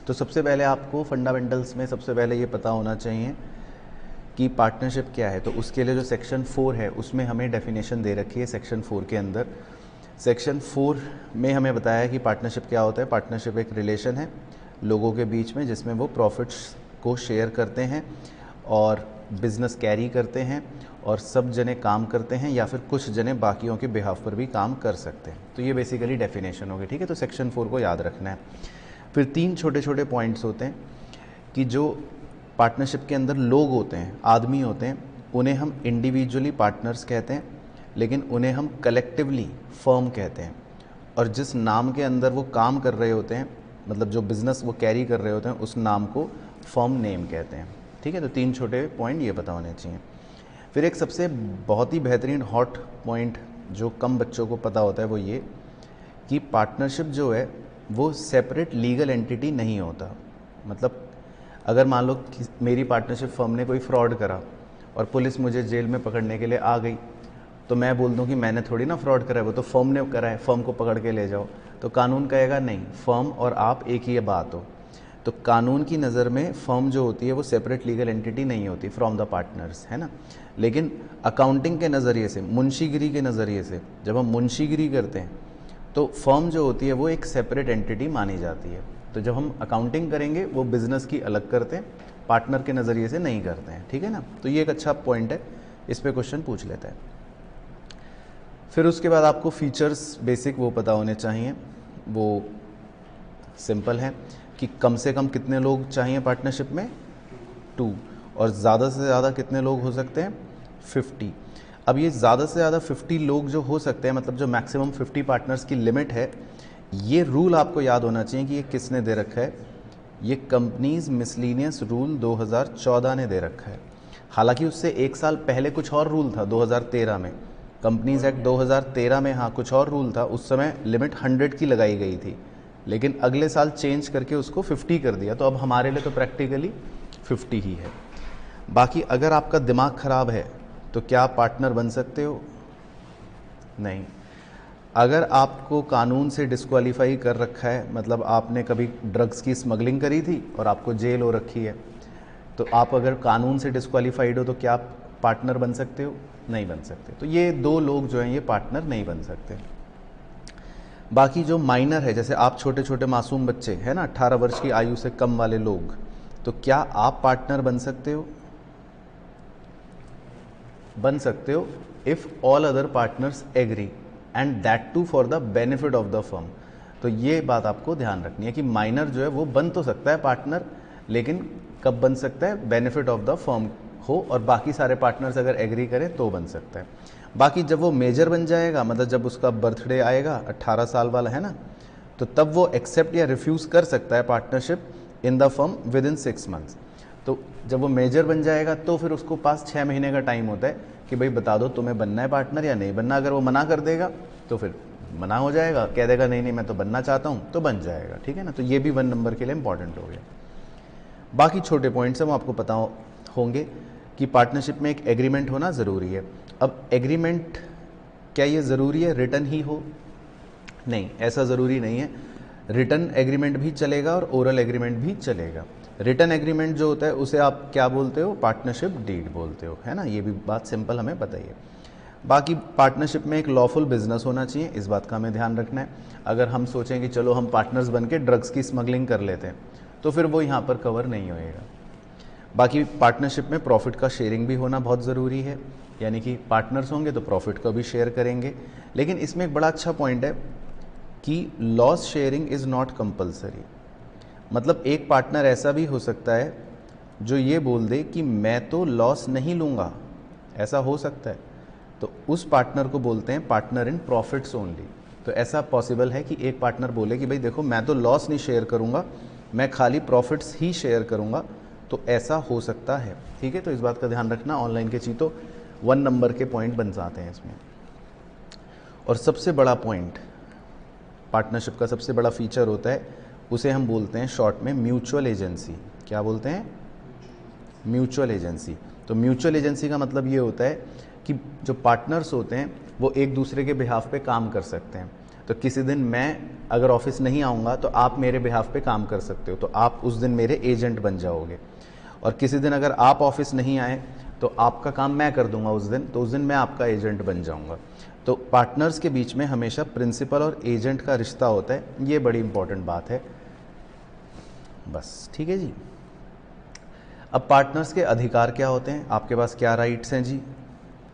तो सबसे पहले आपको फंडामेंटल्स में सबसे पहले ये पता होना चाहिए कि पार्टनरशिप क्या है। तो उसके लिए जो सेक्शन 4 है उसमें हमें डेफिनेशन दे रखी है। सेक्शन 4 के अंदर सेक्शन 4 में हमें बताया है कि पार्टनरशिप क्या होता है। पार्टनरशिप एक रिलेशन है लोगों के बीच में जिसमें वो प्रॉफिट्स को शेयर करते हैं और बिजनेस कैरी करते हैं और सब जने काम करते हैं या फिर कुछ जने बाकियों के बिहाफ पर भी काम कर सकते हैं। तो ये बेसिकली डेफिनेशन होगी, ठीक है। तो सेक्शन 4 को याद रखना है। फिर 3 छोटे छोटे पॉइंट्स होते हैं कि जो पार्टनरशिप के अंदर लोग होते हैं, आदमी होते हैं, उन्हें हम इंडिविजुअली पार्टनर्स कहते हैं, लेकिन उन्हें हम कलेक्टिवली फर्म कहते हैं। और जिस नाम के अंदर वो काम कर रहे होते हैं, मतलब जो बिज़नेस वो कैरी कर रहे होते हैं, उस नाम को फर्म नेम कहते हैं, ठीक है। तो 3 छोटे पॉइंट ये पता होने चाहिए। फिर एक सबसे बहुत ही बेहतरीन हॉट पॉइंट जो कम बच्चों को पता होता है वो ये कि पार्टनरशिप जो है वो सेपरेट लीगल एंटिटी नहीं होता। मतलब अगर मान लो कि मेरी पार्टनरशिप फर्म ने कोई फ्रॉड करा और पुलिस मुझे जेल में पकड़ने के लिए आ गई, तो मैं बोल दूं कि मैंने थोड़ी ना फ्रॉड करा है, वो तो फर्म ने करा है, फर्म को पकड़ के ले जाओ। तो कानून कहेगा नहीं, फर्म और आप एक ही बात हो। तो कानून की नज़र में फर्म जो होती है वो सेपरेट लीगल एंटिटी नहीं होती फ्रॉम द पार्टनर्स, है ना। लेकिन अकाउंटिंग के नज़रिए से, मुंशीगिरी के नज़रिए से जब हम मुंशीगिरी करते हैं तो फर्म जो होती है वो एक सेपरेट एंटिटी मानी जाती है। तो जब हम अकाउंटिंग करेंगे वो बिज़नेस की अलग करते हैं, पार्टनर के नज़रिए से नहीं करते हैं, ठीक है ना। तो ये एक अच्छा पॉइंट है, इस पर क्वेश्चन पूछ लेता है। फिर उसके बाद आपको फीचर्स बेसिक वो पता होने चाहिए। वो सिंपल है कि कम से कम कितने लोग चाहिए पार्टनरशिप में, 2, और ज़्यादा से ज़्यादा कितने लोग हो सकते हैं, 50। अब ये ज़्यादा से ज़्यादा 50 लोग जो हो सकते हैं, मतलब जो मैक्सिमम 50 पार्टनर्स की लिमिट है, ये रूल आपको याद होना चाहिए कि ये किसने दे रखा है। ये कंपनीज मिसलीनियस रूल 2014 ने दे रखा है। हालांकि उससे 1 साल पहले कुछ और रूल था 2013 में, कंपनीज एक्ट 2013 में, हाँ कुछ और रूल था। उस समय लिमिट 100 की लगाई गई थी, लेकिन अगले साल चेंज करके उसको 50 कर दिया। तो अब हमारे लिए तो प्रैक्टिकली 50 ही है। बाकी अगर आपका दिमाग ख़राब है तो क्या आप पार्टनर बन सकते हो? नहीं। अगर आपको कानून से डिस्क्वालीफाई कर रखा है, मतलब आपने कभी ड्रग्स की स्मगलिंग करी थी और आपको जेल हो रखी है, तो आप अगर कानून से डिस्क्वालीफाइड हो तो क्या आप पार्टनर बन सकते हो? नहीं बन सकते। तो ये 2 लोग जो हैं ये पार्टनर नहीं बन सकते। बाकी जो माइनर है, जैसे आप छोटे छोटे मासूम बच्चे हैं ना, 18 वर्ष की आयु से कम वाले लोग, तो क्या आप पार्टनर बन सकते हो? बन सकते हो if all other partners agree and that too for the benefit of the firm. तो ये बात आपको ध्यान रखनी है कि माइनर जो है वो बन तो सकता है पार्टनर, लेकिन कब बन सकता है? बेनिफिट ऑफ द फर्म हो और बाकी सारे पार्टनर्स अगर एग्री करें तो बन सकता है। बाकी जब वो मेजर बन जाएगा, मतलब जब उसका बर्थडे आएगा, 18 साल वाला है ना, तो तब वो एक्सेप्ट या रिफ्यूज़ कर सकता है partnership in the firm with in 6 months. तो जब वो मेजर बन जाएगा तो फिर उसको पास 6 महीने का टाइम होता है कि भाई बता दो तुम्हें बनना है पार्टनर या नहीं बनना। अगर वो मना कर देगा तो फिर मना हो जाएगा, कह देगा नहीं नहीं मैं तो बनना चाहता हूँ, तो बन जाएगा, ठीक है ना। तो ये भी 1 नंबर के लिए इंपॉर्टेंट हो गया। बाकी छोटे पॉइंट्स हम आपको पता होंगे कि पार्टनरशिप में एक एग्रीमेंट होना ज़रूरी है। अब एग्रीमेंट क्या ये ज़रूरी है रिटन ही हो? नहीं, ऐसा ज़रूरी नहीं है। रिटन एग्रीमेंट भी चलेगा और ओरल एग्रीमेंट भी चलेगा। रिटन एग्रीमेंट जो होता है उसे आप क्या बोलते हो? पार्टनरशिप डीड बोलते हो, है ना। ये भी बात सिंपल हमें पता ही है। बाकी पार्टनरशिप में एक लॉफुल बिजनेस होना चाहिए, इस बात का हमें ध्यान रखना है। अगर हम सोचें कि चलो हम पार्टनर्स बन के ड्रग्स की स्मगलिंग कर लेते हैं तो फिर वो यहाँ पर कवर नहीं होएगा। बाकी पार्टनरशिप में प्रॉफिट का शेयरिंग भी होना बहुत ज़रूरी है, यानी कि पार्टनर्स होंगे तो प्रॉफिट को भी शेयर करेंगे। लेकिन इसमें एक बड़ा अच्छा पॉइंट है कि loss sharing is not compulsory. मतलब एक पार्टनर ऐसा भी हो सकता है जो ये बोल दे कि मैं तो लॉस नहीं लूँगा, ऐसा हो सकता है। तो उस पार्टनर को बोलते हैं पार्टनर इन प्रॉफिट्स ओनली। तो ऐसा पॉसिबल है कि एक पार्टनर बोले कि भाई देखो मैं तो लॉस नहीं शेयर करूँगा, मैं खाली प्रॉफिट्स ही शेयर करूँगा। तो ऐसा हो सकता है, ठीक है। तो इस बात का ध्यान रखना, ऑनलाइन के चीज़ तो 1 नंबर के पॉइंट बन जाते हैं इसमें। और सबसे बड़ा पॉइंट पार्टनरशिप का सबसे बड़ा फीचर होता है, उसे हम बोलते हैं शॉर्ट में म्यूचुअल एजेंसी। क्या बोलते हैं? Mutual agency. तो म्यूचुअल एजेंसी का मतलब ये होता है कि जो पार्टनर्स होते हैं वो एक दूसरे के बिहाफ पे काम कर सकते हैं। तो किसी दिन मैं अगर ऑफिस नहीं आऊँगा तो आप मेरे बिहाफ पे काम कर सकते हो, तो आप उस दिन मेरे एजेंट बन जाओगे। और किसी दिन अगर आप ऑफिस नहीं आए तो आपका काम मैं कर दूंगा उस दिन, तो उस दिन मैं आपका एजेंट बन जाऊंगा। तो पार्टनर्स के बीच में हमेशा प्रिंसिपल और एजेंट का रिश्ता होता है, ये बड़ी इंपॉर्टेंट बात है बस। ठीक है जी। अब पार्टनर्स के अधिकार क्या होते हैं, आपके पास क्या राइट्स हैं जी?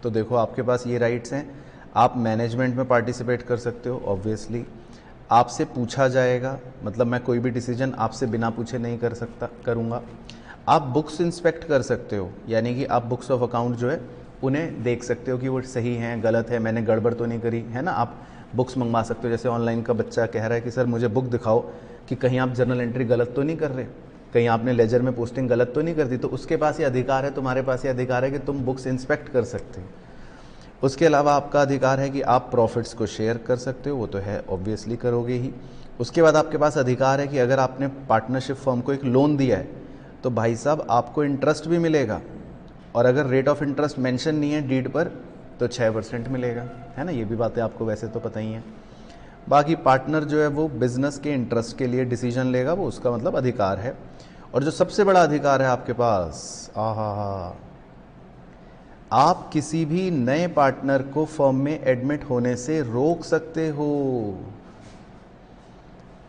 तो देखो आपके पास ये राइट्स हैं, आप मैनेजमेंट में पार्टिसिपेट कर सकते हो, ऑब्वियसली आपसे पूछा जाएगा, मतलब मैं कोई भी डिसीजन आपसे बिना पूछे नहीं करूँगा। आप बुक्स इंस्पेक्ट कर सकते हो, यानी कि आप बुक्स ऑफ अकाउंट जो है उन्हें देख सकते हो कि वो सही हैं, गलत है, मैंने गड़बड़ तो नहीं करी है ना। आप बुक्स मंगवा सकते हो, जैसे ऑनलाइन का बच्चा कह रहा है कि सर मुझे बुक दिखाओ कि कहीं आप जर्नल एंट्री गलत तो नहीं कर रहे, कहीं आपने लेजर में पोस्टिंग गलत तो नहीं कर दी। तो उसके पास ये अधिकार है, तुम्हारे पास ये अधिकार है कि तुम बुक्स इंस्पेक्ट कर सकते हो। उसके अलावा आपका अधिकार है कि आप प्रॉफिट्स को शेयर कर सकते हो, वो तो है ऑब्वियसली करोगे ही। उसके बाद आपके पास अधिकार है कि अगर आपने पार्टनरशिप फर्म को एक लोन दिया है तो भाई साहब आपको इंटरेस्ट भी मिलेगा, और अगर रेट ऑफ इंटरेस्ट मेंशन नहीं है डीड पर तो 6% मिलेगा, है ना। ये भी बातें आपको वैसे तो पता ही हैं। बाकी पार्टनर जो है वो बिजनेस के इंटरेस्ट के लिए डिसीजन लेगा, वो उसका मतलब अधिकार है। और जो सबसे बड़ा अधिकार है आपके पास, आप किसी भी नए पार्टनर को फर्म में एडमिट होने से रोक सकते हो।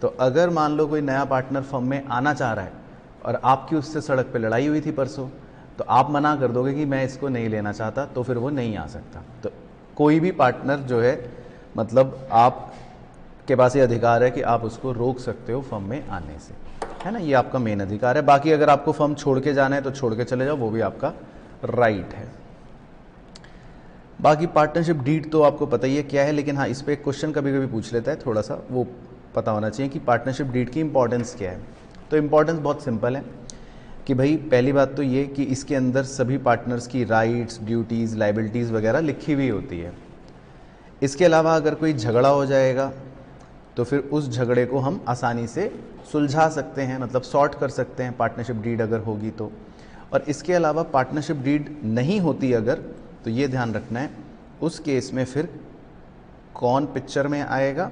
तो अगर मान लो कोई नया पार्टनर फर्म में आना चाह रहा है और आपकी उससे सड़क पे लड़ाई हुई थी परसों, तो आप मना कर दोगे कि मैं इसको नहीं लेना चाहता, तो फिर वो नहीं आ सकता। तो कोई भी पार्टनर जो है, मतलब आप के पास ये अधिकार है कि आप उसको रोक सकते हो फर्म में आने से, है ना। ये आपका मेन अधिकार है। बाकी अगर आपको फर्म छोड़ के जाना है तो छोड़ के चले जाओ, वो भी आपका राइट है। बाकी पार्टनरशिप डीड तो आपको पता ही है क्या है, लेकिन हाँ इस पर एक क्वेश्चन कभी कभी पूछ लेता है, थोड़ा सा वो पता होना चाहिए कि पार्टनरशिप डीड की इंपॉर्टेंस क्या है। तो इंपॉर्टेंस बहुत सिंपल है कि भाई पहली बात तो ये कि इसके अंदर सभी पार्टनर्स की राइट्स, ड्यूटीज़, लाइबिलिटीज़ वगैरह लिखी हुई होती है। इसके अलावा अगर कोई झगड़ा हो जाएगा तो फिर उस झगड़े को हम आसानी से सुलझा सकते हैं, मतलब सॉर्ट कर सकते हैं पार्टनरशिप डीड अगर होगी तो। और इसके अलावा पार्टनरशिप डीड नहीं होती अगर, तो ये ध्यान रखना है उस केस में फिर कौन पिक्चर में आएगा,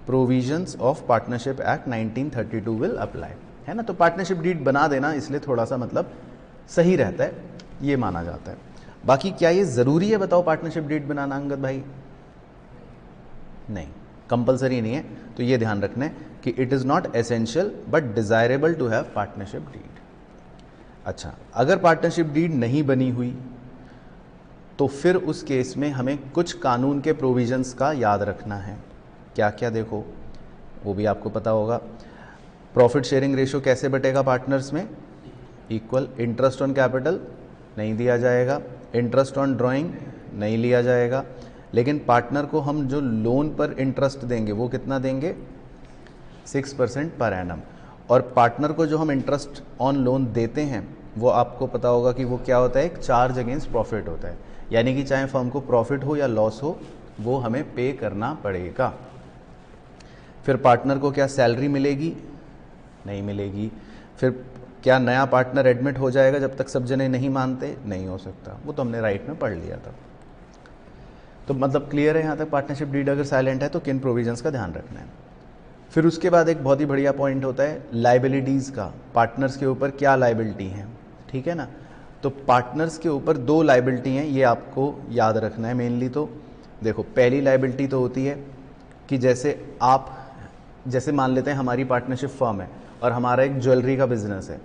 provisions of partnership act 1932 will apply, है ना। तो पार्टनरशिप डीड बना देना इसलिए थोड़ा सा मतलब सही रहता है, ये माना जाता है। बाकी क्या ये ज़रूरी है बताओ पार्टनरशिप डीड बनाना अंगद भाई? नहीं, कंपलसरी नहीं है। तो ये ध्यान रखना है कि it is not essential but desirable to have partnership deed. अच्छा, अगर पार्टनरशिप डीड नहीं बनी हुई तो फिर उस केस में हमें कुछ कानून के प्रोविजंस का याद रखना है। क्या क्या देखो, वो भी आपको पता होगा। प्रॉफिट शेयरिंग रेशो कैसे बटेगा पार्टनर्स में? इक्वल। इंटरेस्ट ऑन कैपिटल नहीं दिया जाएगा, इंटरेस्ट ऑन ड्राइंग नहीं लिया जाएगा, लेकिन पार्टनर को हम जो लोन पर इंटरेस्ट देंगे वो कितना देंगे? 6% पर एनम। और पार्टनर को जो हम इंटरेस्ट ऑन लोन देते हैं वो आपको पता होगा कि वो क्या होता है, एक चार्ज अगेंस्ट प्रॉफिट होता है, यानी कि चाहे फर्म को प्रॉफिट हो या लॉस हो वो हमें पे करना पड़ेगा। फिर पार्टनर को क्या सैलरी मिलेगी? नहीं मिलेगी। फिर क्या नया पार्टनर एडमिट हो जाएगा जब तक सब जने नहीं मानते? नहीं हो सकता, वो तो हमने राइट में पढ़ लिया था। तो मतलब क्लियर है यहाँ तक पार्टनरशिप डीड अगर साइलेंट है तो किन प्रोविजंस का ध्यान रखना है। फिर उसके बाद एक बहुत ही बढ़िया पॉइंट होता है लाइबिलिटीज़ का, पार्टनर्स के ऊपर क्या लाइबिलिटी हैं, ठीक है ना। तो पार्टनर्स के ऊपर 2 लाइबिलिटी हैं, ये आपको याद रखना है मेनली। तो देखो पहली लाइबिलिटी तो होती है कि जैसे मान लेते हैं हमारी पार्टनरशिप फर्म है और हमारा एक ज्वेलरी का बिजनेस है।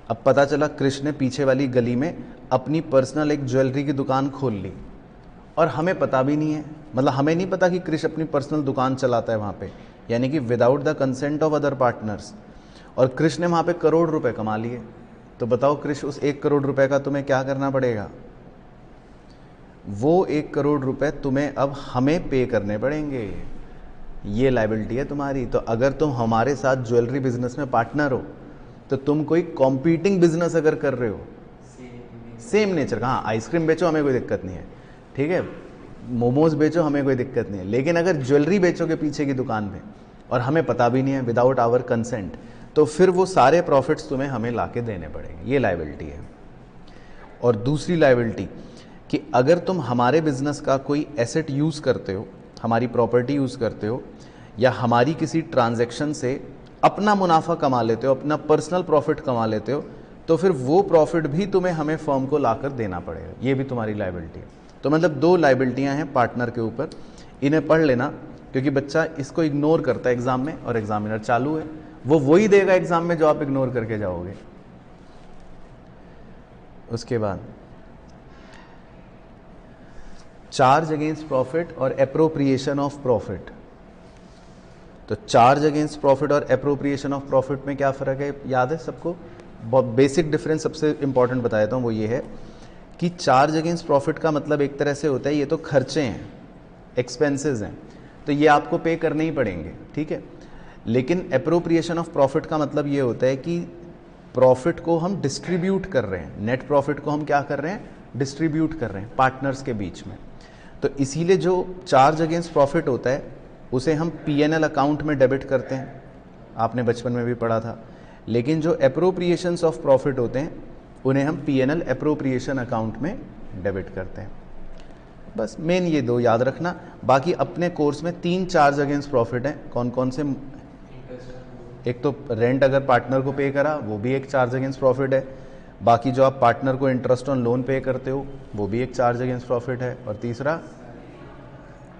अब पता चला कृष्ण ने पीछे वाली गली में अपनी पर्सनल एक ज्वेलरी की दुकान खोल ली और हमें पता भी नहीं है, मतलब हमें नहीं पता कि कृष्ण अपनी पर्सनल दुकान चलाता है वहाँ पे, यानी कि without the consent of other partners. और कृष्ण ने वहाँ पे करोड़ रुपए कमा लिए। तो बताओ कृष्ण उस 1 करोड़ रुपए का तुम्हें क्या करना पड़ेगा? वो 1 करोड़ रुपए तुम्हें अब हमें पे करने पड़ेंगे, ये लाइबिलिटी है तुम्हारी। तो अगर तुम हमारे साथ ज्वेलरी बिजनेस में पार्टनर हो तो तुम कोई कॉम्पीटिंग बिजनेस अगर कर रहे हो सेम नेचर का, हाँ आइसक्रीम बेचो हमें कोई दिक्कत नहीं है, ठीक है, मोमोज बेचो हमें कोई दिक्कत नहीं है, लेकिन अगर ज्वेलरी बेचोगे पीछे की दुकान में और हमें पता भी नहीं है विदाउट आवर कंसेंट, तो फिर वो सारे प्रॉफिट्स तुम्हें हमें लाके देने पड़ेंगे, ये लाइबिलिटी है। और दूसरी लाइबिलिटी कि अगर तुम हमारे बिजनेस का कोई एसेट यूज़ करते हो हमारी प्रॉपर्टी यूज़ करते हो या हमारी किसी ट्रांजैक्शन से अपना मुनाफा कमा लेते हो, अपना पर्सनल प्रॉफिट कमा लेते हो, तो फिर वो प्रॉफिट भी तुम्हें हमें फर्म को लाकर देना पड़ेगा, ये भी तुम्हारी लायबिलिटी है। तो मतलब 2 लायबिलिटियाँ हैं पार्टनर के ऊपर, इन्हें पढ़ लेना, क्योंकि बच्चा इसको इग्नोर करता है एग्ज़ाम में और एग्जामिनर चालू है, वो वही देगा एग्ज़ाम में जो आप इग्नोर करके जाओगे। उसके बाद चार्ज अगेंस्ट प्रॉफिट और एप्रोप्रिएशन ऑफ प्रॉफिट। तो चार्ज अगेंस्ट प्रॉफिट और एप्रोप्रिएशन ऑफ प्रॉफिट में क्या फ़र्क है, याद है सबको? बहुत बेसिक डिफरेंस सबसे इंपॉर्टेंट बता देता हूँ, वो ये है कि चार्ज अगेंस्ट प्रॉफिट का मतलब एक तरह से होता है ये तो खर्चे हैं, एक्सपेंसेस हैं, तो ये आपको पे करने ही पड़ेंगे, ठीक है। लेकिन एप्रोप्रिएशन ऑफ प्रॉफिट का मतलब ये होता है कि प्रॉफिट को हम डिस्ट्रीब्यूट कर रहे हैं, नेट प्रॉफिट को हम क्या कर रहे हैं, डिस्ट्रीब्यूट कर रहे हैं पार्टनर्स के बीच में। तो इसीलिए जो चार्ज अगेंस्ट प्रॉफिट होता है उसे हम P&L अकाउंट में डेबिट करते हैं, आपने बचपन में भी पढ़ा था। लेकिन जो एप्रोप्रिएशंस ऑफ प्रॉफिट होते हैं उन्हें हम P&L एप्रोप्रिएशन अकाउंट में डेबिट करते हैं। बस मेन ये 2 याद रखना। बाकी अपने कोर्स में 3 चार्ज अगेंस्ट प्रॉफिट हैं। कौन कौन से? एक तो रेंट अगर पार्टनर को पे करा वो भी एक चार्ज अगेंस्ट प्रॉफिट है। बाकी जो आप पार्टनर को इंटरेस्ट ऑन लोन पे करते हो वो भी एक चार्ज अगेंस्ट प्रॉफिट है। और तीसरा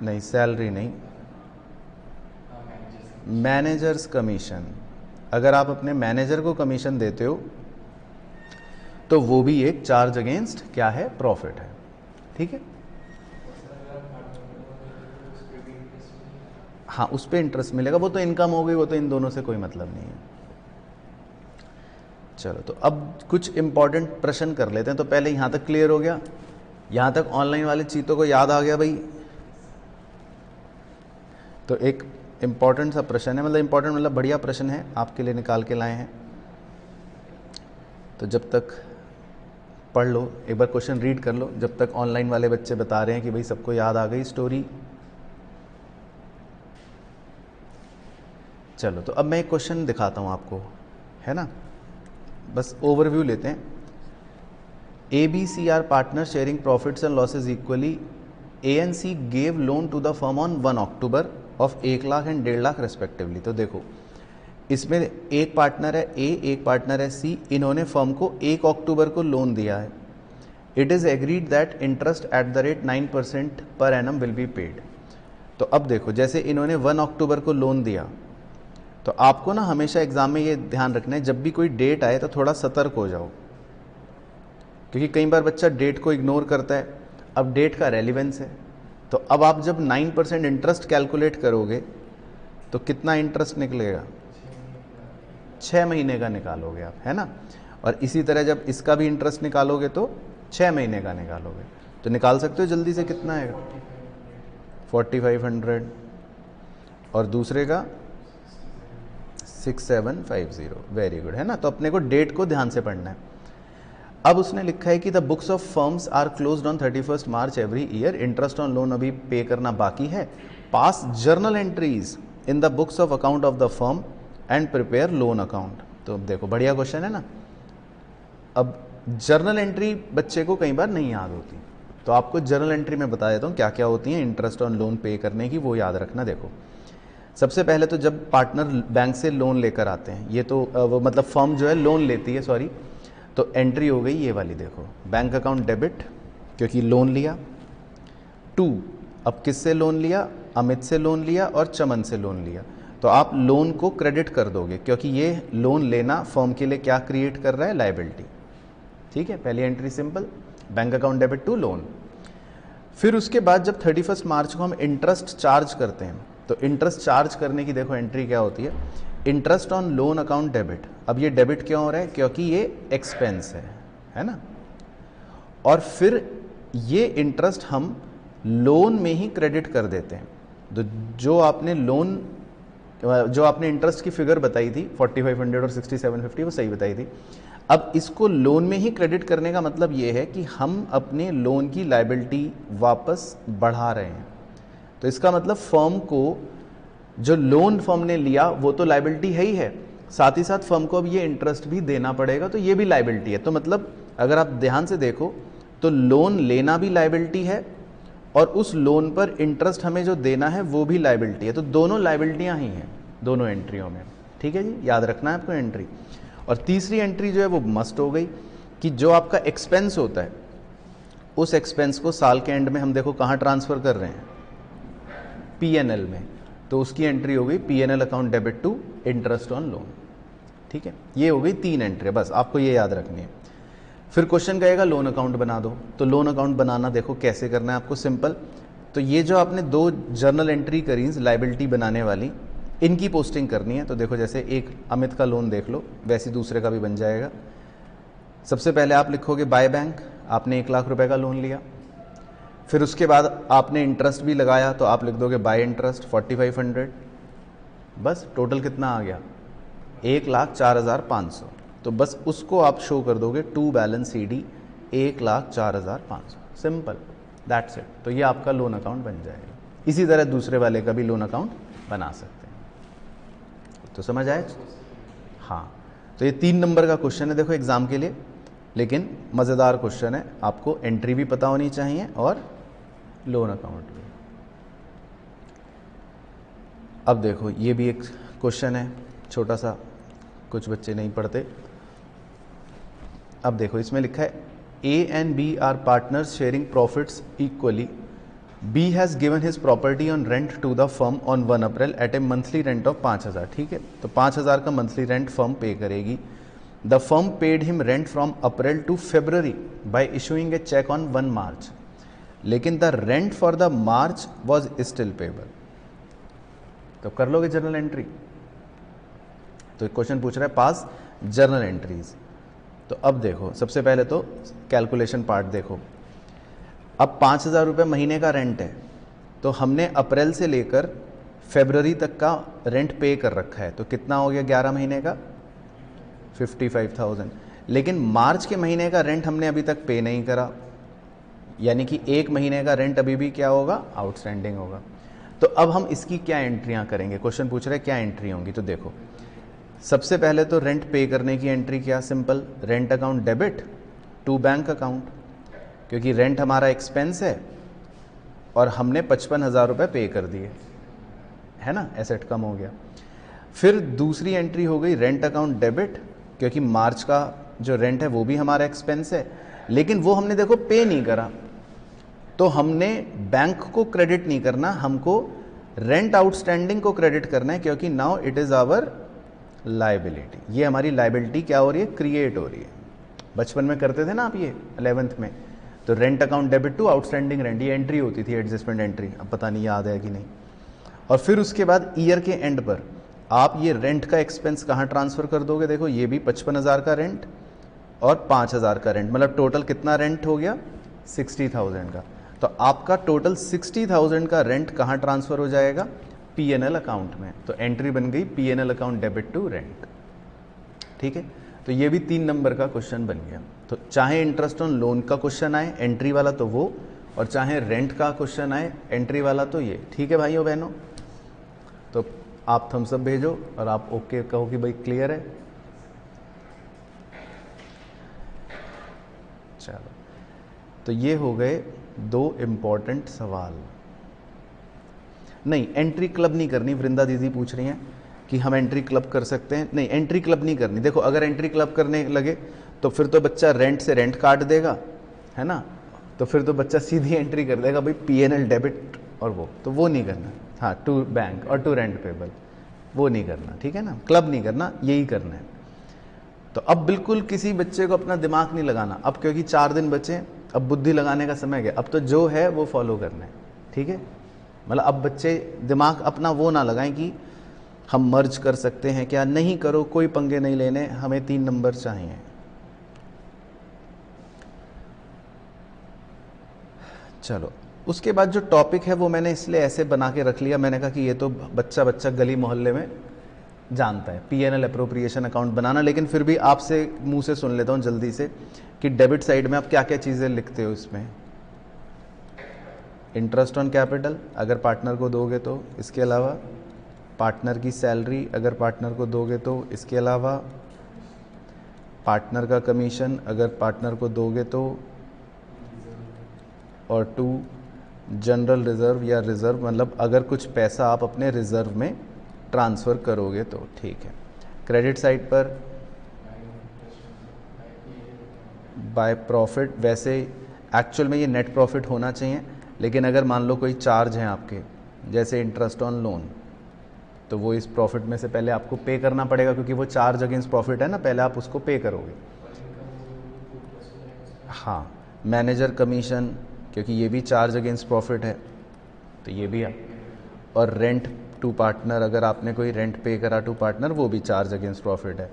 नहीं, सैलरी नहीं, मैनेजर्स कमीशन। अगर आप अपने मैनेजर को कमीशन देते हो तो वो भी एक चार्ज अगेंस्ट क्या है, प्रॉफिट है, ठीक है। हाँ, उस पर इंटरेस्ट मिलेगा, वो तो इनकम हो गई, वो तो इन दोनों से कोई मतलब नहीं है। चलो, तो अब कुछ इंपॉर्टेंट प्रश्न कर लेते हैं। तो पहले यहाँ तक क्लियर हो गया, यहाँ तक ऑनलाइन वाले चीज़ों को याद आ गया भाई। तो एक इम्पॉर्टेंट सा प्रश्न है, मतलब इम्पॉर्टेंट मतलब बढ़िया प्रश्न है, आपके लिए निकाल के लाए हैं। तो जब तक पढ़ लो, एक बार क्वेश्चन रीड कर लो, जब तक ऑनलाइन वाले बच्चे बता रहे हैं कि भाई सबको याद आ गई स्टोरी। चलो, तो अब मैं एक क्वेश्चन दिखाता हूँ आपको, है ना, बस ओवरव्यू लेते हैं। ABC are partner sharing profits and losses equally. ANC gave loan to the firm on 1 October of 1 lakh and 1.5 lakh respectively. तो देखो, इसमें एक पार्टनर है A, एक पार्टनर है C, इन्होंने फर्म को 1 अक्टूबर को लोन दिया है। It is agreed that interest at the rate 9% per annum will be paid. तो अब देखो, जैसे इन्होंने 1 अक्टूबर को लोन दिया, तो आपको ना हमेशा एग्जाम में ये ध्यान रखना है, जब भी कोई डेट आए तो थोड़ा सतर्क हो जाओ, क्योंकि कई बार बच्चा डेट को इग्नोर करता है। अब डेट का रेलिवेंस है, तो अब आप जब 9% इंटरेस्ट कैलकुलेट करोगे तो कितना इंटरेस्ट निकलेगा, 6 महीने का निकालोगे आप, है ना। और इसी तरह जब इसका भी इंटरेस्ट निकालोगे तो 6 महीने का निकालोगे, तो निकाल सकते हो जल्दी से, कितना आएगा, 4500, और दूसरे का 6750। वेरी गुड, है ना। तो अपने को डेट को ध्यान से पढ़ना है। अब उसने लिखा है कि the books of firms are closed on 31 March every year. Interest on loan अभी पे करना बाकी है। Pass journal entries in the books of account of the firm and prepare loan account. तो देखो, बढ़िया क्वेश्चन है ना। अब जर्नल एंट्री बच्चे को कई बार नहीं याद होती, तो आपको जर्नल एंट्री में बता देता हूँ क्या क्या होती हैं इंटरेस्ट ऑन लोन पे करने की, वो याद रखना। देखो, सबसे पहले तो जब पार्टनर बैंक से लोन लेकर आते हैं, ये तो वो मतलब फर्म जो है लोन लेती है, सॉरी, तो एंट्री हो गई ये वाली, देखो, बैंक अकाउंट डेबिट, क्योंकि लोन लिया। 2, अब किससे लोन लिया, अमित से लोन लिया और चमन से लोन लिया, तो आप लोन को क्रेडिट कर दोगे, क्योंकि ये लोन लेना फर्म के लिए क्या क्रिएट कर रहा है, लायबिलिटी। ठीक है, पहली entry simple, bank account debit to loan. फिर उसके बाद जब 31 मार्च को हम इंटरेस्ट चार्ज करते हैं, तो इंटरेस्ट चार्ज करने की देखो एंट्री क्या होती है, interest on loan account debit. अब ये डेबिट क्यों हो रहा है, क्योंकि ये एक्सपेंस है ना। और फिर ये इंटरेस्ट हम लोन में ही क्रेडिट कर देते हैं। तो जो आपने इंटरेस्ट की फिगर बताई थी 4500 और 6750, वो सही बताई थी। अब इसको लोन में ही क्रेडिट करने का मतलब ये है कि हम अपने लोन की लायबिलिटी वापस बढ़ा रहे हैं। तो इसका मतलब फर्म को जो लोन फर्म ने लिया वो तो लायबिलिटी है ही है, साथ ही साथ फर्म को अब ये इंटरेस्ट भी देना पड़ेगा, तो ये भी लायबिलिटी है। तो मतलब अगर आप ध्यान से देखो तो लोन लेना भी लायबिलिटी है और उस लोन पर इंटरेस्ट हमें जो देना है वो भी लाइबिलिटी है, तो दोनों लाइबिलिटियाँ ही हैं दोनों एंट्रियों में, ठीक है जी, याद रखना है आपको एंट्री। और तीसरी एंट्री जो है वो मस्ट हो गई कि जो आपका एक्सपेंस होता है उस एक्सपेंस को साल के एंड में हम देखो कहाँ ट्रांसफ़र कर रहे हैं, पीएनएल में, तो उसकी एंट्री हो गई PNL account debit to interest on loan, ठीक है। ये हो गई 3 एंट्री, बस आपको ये याद रखनी है। फिर क्वेश्चन कहेगा लोन अकाउंट बना दो, तो लोन अकाउंट बनाना देखो कैसे करना है आपको, सिंपल। तो ये जो आपने 2 जर्नल एंट्री करी लाइबिलिटी बनाने वाली, इनकी पोस्टिंग करनी है। तो देखो जैसे एक अमित का लोन देख लो, वैसे दूसरे का भी बन जाएगा। सबसे पहले आप लिखोगे बाय बैंक, आपने 1 लाख रुपए का लोन लिया। फिर उसके बाद आपने इंटरेस्ट भी लगाया, तो आप लिख दोगे बाय इंटरेस्ट 4500, बस टोटल कितना आ गया 1,04,500। तो बस उसको आप शो कर दोगे to balance CD 1,04,500, simple, that's it. तो ये आपका लोन अकाउंट बन जाएगा। इसी तरह दूसरे वाले का भी लोन अकाउंट बना सकते हैं। तो समझ आए? हाँ, तो ये 3 नंबर का क्वेश्चन है देखो एग्जाम के लिए, लेकिन मज़ेदार क्वेश्चन है। आपको एंट्री भी पता होनी चाहिए और लोन अकाउंट भी। अब देखो ये भी एक क्वेश्चन है छोटा सा, कुछ बच्चे नहीं पढ़ते। अब देखो इसमें लिखा है A and B are partners sharing profits equally. B has given his property on rent to the firm on 1 April at a monthly rent of 5,000, ठीक है। तो 5,000 का मंथली रेंट फर्म पे करेगी। The firm paid him rent from April to February by issuing a cheque on 1 March, लेकिन the rent for the March was still payable. तो कर लोगे journal entry. तो क्वेश्चन पूछ रहा है पास जर्नल एंट्रीज। तो अब देखो सबसे पहले तो कैलकुलेशन पार्ट देखो। अब 5,000 रुपये महीने का रेंट है, तो हमने अप्रैल से लेकर फरवरी तक का रेंट पे कर रखा है, तो कितना हो गया 11 महीने का 55,000। लेकिन मार्च के महीने का रेंट हमने अभी तक पे नहीं करा, यानी कि 1 महीने का रेंट अभी भी क्या होगा, आउटस्टैंडिंग होगा। तो अब हम इसकी क्या एंट्रियां करेंगे, क्वेश्चन पूछ रहे हैं क्या एंट्री होंगी। तो देखो सबसे पहले तो रेंट पे करने की एंट्री क्या, simple, rent account debit to bank account, क्योंकि रेंट हमारा एक्सपेंस है और हमने 55,000 रुपये पे कर दिए, है ना, एसेट कम हो गया। फिर दूसरी एंट्री हो गई रेंट अकाउंट डेबिट, क्योंकि मार्च का जो रेंट है वो भी हमारा एक्सपेंस है, लेकिन वो हमने देखो पे नहीं करा, तो हमने बैंक को क्रेडिट नहीं करना, हमको रेंट आउटस्टैंडिंग को क्रेडिट करना है, क्योंकि now it is our liability. ये हमारी लाइबिलिटी क्या हो रही है, क्रिएट हो रही है। बचपन में करते थे ना आप ये 11th में, तो rent account debit to outstanding rent, ये एंट्री होती थी एडजस्टमेंट एंट्री, अब पता नहीं याद है कि नहीं। और फिर उसके बाद ईयर के एंड पर आप ये रेंट का एक्सपेंस कहाँ ट्रांसफ़र कर दोगे, देखो ये भी 55,000 का रेंट और 5,000 का रेंट, मतलब टोटल कितना रेंट हो गया 60,000 का। तो आपका टोटल 60,000 का रेंट कहाँ ट्रांसफ़र हो जाएगा, पीएनएल अकाउंट में। तो एंट्री बन गई PNL account debit to rent, ठीक है। तो ये भी 3 नंबर का क्वेश्चन बन गया। तो चाहे इंटरेस्ट ऑन लोन का क्वेश्चन आए एंट्री वाला तो वो, और चाहे रेंट का क्वेश्चन आए एंट्री वाला तो ये, ठीक है भाइयों बहनों। तो आप थम्स अप भेजो और आप ओके कहो कि भाई क्लियर है। चलो, तो ये हो गए 2 इम्पॉर्टेंट सवाल। नहीं, एंट्री क्लब नहीं करनी, वृंदा दीदी पूछ रही हैं कि हम एंट्री क्लब कर सकते हैं। नहीं, एंट्री क्लब नहीं करनी। देखो अगर एंट्री क्लब करने लगे तो फिर तो बच्चा रेंट से रेंट काट देगा, है ना, तो फिर तो बच्चा सीधी एंट्री कर देगा भाई पीएनएल डेबिट, और वो नहीं करना। हाँ, टू बैंक और टू रेंट पेबल, वो नहीं करना, ठीक है ना, क्लब नहीं करना, यही करना है। तो अब बिल्कुल किसी बच्चे को अपना दिमाग नहीं लगाना, अब क्योंकि 4 दिन बचे, अब बुद्धि लगाने का समय गया, अब तो जो है वो फॉलो करना है, ठीक है। मतलब अब बच्चे दिमाग अपना वो ना लगाएं कि हम मर्ज कर सकते हैं क्या, नहीं करो, कोई पंगे नहीं लेने, हमें 3 नंबर चाहिए। चलो, उसके बाद जो टॉपिक है वो मैंने इसलिए ऐसे बना के रख लिया, मैंने कहा कि ये तो बच्चा बच्चा गली मोहल्ले में जानता है पीएनएल अप्रोप्रिएशन अकाउंट बनाना, लेकिन फिर भी आपसे मुंह से सुन लेता हूँ जल्दी से कि डेबिट साइड में आप क्या क्या चीज़ें लिखते हो इसमें। इंटरेस्ट ऑन कैपिटल अगर पार्टनर को दोगे तो, इसके अलावा पार्टनर की सैलरी अगर पार्टनर को दोगे तो, इसके अलावा पार्टनर का कमीशन अगर पार्टनर को दोगे तो, और 2 जनरल रिजर्व या रिजर्व मतलब अगर कुछ पैसा आप अपने रिजर्व में ट्रांसफ़र करोगे तो ठीक है। क्रेडिट साइड पर बाय प्रॉफिट, वैसे एक्चुअल में ये नेट प्रॉफिट होना चाहिए, लेकिन अगर मान लो कोई चार्ज हैं आपके जैसे इंटरेस्ट ऑन लोन, तो वो इस प्रॉफिट में से पहले आपको पे करना पड़ेगा, क्योंकि वो चार्ज अगेंस्ट प्रॉफिट है ना, पहले आप उसको पे करोगे। हाँ, मैनेजर कमीशन, क्योंकि ये भी चार्ज अगेंस्ट प्रॉफिट है, तो ये भी है। और रेंट टू पार्टनर, अगर आपने कोई रेंट पे करा टू पार्टनर, वो भी चार्ज अगेंस्ट प्रॉफिट है,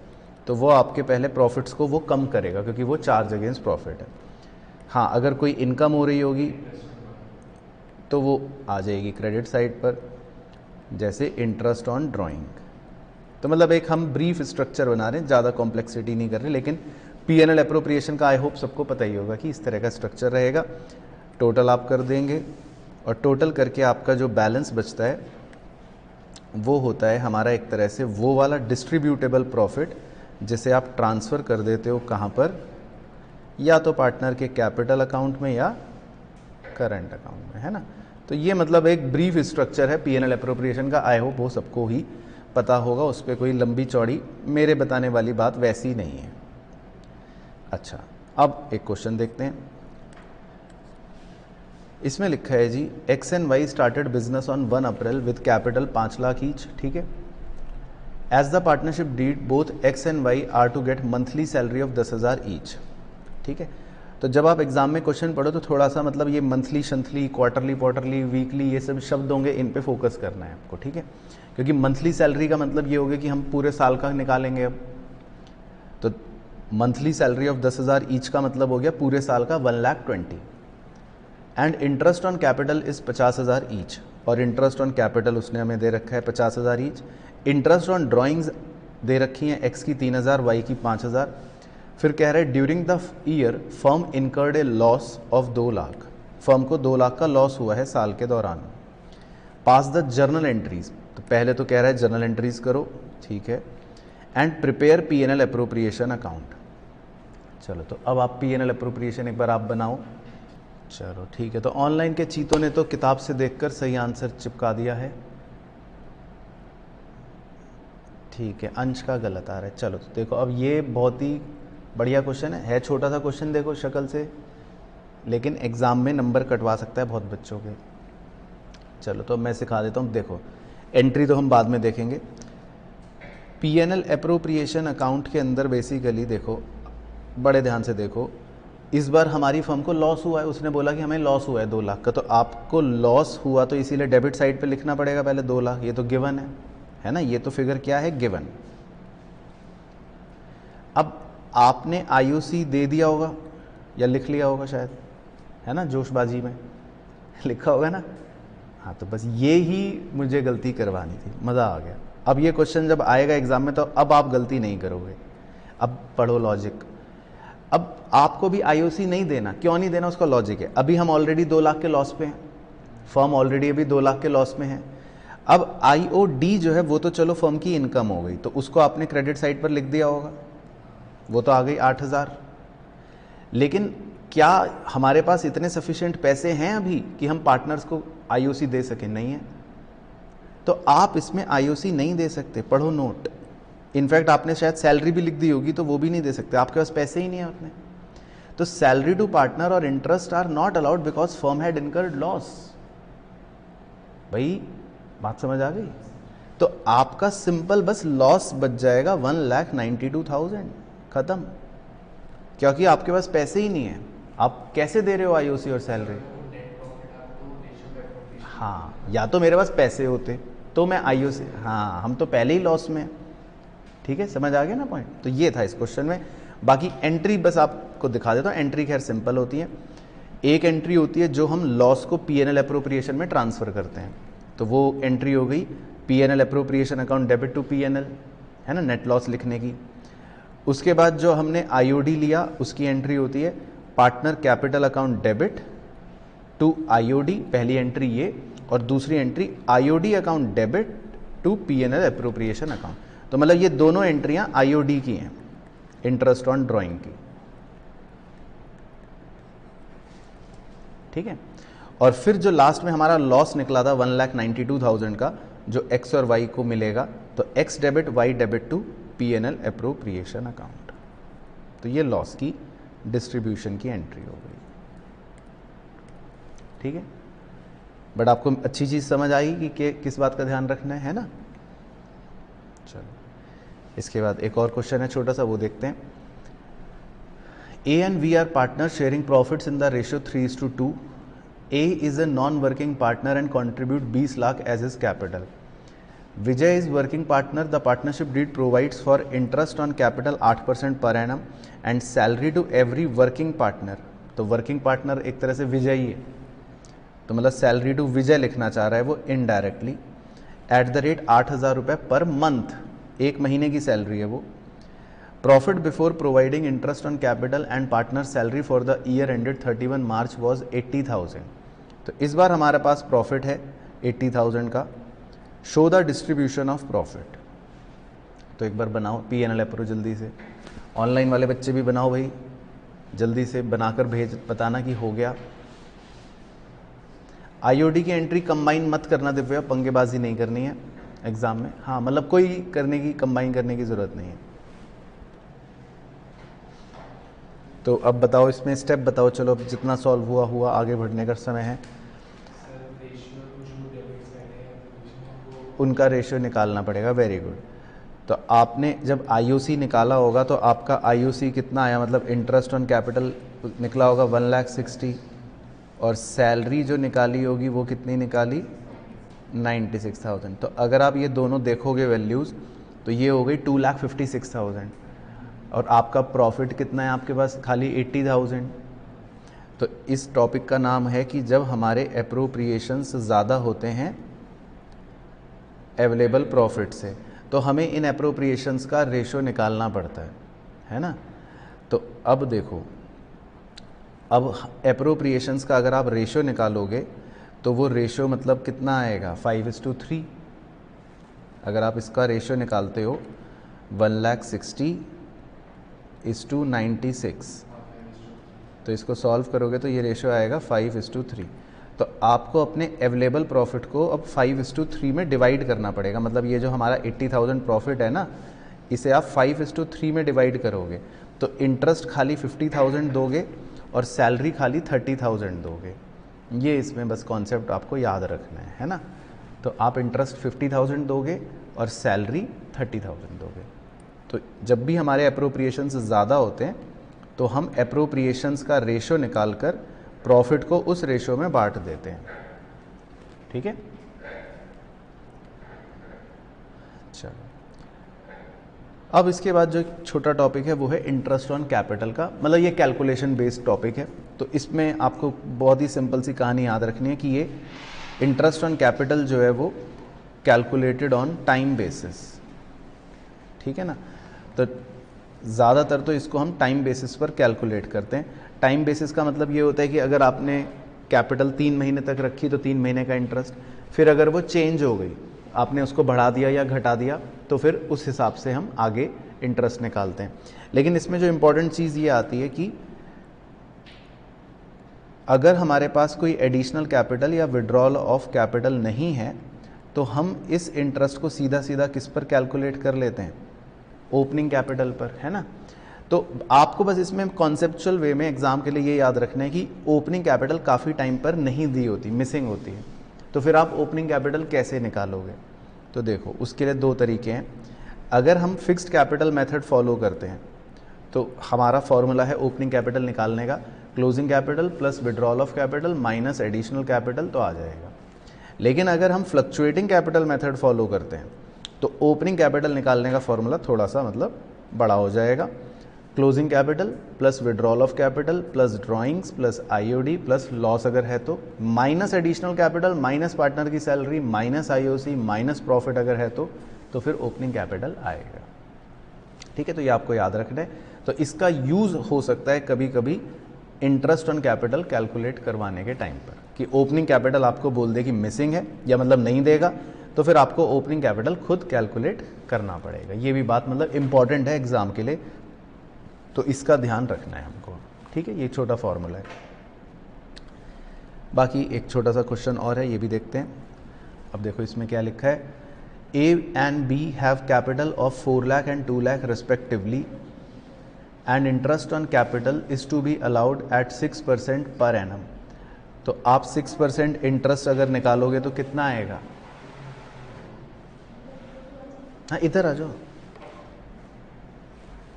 तो वो आपके पहले प्रॉफिट्स को वो कम करेगा, क्योंकि वो चार्ज अगेंस्ट प्रॉफिट है। हाँ, अगर कोई इनकम हो रही होगी तो वो आ जाएगी क्रेडिट साइड पर, जैसे इंटरेस्ट ऑन ड्राइंग। तो मतलब एक हम ब्रीफ स्ट्रक्चर बना रहे हैं, ज़्यादा कॉम्प्लेक्सिटी नहीं कर रहे, लेकिन P&L एप्रोप्रिएशन का आई होप सबको पता ही होगा कि इस तरह का स्ट्रक्चर रहेगा। टोटल आप कर देंगे और टोटल करके आपका जो बैलेंस बचता है वो होता है हमारा एक तरह से वो वाला डिस्ट्रीब्यूटेबल प्रॉफिट, जिसे आप ट्रांसफ़र कर देते हो कहाँ पर, या तो पार्टनर के कैपिटल अकाउंट में या करंट अकाउंट में, है ना। तो ये मतलब एक ब्रीफ स्ट्रक्चर है P&L एप्रोप्रिएशन का, आई होप वो सबको ही पता होगा, उस पर कोई लंबी चौड़ी मेरे बताने वाली बात वैसी नहीं है। अच्छा, अब एक क्वेश्चन देखते हैं। इसमें लिखा है जी, X and Y started business on 1 April with capital 5 lakh each, ठीक है। As the partnership deed both X and Y are to get monthly salary of 10,000 each, ठीक है। तो जब आप एग्जाम में क्वेश्चन पढ़ो तो थोड़ा सा मतलब ये मंथली, शंथली, क्वार्टरली, वीकली, ये सब शब्द होंगे, इन पे फोकस करना है आपको, ठीक है। क्योंकि मंथली सैलरी का मतलब ये होगा कि हम पूरे साल का निकालेंगे अब, तो मंथली सैलरी ऑफ 10,000 ईच का मतलब हो गया पूरे साल का 1,20,000। And interest on capital is 50,000 each, और इंटरेस्ट ऑन कैपिटल उसने हमें दे रखा है 50,000 ईच। इंटरेस्ट ऑन ड्राइंग्स दे रखी हैं एक्स की 3,000, वाई की 5,000। फिर कह रहे हैं during the year firm incurred a loss of 2 lakh, firm को 2 लाख का लॉस हुआ है साल के दौरान। पास द जर्नल एंट्रीज, तो पहले तो कह रहा है जर्नल एंट्रीज करो, ठीक है। And prepare P&L appropriation account. चलो, तो अब आप P&L एप्रोप्रिएशन एक बार आप बनाओ। चलो ठीक है, तो ऑनलाइन के चीतों ने तो किताब से देखकर सही आंसर चिपका दिया है, ठीक है। अंश का गलत आ रहा है। चलो, तो देखो अब ये बहुत ही बढ़िया क्वेश्चन है छोटा सा क्वेश्चन, देखो शक्ल से, लेकिन एग्ज़ाम में नंबर कटवा सकता है बहुत बच्चों के। चलो, तो मैं सिखा देता हूँ। देखो, एंट्री तो हम बाद में देखेंगे। P&L एप्रोप्रिएशन अकाउंट के अंदर बेसिकली देखो, बड़े ध्यान से देखो, इस बार हमारी फर्म को लॉस हुआ है, उसने बोला कि हमें लॉस हुआ है 2 लाख का, तो आपको लॉस हुआ तो इसीलिए डेबिट साइड पे लिखना पड़ेगा पहले 2 लाख, ये तो गिवन है ना, ये तो फिगर क्या है, गिवन। अब आपने IOC दे दिया होगा या लिख लिया होगा शायद, है ना, जोशबाजी में लिखा होगा ना। हाँ, तो बस ये ही मुझे गलती करवानी थी, मज़ा आ गया। अब ये क्वेश्चन जब आएगा एग्जाम में तो अब आप गलती नहीं करोगे, अब पढ़ो लॉजिक। अब आपको भी IOC नहीं देना, क्यों नहीं देना उसका लॉजिक है, अभी हम ऑलरेडी 2 लाख के लॉस पे हैं, फर्म ऑलरेडी अभी 2 लाख के लॉस में है। अब IOD जो है वो तो चलो फर्म की इनकम हो गई, तो उसको आपने क्रेडिट साइड पर लिख दिया होगा, वो तो आ गई 8,000। लेकिन क्या हमारे पास इतने सफिशिएंट पैसे हैं अभी कि हम पार्टनर्स को IOC दे सकें? नहीं है, तो आप इसमें IOC नहीं दे सकते, पढ़ो नोट। इनफैक्ट आपने शायद सैलरी भी लिख दी होगी तो वो भी नहीं दे सकते, आपके पास पैसे ही नहीं है उतने। तो सैलरी टू पार्टनर और interest are not allowed because firm had incurred loss. भाई बात समझ आ गई? तो आपका सिंपल बस लॉस बच जाएगा 1,92,000, खत्म, क्योंकि आपके पास पैसे ही नहीं है। आप कैसे दे रहे हो IOC और सैलरी? हाँ, या तो मेरे पास पैसे होते तो मैं IOC, हाँ हम तो पहले ही लॉस में, ठीक है, समझ आ गया ना पॉइंट। तो ये था इस क्वेश्चन में। बाकी एंट्री बस आपको दिखा देता हूँ, एंट्री खैर सिंपल होती है। एक एंट्री होती है जो हम लॉस को P&L एप्रोप्रिएशन में ट्रांसफ़र करते हैं, तो वो एंट्री हो गई P&L appropriation account debit to P&L, है ना, नेट लॉस लिखने की। उसके बाद जो हमने IOD लिया उसकी एंट्री होती है partner capital account debit to IOD, पहली एंट्री ये, और दूसरी entry IOD account debit to P&L appropriation account. तो मतलब ये दोनों एंट्रियां IOD की हैं, इंटरेस्ट ऑन ड्राइंग की, ठीक है। और फिर जो लास्ट में हमारा लॉस निकला था 1,92,000 का, जो एक्स और वाई को मिलेगा, तो X debit Y debit to P&L appropriation account. तो ये लॉस की डिस्ट्रीब्यूशन की एंट्री हो गई। ठीक है, बट आपको अच्छी चीज़ समझ आई कि किस बात का ध्यान रखना है ना। चलो, इसके बाद एक और क्वेश्चन है छोटा सा, वो देखते हैं। A and V are partners sharing profits in the ratio 3:2. A is a non-working partner and contribute 20 lakh as his capital. Vijay is working partner. The partnership deed provides for interest on capital 8% per annum and salary to every working partner. तो working partner एक तरह से विजय ही है, तो मतलब salary to विजय लिखना चाह रहा है वो इनडायरेक्टली, एट द रेट 8,000 रुपये पर मंथ, एक महीने की सैलरी है वो। Profit before providing interest on capital and partner salary for the year ended 31 March was 80,000। तो इस बार हमारे पास प्रॉफिट है 80,000 का। Show the distribution of profit. तो एक बार बनाओ P&L अप्रो जल्दी से, ऑनलाइन वाले बच्चे भी बनाओ भाई, जल्दी से बनाकर भेज, बताना कि हो गया। IOD की एंट्री कंबाइन मत करना दिव्या, पंगेबाजी नहीं करनी है एग्जाम में। हाँ मतलब कोई करने की, कंबाइन करने की ज़रूरत नहीं है। तो अब बताओ, इसमें स्टेप बताओ। चलो अब जितना सॉल्व हुआ आगे बढ़ने का समय है। उनका रेशियो निकालना पड़ेगा, वेरी गुड। तो आपने जब IOC निकाला होगा तो आपका IOC कितना आया, मतलब इंटरेस्ट ऑन कैपिटल निकला होगा 1,60,000, और सैलरी जो निकाली होगी वो कितनी निकाली, 96,000। तो अगर आप ये दोनों देखोगे वैल्यूज़, तो ये हो गई 2,56,000, और आपका प्रॉफिट कितना है आपके पास, खाली 80,000। तो इस टॉपिक का नाम है कि जब हमारे एप्रोप्रिएशंस ज़्यादा होते हैं अवेलेबल प्रॉफिट से, तो हमें इन एप्रोप्रिएशंस का रेशो निकालना पड़ता है ना। तो अब देखो, अब एप्रोप्रिएशंस का अगर आप रेशो निकालोगे तो वो रेशो मतलब कितना आएगा, 5:3। अगर आप इसका रेशो निकालते हो 1,60,96, तो इसको सॉल्व करोगे तो ये रेशो आएगा 5:3। तो आपको अपने अवेलेबल प्रॉफिट को अब 5:3 में डिवाइड करना पड़ेगा। मतलब ये जो हमारा 80,000 प्रॉफिट है ना, इसे आप 5:3 में डिवाइड करोगे तो इंटरेस्ट खाली 50,000 दोगे और सैलरी खाली 30,000 दोगे। ये इसमें बस कॉन्सेप्ट आपको याद रखना है ना। तो आप इंटरेस्ट 50,000 दोगे और सैलरी 30,000 दोगे। तो जब भी हमारे एप्रोप्रिएशंस ज़्यादा होते हैं तो हम एप्रोप्रिएशंस का रेशो निकाल कर प्रॉफिट को उस रेशो में बांट देते हैं। ठीक है, चलो अब इसके बाद जो छोटा टॉपिक है वो है इंटरेस्ट ऑन कैपिटल का, मतलब ये कैलकुलेशन बेस्ड टॉपिक है। तो इसमें आपको बहुत ही सिंपल सी कहानी याद रखनी है कि ये इंटरेस्ट ऑन कैपिटल जो है वो कैलकुलेटेड ऑन टाइम बेसिस। ठीक है ना, तो ज़्यादातर तो इसको हम टाइम बेसिस पर कैलकुलेट करते हैं। टाइम बेसिस का मतलब ये होता है कि अगर आपने कैपिटल 3 महीने तक रखी तो 3 महीने का इंटरेस्ट, फिर अगर वो चेंज हो गई, आपने उसको बढ़ा दिया या घटा दिया, तो फिर उस हिसाब से हम आगे इंटरेस्ट निकालते हैं। लेकिन इसमें जो इम्पोर्टेंट चीज़ ये आती है कि अगर हमारे पास कोई एडिशनल कैपिटल या विड्रॉल ऑफ कैपिटल नहीं है तो हम इस इंटरेस्ट को सीधा सीधा किस पर कैलकुलेट कर लेते हैं, ओपनिंग कैपिटल पर, है ना। तो आपको बस इसमें कॉन्सेप्चुअल वे में एग्जाम के लिए ये याद रखना है कि ओपनिंग कैपिटल काफ़ी टाइम पर नहीं दी होती, मिसिंग होती है। तो फिर आप ओपनिंग कैपिटल कैसे निकालोगे, तो देखो उसके लिए 2 तरीके हैं। अगर हम फिक्स्ड कैपिटल मेथड फॉलो करते हैं तो हमारा फॉर्मूला है ओपनिंग कैपिटल निकालने का, closing capital plus withdrawal of capital minus additional capital, तो आ जाएगा। लेकिन अगर हम फ्लक्चुएटिंग कैपिटल मेथड फॉलो करते हैं तो ओपनिंग कैपिटल निकालने का फॉर्मूला थोड़ा सा मतलब बड़ा हो जाएगा। Closing capital plus withdrawal of capital plus drawings plus IOD plus loss अगर है तो, minus additional capital minus partner की salary minus IOC minus profit अगर है तो फिर ओपनिंग कैपिटल आएगा। ठीक है, तो ये आपको याद रखना है। तो इसका यूज़ हो सकता है कभी कभी इंटरेस्ट ऑन कैपिटल कैलकुलेट करवाने के टाइम पर, कि ओपनिंग कैपिटल आपको बोल दे कि मिसिंग है या मतलब नहीं देगा, तो फिर आपको ओपनिंग कैपिटल खुद कैलकुलेट करना पड़ेगा। ये भी बात मतलब इम्पॉर्टेंट है एग्जाम के लिए, तो इसका ध्यान रखना है हमको। ठीक है, ये छोटा फॉर्मूला है। बाकी एक छोटा सा क्वेश्चन और है, ये भी देखते हैं। अब देखो इसमें क्या लिखा है, A and B have capital of 4 lakh and 2 lakh respectively and interest on capital is to be allowed at 6% per annum। तो आप 6% इंटरेस्ट अगर निकालोगे तो कितना आएगा? हाँ इधर आ जाओ,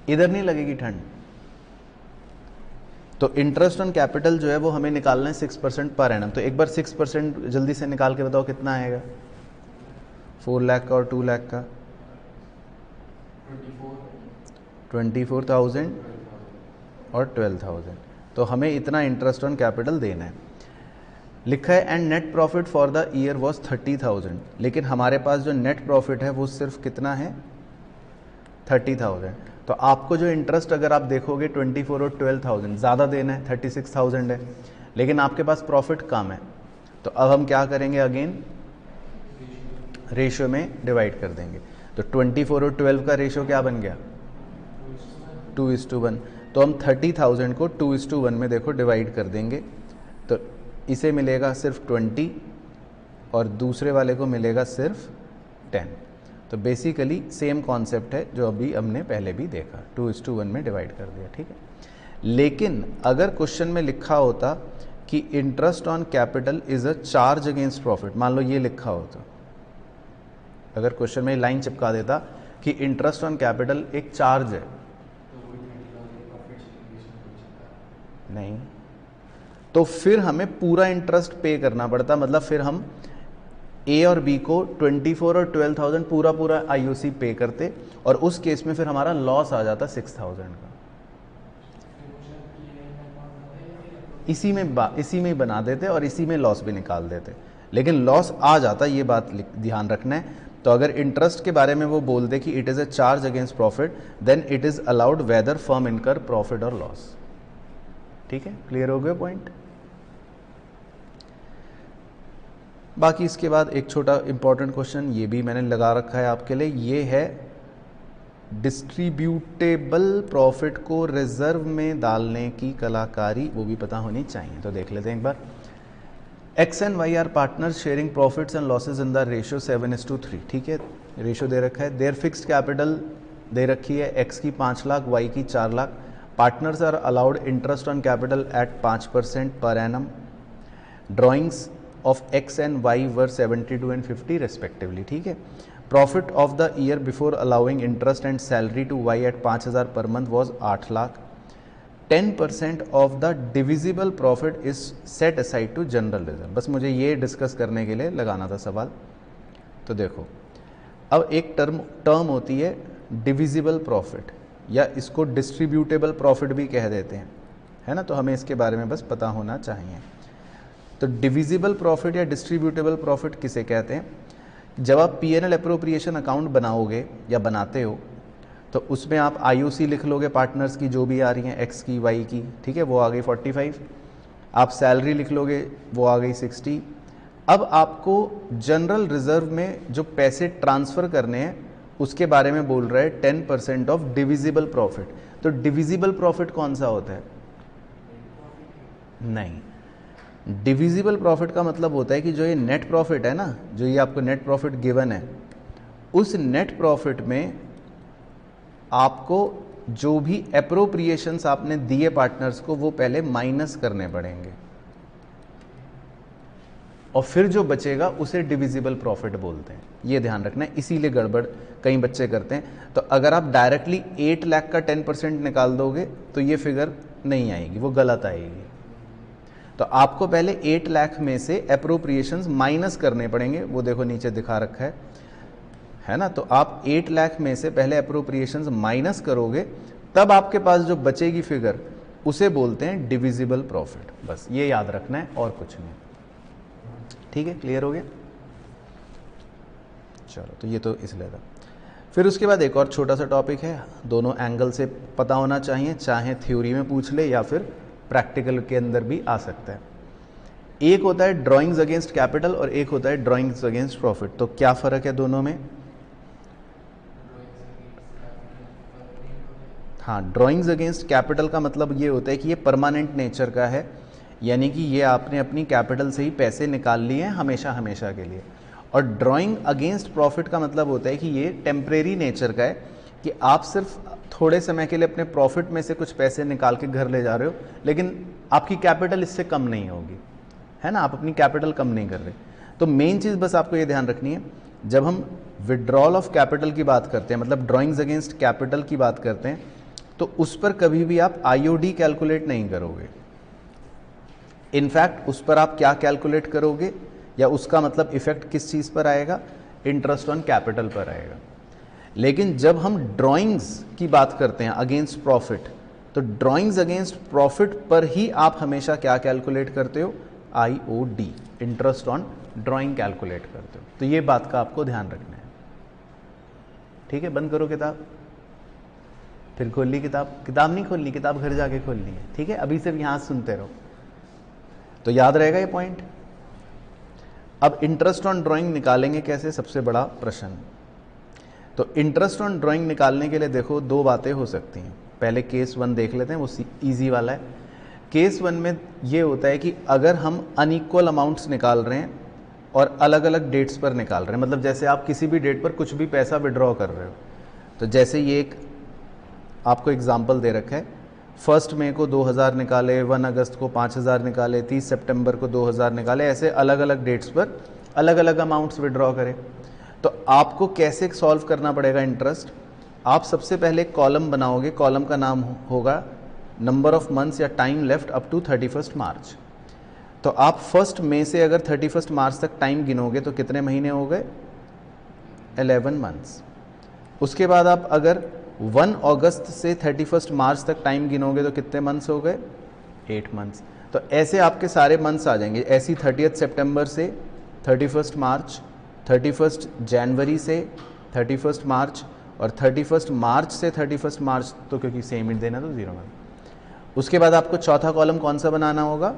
इधर नहीं लगेगी ठंड। तो इंटरेस्ट ऑन कैपिटल जो है वो हमें निकालना है 6% पर एनम। तो एक बार 6% जल्दी से निकाल के बताओ कितना आएगा? 4 लाख का और 2 लाख का 24,000 और 12,000। तो हमें इतना इंटरेस्ट ऑन कैपिटल देना है। लिखा है and net profit for the year was 30,000, लेकिन हमारे पास जो नेट प्रॉफिट है वो सिर्फ कितना है? 30,000। तो आपको जो इंटरेस्ट अगर आप देखोगे 24 और 12,000 ज़्यादा देना है, 36,000 है, लेकिन आपके पास प्रॉफिट कम है। तो अब हम क्या करेंगे? अगेन रेशियो में डिवाइड कर देंगे। तो 24 और 12 का रेशियो क्या बन गया? 2:1। तो हम 30,000 को 2:1 में देखो डिवाइड कर देंगे, तो इसे मिलेगा सिर्फ 20 और दूसरे वाले को मिलेगा सिर्फ 10। तो बेसिकली सेम कॉन्सेप्ट है जो अभी हमने पहले भी देखा, 2:1 में डिवाइड कर दिया, ठीक है। लेकिन अगर क्वेश्चन में लिखा होता कि interest on capital is a charge against profit, मान लो ये लिखा होता, अगर क्वेश्चन में लाइन चिपका देता कि इंटरेस्ट ऑन कैपिटल एक चार्ज है, नहीं तो फिर हमें पूरा इंटरेस्ट पे करना पड़ता। मतलब फिर हम ए और बी को 24 और 12,000 पूरा आईओसी पे करते, और उस केस में फिर हमारा लॉस आ जाता 6,000 का। इसी में बना देते और इसी में लॉस भी निकाल देते, लेकिन लॉस आ जाता, ये बात ध्यान रखना है। तो अगर इंटरेस्ट के बारे में वो बोल दे कि it is a charge against profit, then it is allowed whether firm incur profit और लॉस। ठीक है, क्लियर हो गया पॉइंट। बाकी इसके बाद एक छोटा इंपॉर्टेंट क्वेश्चन ये भी मैंने लगा रखा है आपके लिए, ये है डिस्ट्रीब्यूटेबल प्रॉफिट को रिजर्व में डालने की कलाकारी, वो भी पता होनी चाहिए। तो देख लेते हैं एक बार। X and Y are partners sharing profits and losses in the ratio 7:3। ठीक है, रेशियो दे रखा है। देयर फिक्स्ड कैपिटल दे रखी है, एक्स की 5 लाख, वाई की 4 lakh. Partners are allowed interest on capital at 5% per annum. Drawings of X and Y were 72 and 50 respectively. ठीक है, profit of the year before allowing interest and salary to Y at 5,000 per month was 8 lakh. 10% of the divisible profit is set aside to general reserve. बस मुझे ये discuss करने के लिए लगाना था सवाल। तो देखो, अब एक टर्म होती है डिविजिबल प्रॉफिट, या इसको डिस्ट्रीब्यूटेबल प्रॉफिट भी कह देते हैं, है ना। तो हमें इसके बारे में बस पता होना चाहिए। तो डिविजिबल प्रॉफिट या डिस्ट्रीब्यूटेबल प्रॉफिट किसे कहते हैं? जब आप P&L अप्रोप्रिएशन अकाउंट बनाओगे या बनाते हो, तो उसमें आप आईओसी लिख लोगे पार्टनर्स की जो भी आ रही हैं, एक्स की, वाई की, ठीक है, वो आ गई 45। आप सैलरी लिख लोगे, वो आ गई 60। अब आपको जनरल रिजर्व में जो पैसे ट्रांसफ़र करने हैं उसके बारे में बोल रहे हैं 10% ऑफ डिविजिबल प्रॉफिट। तो डिविजिबल प्रॉफिट कौन सा होता है? नहीं, डिविजिबल प्रॉफिट का मतलब होता है कि जो ये नेट प्रॉफिट है ना, जो ये आपको नेट प्रॉफिट गिवन है, उस नेट प्रॉफिट में आपको जो भी एप्रोप्रिएशंस आपने दिए पार्टनर्स को वो पहले माइनस करने पड़ेंगे, और फिर जो बचेगा उसे डिविजिबल प्रॉफिट बोलते हैं। ये ध्यान रखना है, इसीलिए गड़बड़ कई बच्चे करते हैं। तो अगर आप डायरेक्टली 8 लाख का 10% निकाल दोगे तो ये फिगर नहीं आएगी, वो गलत आएगी। तो आपको पहले 8 लाख में से एप्रोप्रिएशंस माइनस करने पड़ेंगे, वो देखो नीचे दिखा रखा है ना। तो आप 8 लाख में से पहले एप्रोप्रिएशंस माइनस करोगे, तब आपके पास जो बचेगी फिगर उसे बोलते हैं डिविजिबल प्रॉफिट। बस ये याद रखना है और कुछ नहीं। ठीक है, क्लियर हो गया? चलो, तो ये तो इसलिए था। फिर उसके बाद एक और छोटा सा टॉपिक है, दोनों एंगल से पता होना चाहिए, चाहे थ्योरी में पूछ ले या फिर प्रैक्टिकल के अंदर भी आ सकता है। एक होता है ड्राइंग्स अगेंस्ट कैपिटल और एक होता है ड्राइंग्स अगेंस्ट प्रॉफिट। तो क्या फ़र्क है दोनों में? हाँ, ड्राइंग्स अगेंस्ट कैपिटल का मतलब ये होता है कि ये परमानेंट नेचर का है, यानी कि ये आपने अपनी कैपिटल से ही पैसे निकाल लिए हैं हमेशा हमेशा के लिए। और ड्राइंग अगेंस्ट प्रॉफिट का मतलब होता है कि ये टेम्परेरी नेचर का है कि आप सिर्फ थोड़े समय के लिए अपने प्रॉफिट में से कुछ पैसे निकाल के घर ले जा रहे हो, लेकिन आपकी कैपिटल इससे कम नहीं होगी, है ना, आप अपनी कैपिटल कम नहीं कर रहे। तो मेन चीज़ बस आपको ये ध्यान रखनी है, जब हम विड्रॉल ऑफ कैपिटल की बात करते हैं, मतलब ड्राइंग्स अगेंस्ट कैपिटल की बात करते हैं, तो उस पर कभी भी आप आईओडी कैलकुलेट नहीं करोगे। इनफैक्ट उस पर आप क्या कैलकुलेट करोगे, या उसका मतलब इफेक्ट किस चीज़ पर आएगा, इंटरेस्ट ऑन कैपिटल पर आएगा। लेकिन जब हम ड्राइंग्स की बात करते हैं अगेंस्ट प्रॉफिट, तो ड्राइंग्स अगेंस्ट प्रॉफिट पर ही आप हमेशा क्या कैलकुलेट करते हो, IOD, interest on drawing calculate करते हो। तो ये बात का आपको ध्यान रखना है, ठीक है। बंद करो किताब, फिर खोल ली किताब, किताब नहीं खोलनी, किताब घर जाके खोलनी है, ठीक है। अभी सिर्फ यहाँ सुनते रहो तो याद रहेगा ये पॉइंट। अब इंटरेस्ट ऑन ड्राइंग निकालेंगे कैसे, सबसे बड़ा प्रश्न। तो इंटरेस्ट ऑन ड्राइंग निकालने के लिए देखो दो बातें हो सकती हैं। पहले केस 1 देख लेते हैं, वो इजी वाला है। केस 1 में ये होता है कि अगर हम अनइक्वल अमाउंट्स निकाल रहे हैं और अलग अलग डेट्स पर निकाल रहे हैं, मतलब जैसे आप किसी भी डेट पर कुछ भी पैसा विड्रॉ कर रहे हो, तो जैसे ये एक आपको एग्जाम्पल दे रखा है, 1 मई को 2000 निकाले, 1 अगस्त को 5000 निकाले, 30 सितंबर को 2000 निकाले, ऐसे अलग अलग डेट्स पर अलग अलग अमाउंट्स विड्रॉ करें। तो आपको कैसे सॉल्व करना पड़ेगा इंटरेस्ट, आप सबसे पहले एक कॉलम बनाओगे, कॉलम का नाम होगा नंबर ऑफ मंथ्स या टाइम लेफ्ट अप टू 31 मार्च। तो आप 1 मई से अगर 31 मार्च तक टाइम गिनोगे तो कितने महीने हो गए, 11 मंथ्स। उसके बाद आप अगर 1 अगस्त से 31 मार्च तक टाइम गिनोगे तो कितने मंथ्स हो गए, 8 मंथ्स। तो ऐसे आपके सारे मंथ्स आ जाएंगे। ऐसी 30 सितंबर से 31 मार्च, 31 जनवरी से 31 मार्च, और 31 मार्च से 31 मार्च, तो क्योंकि सेम ही देना तो 0 मंथ। उसके बाद आपको चौथा कॉलम कौन सा बनाना होगा,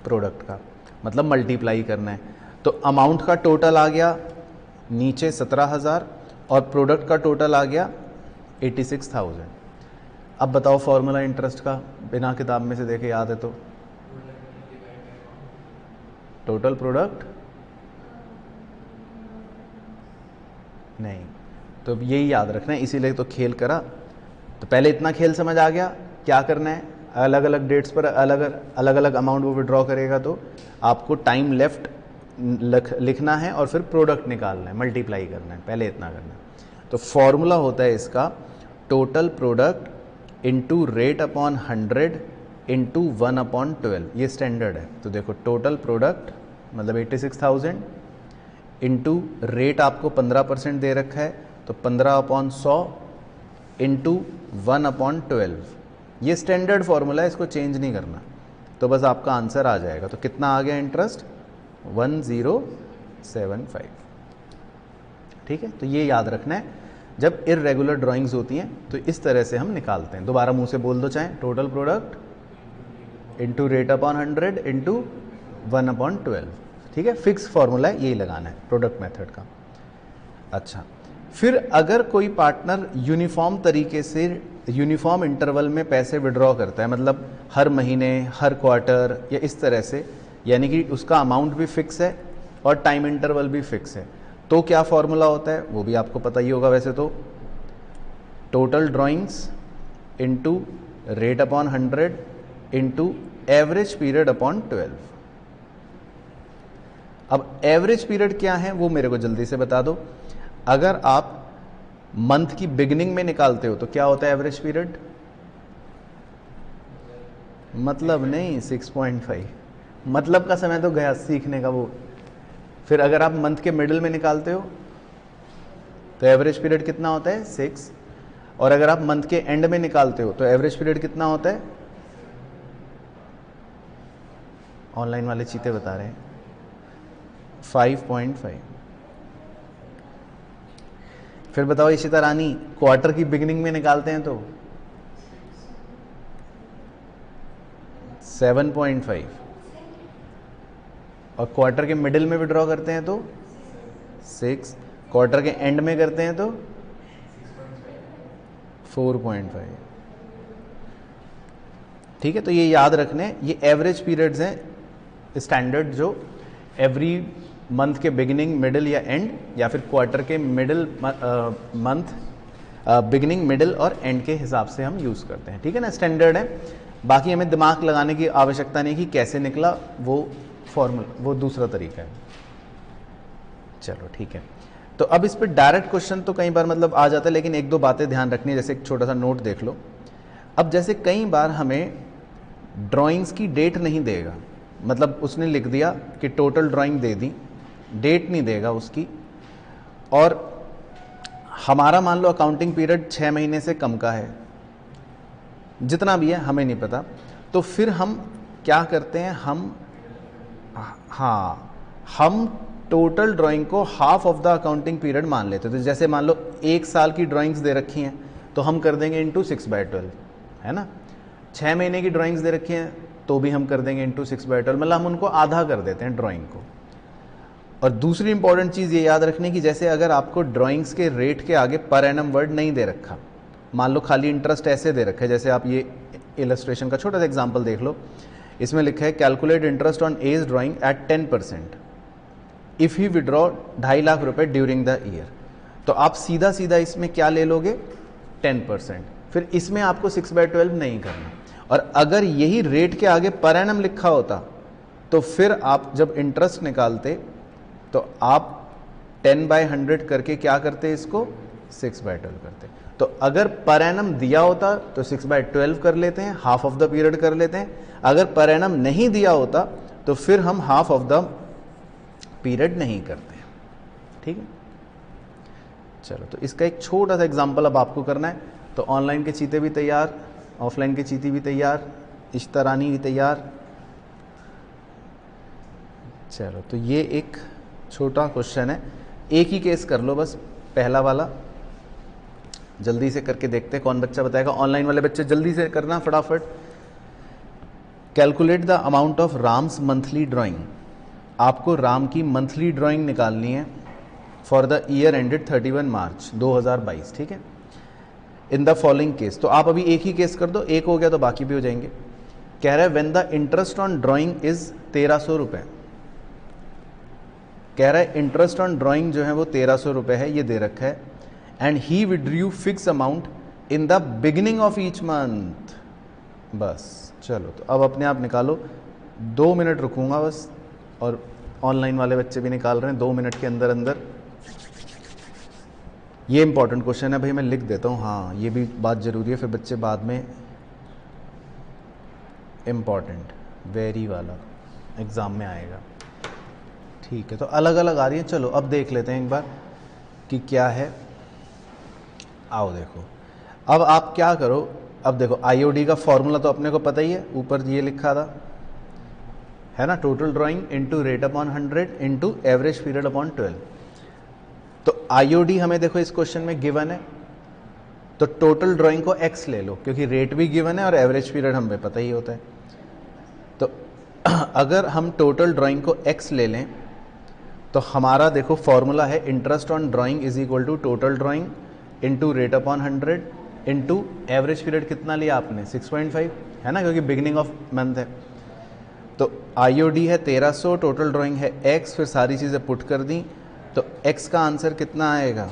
प्रोडक्ट का, मतलब मल्टीप्लाई करना है। तो अमाउंट का टोटल आ गया नीचे 17,000 और प्रोडक्ट का टोटल आ गया 86,000। अब बताओ फॉर्मूला इंटरेस्ट का, बिना किताब में से देखे याद है तो, टोटल प्रोडक्ट नहीं, तो यही याद रखना है, इसीलिए तो खेल करा। तो पहले इतना खेल समझ आ गया, क्या करना है, अलग अलग डेट्स पर अलग अलग अमाउंट वो विड्रॉ करेगा, तो आपको टाइम लेफ्ट लिखना है और फिर प्रोडक्ट निकालना है, मल्टीप्लाई करना है, पहले इतना करना है। तो फॉर्मूला होता है इसका total product into rate upon 100 into 1/12, ये स्टैंडर्ड है। तो देखो टोटल प्रोडक्ट मतलब 86,000 इंटू रेट आपको 15% दे रखा है, तो 15/100 इंटू 1/12, ये स्टैंडर्ड फॉर्मूला है, इसको चेंज नहीं करना। तो बस आपका आंसर आ जाएगा। तो कितना आ गया इंटरेस्ट, 1075, ठीक है। तो ये याद रखना है, जब इररेगुलर ड्राइंग्स होती हैं तो इस तरह से हम निकालते हैं। दोबारा मुंह से बोल दो चाहे, total product into rate upon 100 into 1/12, ठीक है। फिक्स फॉर्मूला है, यही लगाना है प्रोडक्ट मेथड का। अच्छा, फिर अगर कोई पार्टनर यूनिफॉर्म तरीके से यूनिफॉर्म इंटरवल में पैसे विड्रॉ करता है, मतलब हर महीने, हर क्वार्टर या इस तरह से, यानी कि उसका अमाउंट भी फिक्स है और टाइम इंटरवल भी फिक्स है, तो क्या फॉर्मूला होता है वो भी आपको पता ही होगा वैसे तो, total drawings into rate upon 100 into average period upon 12। अब एवरेज पीरियड क्या है वो मेरे को जल्दी से बता दो। अगर आप मंथ की बिगिनिंग में निकालते हो तो क्या होता है एवरेज पीरियड, मतलब नहीं 6.5, मतलब का समय तो गया सीखने का वो। फिर अगर आप मंथ के मिडिल में निकालते हो तो एवरेज पीरियड कितना होता है, 6, और अगर आप मंथ के एंड में निकालते हो तो एवरेज पीरियड कितना होता है, ऑनलाइन वाले चीते बता रहे हैं 5.5। फिर बताओ इशिता रानी, क्वार्टर की बिगिनिंग में निकालते हैं तो 7.5, और क्वार्टर के मिडिल में विड्रॉ करते हैं तो 6, क्वार्टर के एंड में करते हैं तो 4.5। ठीक है, तो ये याद रखने, ये एवरेज पीरियड्स हैं स्टैंडर्ड, जो एवरी मंथ के बिगिनिंग, मिडिल या एंड, या फिर क्वार्टर के मिडिल मंथ बिगिनिंग, मिडिल और एंड के हिसाब से हम यूज़ करते हैं। ठीक है ना, स्टैंडर्ड है। बाकी हमें दिमाग लगाने की आवश्यकता नहीं कि कैसे निकला, वो फॉर्मूला, वो दूसरा तरीका है। चलो ठीक है, तो अब इस पर डायरेक्ट क्वेश्चन तो कई बार मतलब आ जाता है, लेकिन एक दो बातें ध्यान रखनी है। जैसे एक छोटा सा नोट देख लो। अब जैसे कई बार हमें ड्राइंग्स की डेट नहीं देगा, मतलब उसने लिख दिया कि टोटल ड्राइंग दे दी, डेट नहीं देगा उसकी, और हमारा मान लो अकाउंटिंग पीरियड 6 महीने से कम का है, जितना भी है हमें नहीं पता, तो फिर हम क्या करते हैं, हम टोटल ड्राइंग को half of the accounting period मान लेते हैं। तो जैसे मान लो 1 साल की ड्राइंग्स दे रखी हैं तो हम कर देंगे इंटू 6/12, है ना। 6 महीने की ड्राइंग्स दे रखी हैं तो भी हम कर देंगे इंटू 6/12, मतलब हम उनको आधा कर देते हैं ड्राइंग को। और दूसरी इंपॉर्टेंट चीज़ ये याद रखने की, जैसे अगर आपको ड्राइंग्स के रेट के आगे पर एनम वर्ड नहीं दे रखा, मान लो खाली इंटरेस्ट ऐसे दे रखा है, जैसे आप ये इलस्ट्रेशन का छोटा सा एग्जांपल देख लो, इसमें लिखा है calculate interest on as drawing at 10% if he withdraw 2.5 lakh रुपए ड्यूरिंग द ईयर। तो आप सीधा सीधा इसमें क्या ले लोगे, 10%, फिर इसमें आपको 6/12 नहीं करना। और अगर यही रेट के आगे पर एनम लिखा होता तो फिर आप जब इंटरेस्ट निकालते तो आप 10/100 करके क्या करते, इसको 6/12 करते। तो अगर पर एनम दिया होता तो 6/12 कर लेते हैं, हाफ ऑफ द पीरियड कर लेते हैं। अगर पर एनम नहीं दिया होता तो फिर हम हाफ ऑफ द पीरियड नहीं करते हैं। ठीक है, चलो, तो इसका एक छोटा सा एग्जांपल अब आपको करना है। तो ऑनलाइन के चीते भी तैयार, ऑफलाइन के चीते भी तैयार, इश्तरानी भी तैयार। चलो, तो ये एक छोटा क्वेश्चन है, एक ही केस कर लो बस, पहला वाला जल्दी से करके देखते हैं कौन बच्चा बताएगा। ऑनलाइन वाले बच्चे जल्दी से करना फटाफट। Calculate the amount of Ram's monthly drawing. आपको राम की मंथली ड्राइंग निकालनी है फॉर द ईयर एंडेड 31 मार्च 2022। ठीक है, इन द फॉलोइंग केस। तो आप अभी एक ही केस कर दो, एक हो गया तो बाकी भी हो जाएंगे। कह रहा है when the interest on drawing is 1300 रुपये। कह रहा है इंटरेस्ट ऑन ड्राइंग जो है वो 1300 रुपये है, ये दे रखा है। And he withdrew fix amount in the beginning of each month. बस चलो, तो अब अपने आप निकालो। 2 मिनट रुकूंगा बस, और ऑनलाइन वाले बच्चे भी निकाल रहे हैं 2 मिनट के अंदर अंदर। ये इंपॉर्टेंट क्वेश्चन है भाई, मैं लिख देता हूँ, हाँ ये भी बात ज़रूरी है, फिर बच्चे बाद में इम्पॉर्टेंट वेरी वाला एग्ज़ाम में आएगा। ठीक है, तो अलग अलग आ रही है। चलो अब देख लेते हैं एक बार कि क्या है। आओ देखो, अब आप क्या करो, अब देखो आईओडी का फॉर्मूला तो अपने को पता ही है, ऊपर ये लिखा था, है ना, total drawing into rate upon 100 into average period upon 12। तो आईओडी हमें देखो इस क्वेश्चन में गिवन है, तो टोटल ड्राइंग को x ले लो, क्योंकि रेट भी गिवन है और एवरेज पीरियड हमें पता ही होता है। तो अगर हम टोटल ड्राइंग को x ले लें तो हमारा देखो फॉर्मूला है interest on drawing is equal to total drawing into rate upon 100 into average period कितना लिया आपने, 6.5, है ना, क्योंकि बिगिनिंग ऑफ मंथ है। तो आईओडी है 1300, टोटल ड्राइंग है x, फिर सारी चीज़ें पुट कर दी, तो x का आंसर कितना आएगा,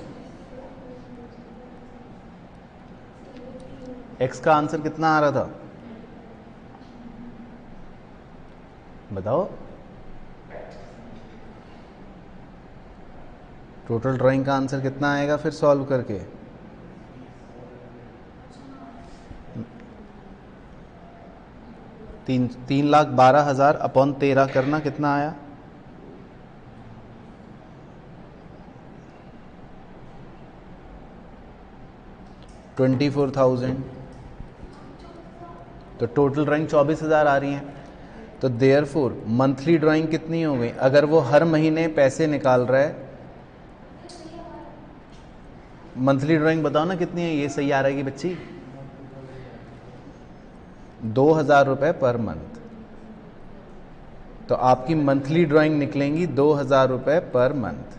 x का आंसर कितना आ रहा था बताओ। टोटल ड्राइंग का आंसर कितना आएगा फिर सॉल्व करके, तीन लाख 12,000 अपॉन 13 करना कितना आया, 24,000। तो टोटल ड्राइंग 24,000 आ रही हैं। तो देयरफॉर मंथली ड्राइंग कितनी हो गई, अगर वो हर महीने पैसे निकाल रहा है, मंथली ड्राइंग बताओ ना कितनी है, ये सही आ रहेगी बच्ची, 2,000 रुपये पर मंथ। तो आपकी मंथली ड्राइंग निकलेंगी 2,000 रुपये पर मंथ।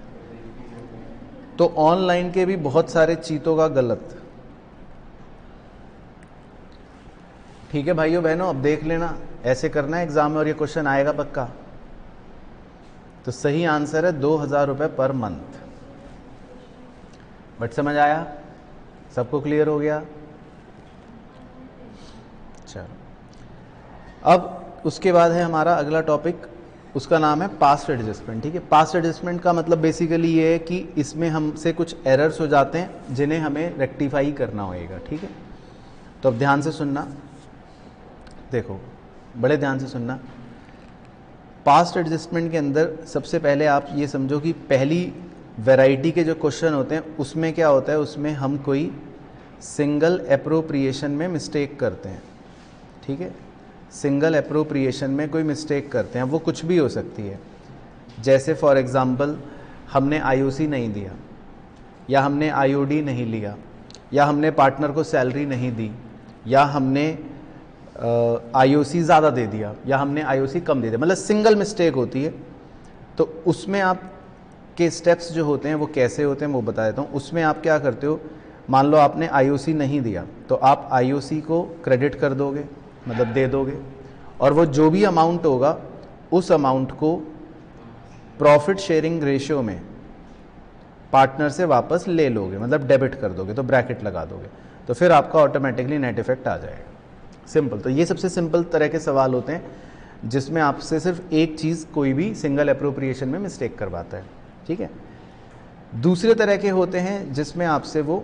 तो ऑनलाइन के भी बहुत सारे चीतों का गलत, ठीक है भाइयों बहनों, अब देख लेना, ऐसे करना है एग्जाम में और ये क्वेश्चन आएगा पक्का। तो सही आंसर है 2000 रुपये पर मंथ। बट समझ आया? सबको क्लियर हो गया? चलो, अब उसके बाद है हमारा अगला टॉपिक, उसका नाम है पास्ट एडजस्टमेंट। ठीक है, पास्ट एडजस्टमेंट का मतलब बेसिकली ये है कि इसमें हमसे कुछ एरर्स हो जाते हैं जिन्हें हमें रेक्टिफाई करना होएगा। ठीक है, तो अब ध्यान से सुनना, देखो बड़े ध्यान से सुनना। पास्ट एडजस्टमेंट के अंदर सबसे पहले आप ये समझो कि पहली वैरायटी के जो क्वेश्चन होते हैं उसमें क्या होता है, उसमें हम कोई सिंगल एप्रोप्रिएशन में मिस्टेक करते हैं। ठीक है, सिंगल एप्रोप्रिएशन में कोई मिस्टेक करते हैं, वो कुछ भी हो सकती है। जैसे फॉर एग्जांपल हमने आईओसी नहीं दिया, या हमने आईओडी नहीं लिया, या हमने पार्टनर को सैलरी नहीं दी, या हमने आईओसी ज़्यादा दे दिया, या हमने आईओसी कम दे दिया, मतलब सिंगल मिस्टेक होती है। तो उसमें आप के स्टेप्स जो होते हैं वो कैसे होते हैं वो बता देता हूँ। उसमें आप क्या करते हो, मान लो आपने आईओसी नहीं दिया तो आप आईओसी को क्रेडिट कर दोगे, मतलब दे दोगे, और वो जो भी अमाउंट होगा उस अमाउंट को प्रॉफिट शेयरिंग रेशियो में पार्टनर से वापस ले लोगे, मतलब डेबिट कर दोगे, तो ब्रैकेट लगा दोगे, तो फिर आपका ऑटोमेटिकली नेट इफेक्ट आ जाएगा। सिंपल। तो ये सबसे सिंपल तरह के सवाल होते हैं जिसमें आपसे सिर्फ एक चीज़ कोई भी सिंगल एप्रोप्रिएशन में मिस्टेक करवाता है। ठीक है, दूसरे तरह के होते हैं जिसमें आपसे वो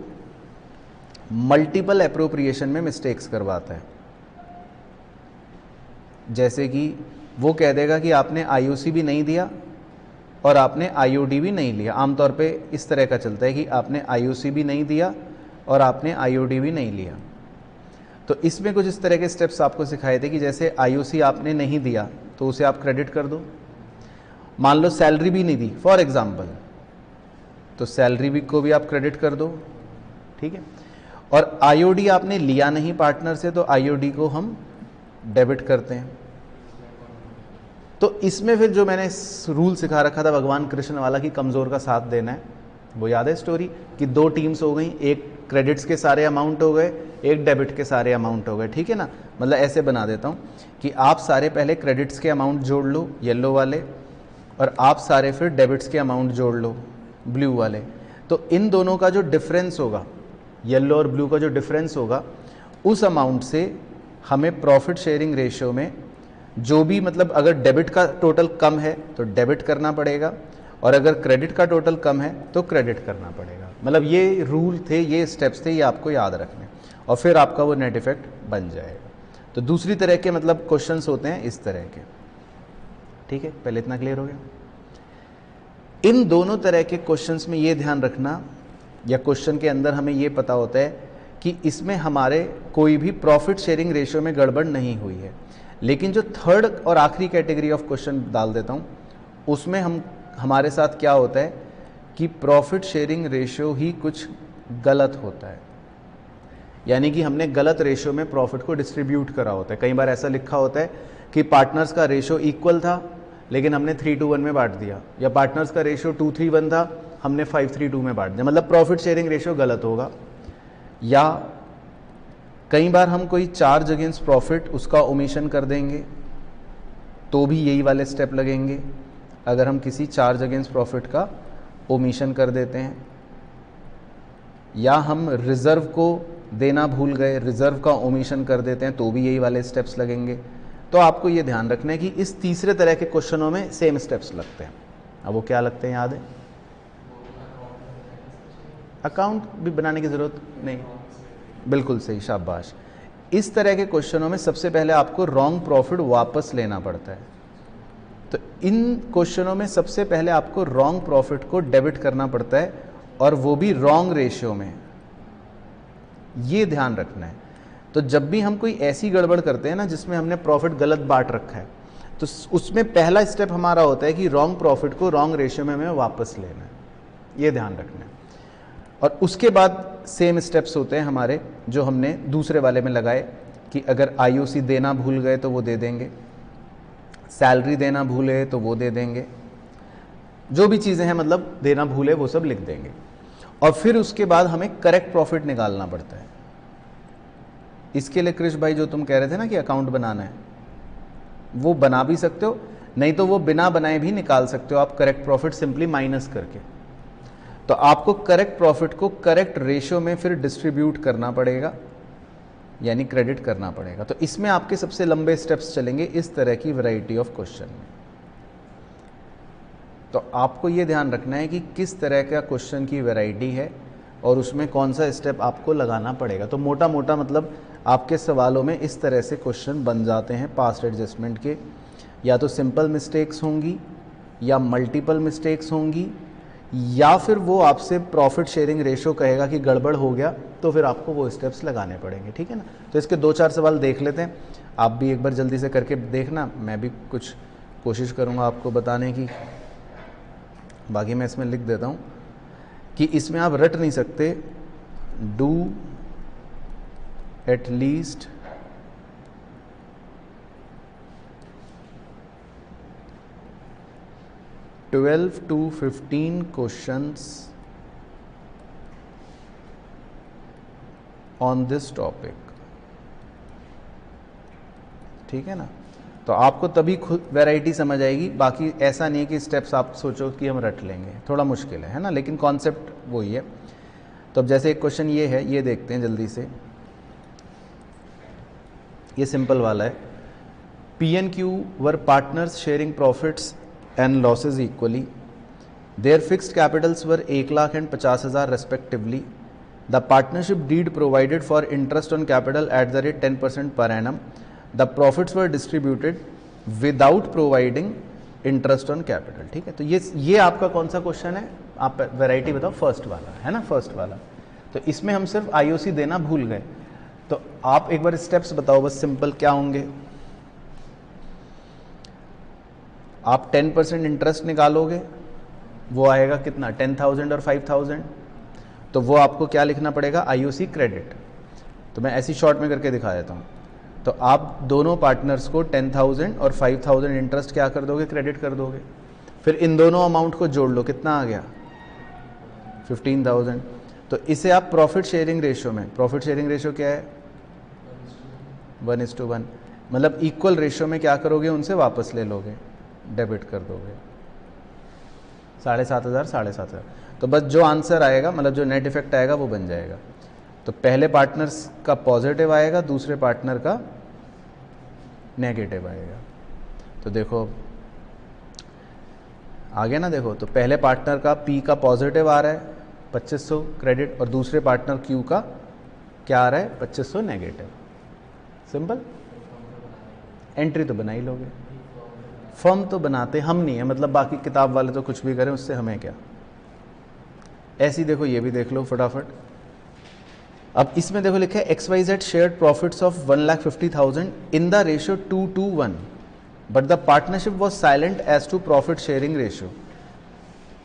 मल्टीपल एप्रोप्रिएशन में मिस्टेक्स करवाता है। जैसे कि वो कह देगा कि आपने आईओसी भी नहीं दिया और आपने आईओडी भी नहीं लिया। आमतौर पे इस तरह का चलता है कि आपने आईओसी भी नहीं दिया और आपने आईओडी भी नहीं लिया। तो इसमें कुछ इस तरह के स्टेप्स आपको सिखाए थे कि जैसे आईओसी आपने नहीं दिया तो उसे आप क्रेडिट कर दो। मान लो सैलरी भी नहीं दी फॉर एग्जांपल, तो सैलरी भी को भी आप क्रेडिट कर दो। ठीक है, और आईओडी आपने लिया नहीं पार्टनर से तो आईओडी को हम डेबिट करते हैं। तो इसमें फिर जो मैंने रूल सिखा रखा था भगवान कृष्ण वाला कि कमज़ोर का साथ देना है, वो याद है स्टोरी कि दो टीम्स हो गई, एक क्रेडिट्स के सारे अमाउंट हो गए, एक डेबिट के सारे अमाउंट हो गए। ठीक है ना, मतलब ऐसे बना देता हूँ कि आप सारे पहले क्रेडिट्स के अमाउंट जोड़ लो येलो वाले, और आप सारे फिर डेबिट्स के अमाउंट जोड़ लो ब्लू वाले। तो इन दोनों का जो डिफरेंस होगा, येलो और ब्लू का जो डिफरेंस होगा, उस अमाउंट से हमें प्रॉफिट शेयरिंग रेशियो में जो भी, मतलब अगर डेबिट का टोटल कम है तो डेबिट करना पड़ेगा, और अगर क्रेडिट का टोटल कम है तो क्रेडिट करना पड़ेगा। मतलब ये रूल थे, ये स्टेप्स थे, ये आपको याद रखने, और फिर आपका वो नेट इफेक्ट बन जाएगा। तो दूसरी तरह के मतलब क्वेश्चंस होते हैं इस तरह के। ठीक है, पहले इतना क्लियर हो गया। इन दोनों तरह के क्वेश्चंस में ये ध्यान रखना, या क्वेश्चन के अंदर हमें ये पता होता है कि इसमें हमारे कोई भी प्रॉफिट शेयरिंग रेशियो में गड़बड़ नहीं हुई है। लेकिन जो थर्ड और आखिरी कैटेगरी ऑफ क्वेश्चन डाल देता हूँ, उसमें हमारे साथ क्या होता है कि प्रॉफिट शेयरिंग रेशियो ही कुछ गलत होता है, यानी कि हमने गलत रेशियो में प्रॉफिट को डिस्ट्रीब्यूट करा होता है। कई बार ऐसा लिखा होता है कि पार्टनर्स का रेशियो इक्वल था लेकिन हमने 3:1 में बांट दिया, या पार्टनर्स का रेशियो 2:3:1 था, हमने 5:3:2 में बांट दिया, मतलब प्रॉफिट शेयरिंग रेशियो गलत होगा। या कई बार हम कोई चार्ज अगेंस्ट प्रॉफिट उसका ओमिशन कर देंगे तो भी यही वाले स्टेप लगेंगे। अगर हम किसी चार्ज अगेंस्ट प्रॉफिट का ओमिशन कर देते हैं, या हम रिजर्व को देना भूल गए, रिजर्व का ओमिशन कर देते हैं, तो भी यही वाले स्टेप्स लगेंगे। तो आपको ये ध्यान रखना है कि इस तीसरे तरह के क्वेश्चनों में सेम स्टेप्स लगते हैं। अब वो क्या लगते हैं याद है? अकाउंट भी बनाने की ज़रूरत नहीं, बिल्कुल सही, शाबाश। इस तरह के क्वेश्चनों में सबसे पहले आपको रॉन्ग प्रॉफिट वापस लेना पड़ता है। तो इन क्वेश्चनों में सबसे पहले आपको रॉन्ग प्रॉफिट को डेबिट करना पड़ता है, और वो भी रॉन्ग रेशियो में। ये ध्यान रखना है। तो जब भी हम कोई ऐसी गड़बड़ करते हैं ना जिसमें हमने प्रॉफिट गलत बांट रखा है, तो उसमें पहला स्टेप हमारा होता है कि रॉन्ग प्रॉफिट को रॉन्ग रेशियो में हमें वापस लेना है। ये ध्यान रखना है। और उसके बाद सेम स्टेप्स होते हैं हमारे जो हमने दूसरे वाले में लगाए कि अगर आईओसी देना भूल गए तो वो दे देंगे, सैलरी देना भूले तो वो दे देंगे, जो भी चीज़ें हैं मतलब देना भूले वो सब लिख देंगे। और फिर उसके बाद हमें करेक्ट प्रॉफिट निकालना पड़ता है। इसके लिए कृष भाई जो तुम कह रहे थे ना कि अकाउंट बनाना है, वो बना भी सकते हो, नहीं तो वो बिना बनाए भी निकाल सकते हो आप करेक्ट प्रॉफिट सिंपली माइनस करके। तो आपको करेक्ट प्रॉफिट को करेक्ट रेशियो में फिर डिस्ट्रीब्यूट करना पड़ेगा, यानी क्रेडिट करना पड़ेगा। तो इसमें आपके सबसे लंबे स्टेप्स चलेंगे इस तरह की वैरायटी ऑफ क्वेश्चन में। तो आपको ये ध्यान रखना है कि किस तरह का क्वेश्चन की वैरायटी है और उसमें कौन सा स्टेप आपको लगाना पड़ेगा। तो मोटा मोटा मतलब आपके सवालों में इस तरह से क्वेश्चन बन जाते हैं पास्ट एडजस्टमेंट के, या तो सिंपल मिस्टेक्स होंगी या मल्टीपल मिस्टेक्स होंगी, या फिर वो आपसे प्रॉफिट शेयरिंग रेशो कहेगा कि गड़बड़ हो गया, तो फिर आपको वो स्टेप्स लगाने पड़ेंगे, ठीक है ना। तो इसके 2-4 सवाल देख लेते हैं, आप भी एक बार जल्दी से करके देखना, मैं भी कुछ कोशिश करूँगा आपको बताने की। बाकी मैं इसमें लिख देता हूँ कि इसमें आप रट नहीं सकते, do at least 12 to 15 questions on this topic, ठीक है ना। तो आपको तभी खुद वैरायटी समझ आएगी, बाकी ऐसा नहीं है कि स्टेप्स आप सोचो कि हम रट लेंगे, थोड़ा मुश्किल है ना, लेकिन कॉन्सेप्ट वही है। तो अब जैसे एक क्वेश्चन ये है, ये देखते हैं जल्दी से, ये सिंपल वाला है। P&Q were partners sharing profits and losses equally, their fixed capitals were 1,00,000 and 50,000 respectively. The partnership deed provided for interest on capital at the rate 10% per annum. The profits were distributed without providing interest on capital, ठीक है। तो ये आपका कौन सा question है, आप variety बताओ, फर्स्ट वाला है ना, फर्स्ट वाला। तो इसमें हम सिर्फ IOC देना भूल गए, तो आप एक बार स्टेप्स बताओ बस सिंपल क्या होंगे। आप 10% इंटरेस्ट निकालोगे, वो आएगा कितना, 10,000 और 5,000, तो वो आपको क्या लिखना पड़ेगा, IOC क्रेडिट। तो मैं ऐसी शॉर्ट में करके दिखा देता हूँ। तो आप दोनों पार्टनर्स को 10,000 और 5,000 इंटरेस्ट क्या कर दोगे, क्रेडिट कर दोगे। फिर इन दोनों अमाउंट को जोड़ लो, कितना आ गया, 15,000। तो इसे आप प्रॉफिट शेयरिंग रेशियो में, प्रॉफिट शेयरिंग रेशियो क्या है, 1:1, मतलब इक्वल रेशियो में क्या करोगे, उनसे वापस ले लोगे, डेबिट कर दोगे 7,500, 7,500। तो बस जो आंसर आएगा, मतलब जो नेट इफेक्ट आएगा वो बन जाएगा। तो पहले पार्टनर्स का पॉजिटिव आएगा, दूसरे पार्टनर का नेगेटिव आएगा। तो देखो आगे ना, देखो तो पहले पार्टनर का P का पॉजिटिव आ रहा है 2,500 क्रेडिट, और दूसरे पार्टनर Q का क्या आ रहा है, 2,500 नेगेटिव। सिंपल, एंट्री तो बना ही लोगे, फर्म तो बनाते हम नहीं है, मतलब बाकी किताब वाले तो कुछ भी करें, उससे हमें क्या। ऐसी देखो ये भी देख लो फटाफट। अब इसमें देखो लिखा है XYZ shared profits of 1,50,000 in the ratio 2:1, but the partnership was silent as to profit sharing ratio.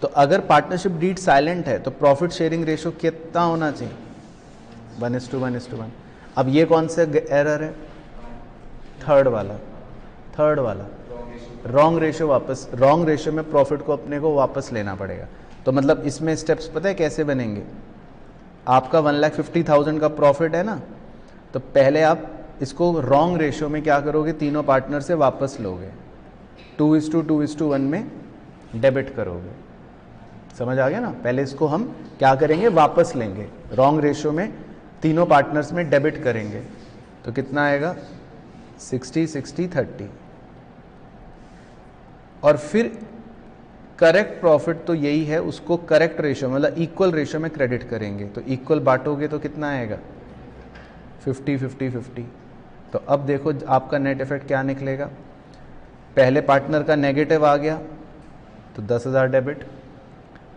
तो अगर पार्टनरशिप डीड साइलेंट है तो प्रॉफिट शेयरिंग रेशियो कितना होना चाहिए, 1:1:1। अब ये कौन सा एरर है, थर्ड वाला रॉन्ग रेशियो, वापस रॉन्ग रेशियो में प्रॉफिट को अपने को वापस लेना पड़ेगा। तो मतलब इसमें स्टेप्स पता है कैसे बनेंगे। आपका 1,50,000 का प्रॉफिट है ना, तो पहले आप इसको रॉन्ग रेशियो में क्या करोगे, तीनों पार्टनर से वापस लोगे, 2:2:1 में डेबिट करोगे। समझ आ गया ना। पहले इसको हम क्या करेंगे, वापस लेंगे, रॉन्ग रेशियो में तीनों पार्टनर्स में डेबिट करेंगे। तो कितना आएगा, 60-60-30। और फिर करेक्ट प्रॉफिट तो यही है, उसको करेक्ट रेशियो मतलब इक्वल रेशियो में क्रेडिट करेंगे। तो इक्वल बांटोगे तो कितना आएगा, 50-50-50। तो अब देखो आपका नेट इफेक्ट क्या निकलेगा, पहले पार्टनर का नेगेटिव आ गया तो 10,000 डेबिट,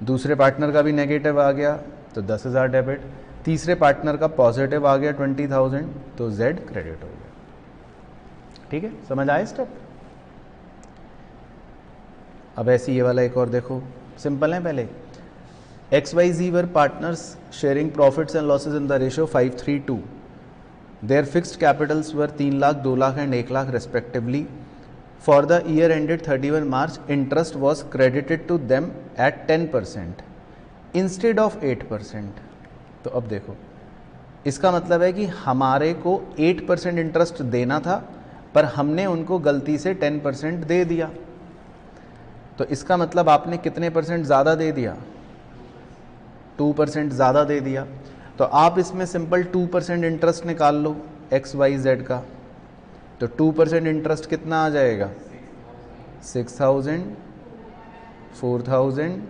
दूसरे पार्टनर का भी नेगेटिव आ गया तो 10,000 डेबिट, तीसरे पार्टनर का पॉजिटिव आ गया 20,000 तो Z क्रेडिट हो गया। ठीक है, समझ आए स्टेप। अब ऐसे ये वाला एक और देखो, सिंपल है। पहले XYZ were partners sharing profits and losses in the ratio 5:3:2। Their fixed capitals were 3 lakh, 2 lakh and 1 lakh respectively. For the year ended 31 March interest was credited to them at 10% instead of 8%। तो अब देखो इसका मतलब है कि हमारे को 8% इंटरेस्ट देना था, पर हमने उनको गलती से 10% दे दिया। तो इसका मतलब आपने कितने परसेंट ज़्यादा दे दिया? 2% ज़्यादा दे दिया। तो आप इसमें सिंपल 2% इंटरेस्ट निकाल लो XYZ का। तो 2% इंटरेस्ट कितना आ जाएगा? 6000, 4000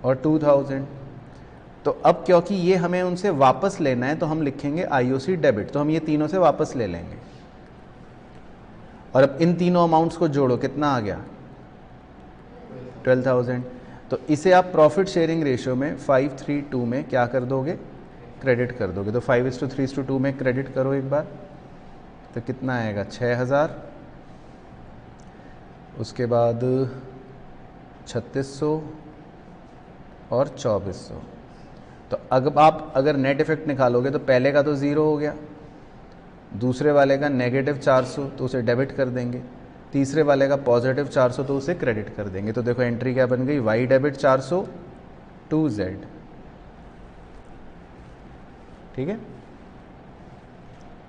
और 2000। तो अब क्योंकि ये हमें उनसे वापस लेना है तो हम लिखेंगे IOC डेबिट। तो हम ये तीनों से वापस ले लेंगे। और अब इन तीनों अमाउंट्स को जोड़ो, कितना आ गया? 12,000। तो इसे आप प्रॉफिट शेयरिंग रेशियो में 5:3:2 में क्या कर दोगे? क्रेडिट कर दोगे। तो 5:3:2 में क्रेडिट करो एक बार, तो कितना आएगा? 6000, उसके बाद 3600 और 2400। तो आप अगर नेट इफेक्ट निकालोगे तो पहले का तो ज़ीरो हो गया, दूसरे वाले का -400 तो उसे डेबिट कर देंगे, तीसरे वाले का +400 तो उसे क्रेडिट कर देंगे। तो देखो एंट्री क्या बन गई? Y debit 400 to Z। ठीक है,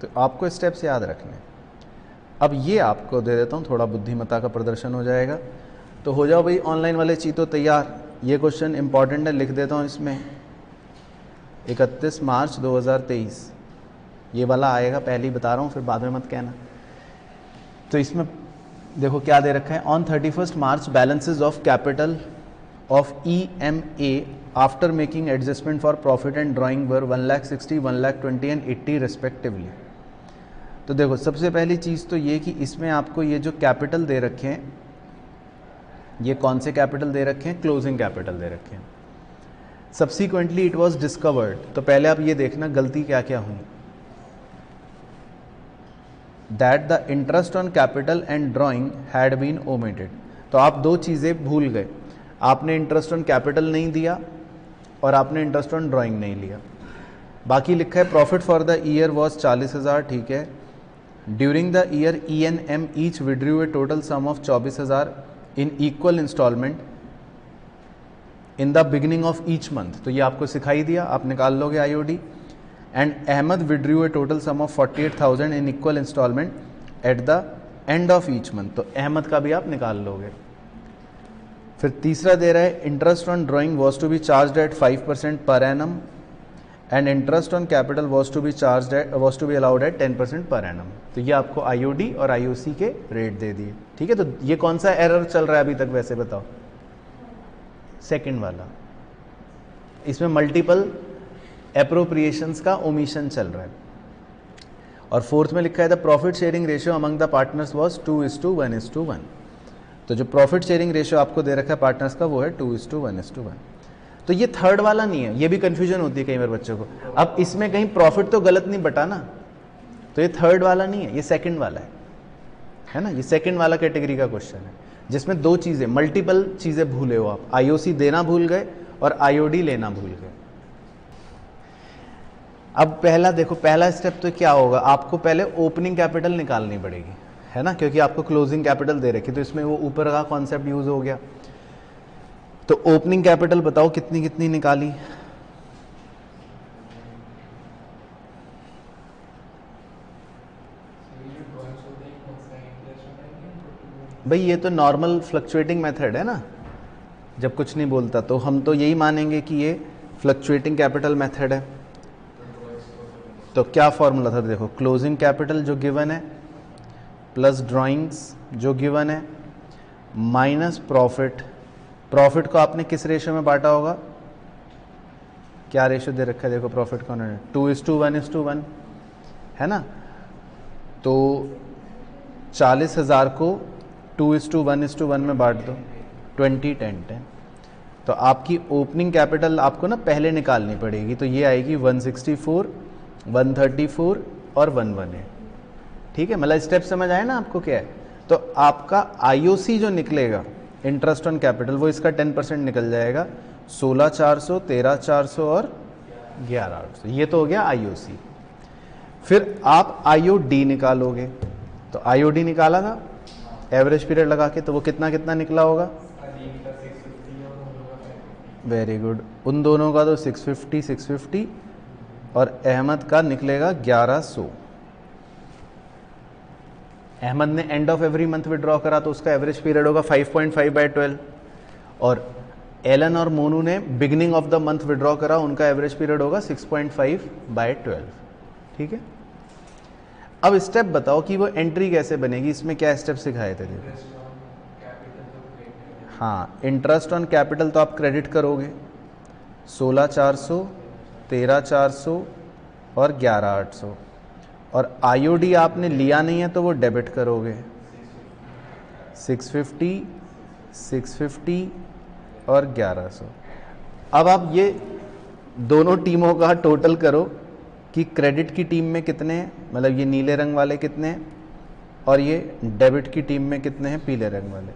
तो आपको स्टेप्स याद रखने। अब ये आपको दे देता हूँ, थोड़ा बुद्धिमत्ता का प्रदर्शन हो जाएगा। तो हो जाओ भाई ऑनलाइन वाले चीज़ों तैयार। ये क्वेश्चन इंपॉर्टेंट है, लिख देता हूँ इसमें। 31 मार्च 2023 ये वाला आएगा, पहले ही बता रहा हूँ, फिर बाद में मत कहना। तो इसमें देखो क्या दे रखा है? On 31 March balances of capital of EMA after making adjustment for profit and drawing were 1,60,000, 1,20,000 and 80 respectively. तो देखो सबसे पहली चीज़ तो ये कि इसमें आपको ये जो कैपिटल दे रखे हैं, ये कौन से कैपिटल दे रखे हैं? क्लोजिंग कैपिटल दे रखे हैं। सब्सिक्वेंटली इट वॉज डिस्कवर्ड, तो पहले आप ये देखना गलती क्या क्या हुई। That the interest on capital and drawing had been omitted. तो आप दो चीज़ें भूल गए, आपने इंटरेस्ट ऑन कैपिटल नहीं दिया और आपने इंटरेस्ट ऑन ड्राइंग नहीं लिया। बाकी लिखा है profit for the year was 40,000, ठीक है। During the year E&M each withdrew a total sum of 24,000 in equal instalment in the beginning of each month. तो ये आपको सिखाई दिया, आप निकाल लोगे IOD। And Ahmed withdrew a total sum of 48,000 in equal instalment at the end of each month. तो अहमद का भी आप निकाल लोगे। फिर तीसरा दे रहा है interest on drawing was to be charged at 5% per annum and interest on capital was to be allowed at 10% per annum. तो ये आपको IOD और IOC के रेट दे दिए, ठीक है। तो ये कौन सा एरर चल रहा है अभी तक वैसे बताओ? सेकंड वाला। इसमें मल्टीपल एप्रोप्रिएशंस का ओमिशन चल रहा है। और फोर्थ में लिखा है the profit sharing ratio among the partners was 2:1:1। तो जो प्रॉफिट शेयरिंग रेशियो आपको दे रखा है पार्टनर्स का वो है 2:1:1। तो ये थर्ड वाला नहीं है, ये भी कंफ्यूजन होती है कई बार बच्चों को। अब इसमें कहीं प्रॉफिट तो गलत नहीं बटा ना, तो ये थर्ड वाला नहीं है, ये सेकंड वाला है ना। ये सेकंड वाला कैटेगरी का क्वेश्चन है जिसमें दो चीज़ें, मल्टीपल चीज़ें भूले हो आप। IOC देना भूल गए और IOD लेना भूल गए। अब पहला देखो, पहला स्टेप तो क्या होगा? आपको पहले ओपनिंग कैपिटल निकालनी पड़ेगी, है ना, क्योंकि आपको क्लोजिंग कैपिटल दे रखी। तो इसमें वो ऊपर का कॉन्सेप्ट यूज हो गया। तो ओपनिंग कैपिटल बताओ कितनी कितनी निकाली? भाई ये तो नॉर्मल फ्लक्चुएटिंग मेथड है ना, जब कुछ नहीं बोलता तो हम तो यही मानेंगे कि ये फ्लक्चुएटिंग कैपिटल मेथड है। तो क्या फॉर्मूला था? देखो क्लोजिंग कैपिटल जो गिवन है प्लस ड्राइंग्स जो गिवन है माइनस प्रॉफिट। प्रॉफिट को आपने किस रेशियो में बांटा होगा? क्या रेशियो दे रखा है? देखो प्रॉफिट को 2:1:1 है ना। तो 40,000 को 2:1:1 में बांट दो, 20-10-10। तो आपकी ओपनिंग कैपिटल आपको ना पहले निकालनी पड़ेगी। तो ये आएगी 164, 134 और 118, ठीक है। मतलब स्टेप समझ आए ना आपको क्या है? तो आपका IOC जो निकलेगा इंटरेस्ट ऑन कैपिटल वो इसका 10% निकल जाएगा, 16,400, 13,400 और 11,800। ये तो हो गया IOC। फिर आप IOD निकालोगे। तो IOD निकाला था एवरेज पीरियड लगा के, तो वो कितना कितना निकला होगा? Very good. उन दोनों का तो 650 650 और अहमद का निकलेगा 1100। अहमद ने end of every month withdraw करा तो उसका एवरेज पीरियड होगा 5.5/12, और एलन और मोनू ने beginning of the month withdraw करा, उनका एवरेज पीरियड होगा 6.5/12। ठीक है, अब स्टेप बताओ कि वो एंट्री कैसे बनेगी, इसमें क्या स्टेप सिखाए थे? हाँ, इंटरेस्ट ऑन कैपिटल तो आप क्रेडिट करोगे 16,400, 13,400 और 11,800, और आईओडी आपने लिया नहीं है तो वो डेबिट करोगे 650, 650 और 1100। अब आप ये दोनों टीमों का टोटल करो कि क्रेडिट की टीम में कितने हैं, मतलब ये नीले रंग वाले कितने हैं, और ये डेबिट की टीम में कितने हैं, पीले रंग वाले।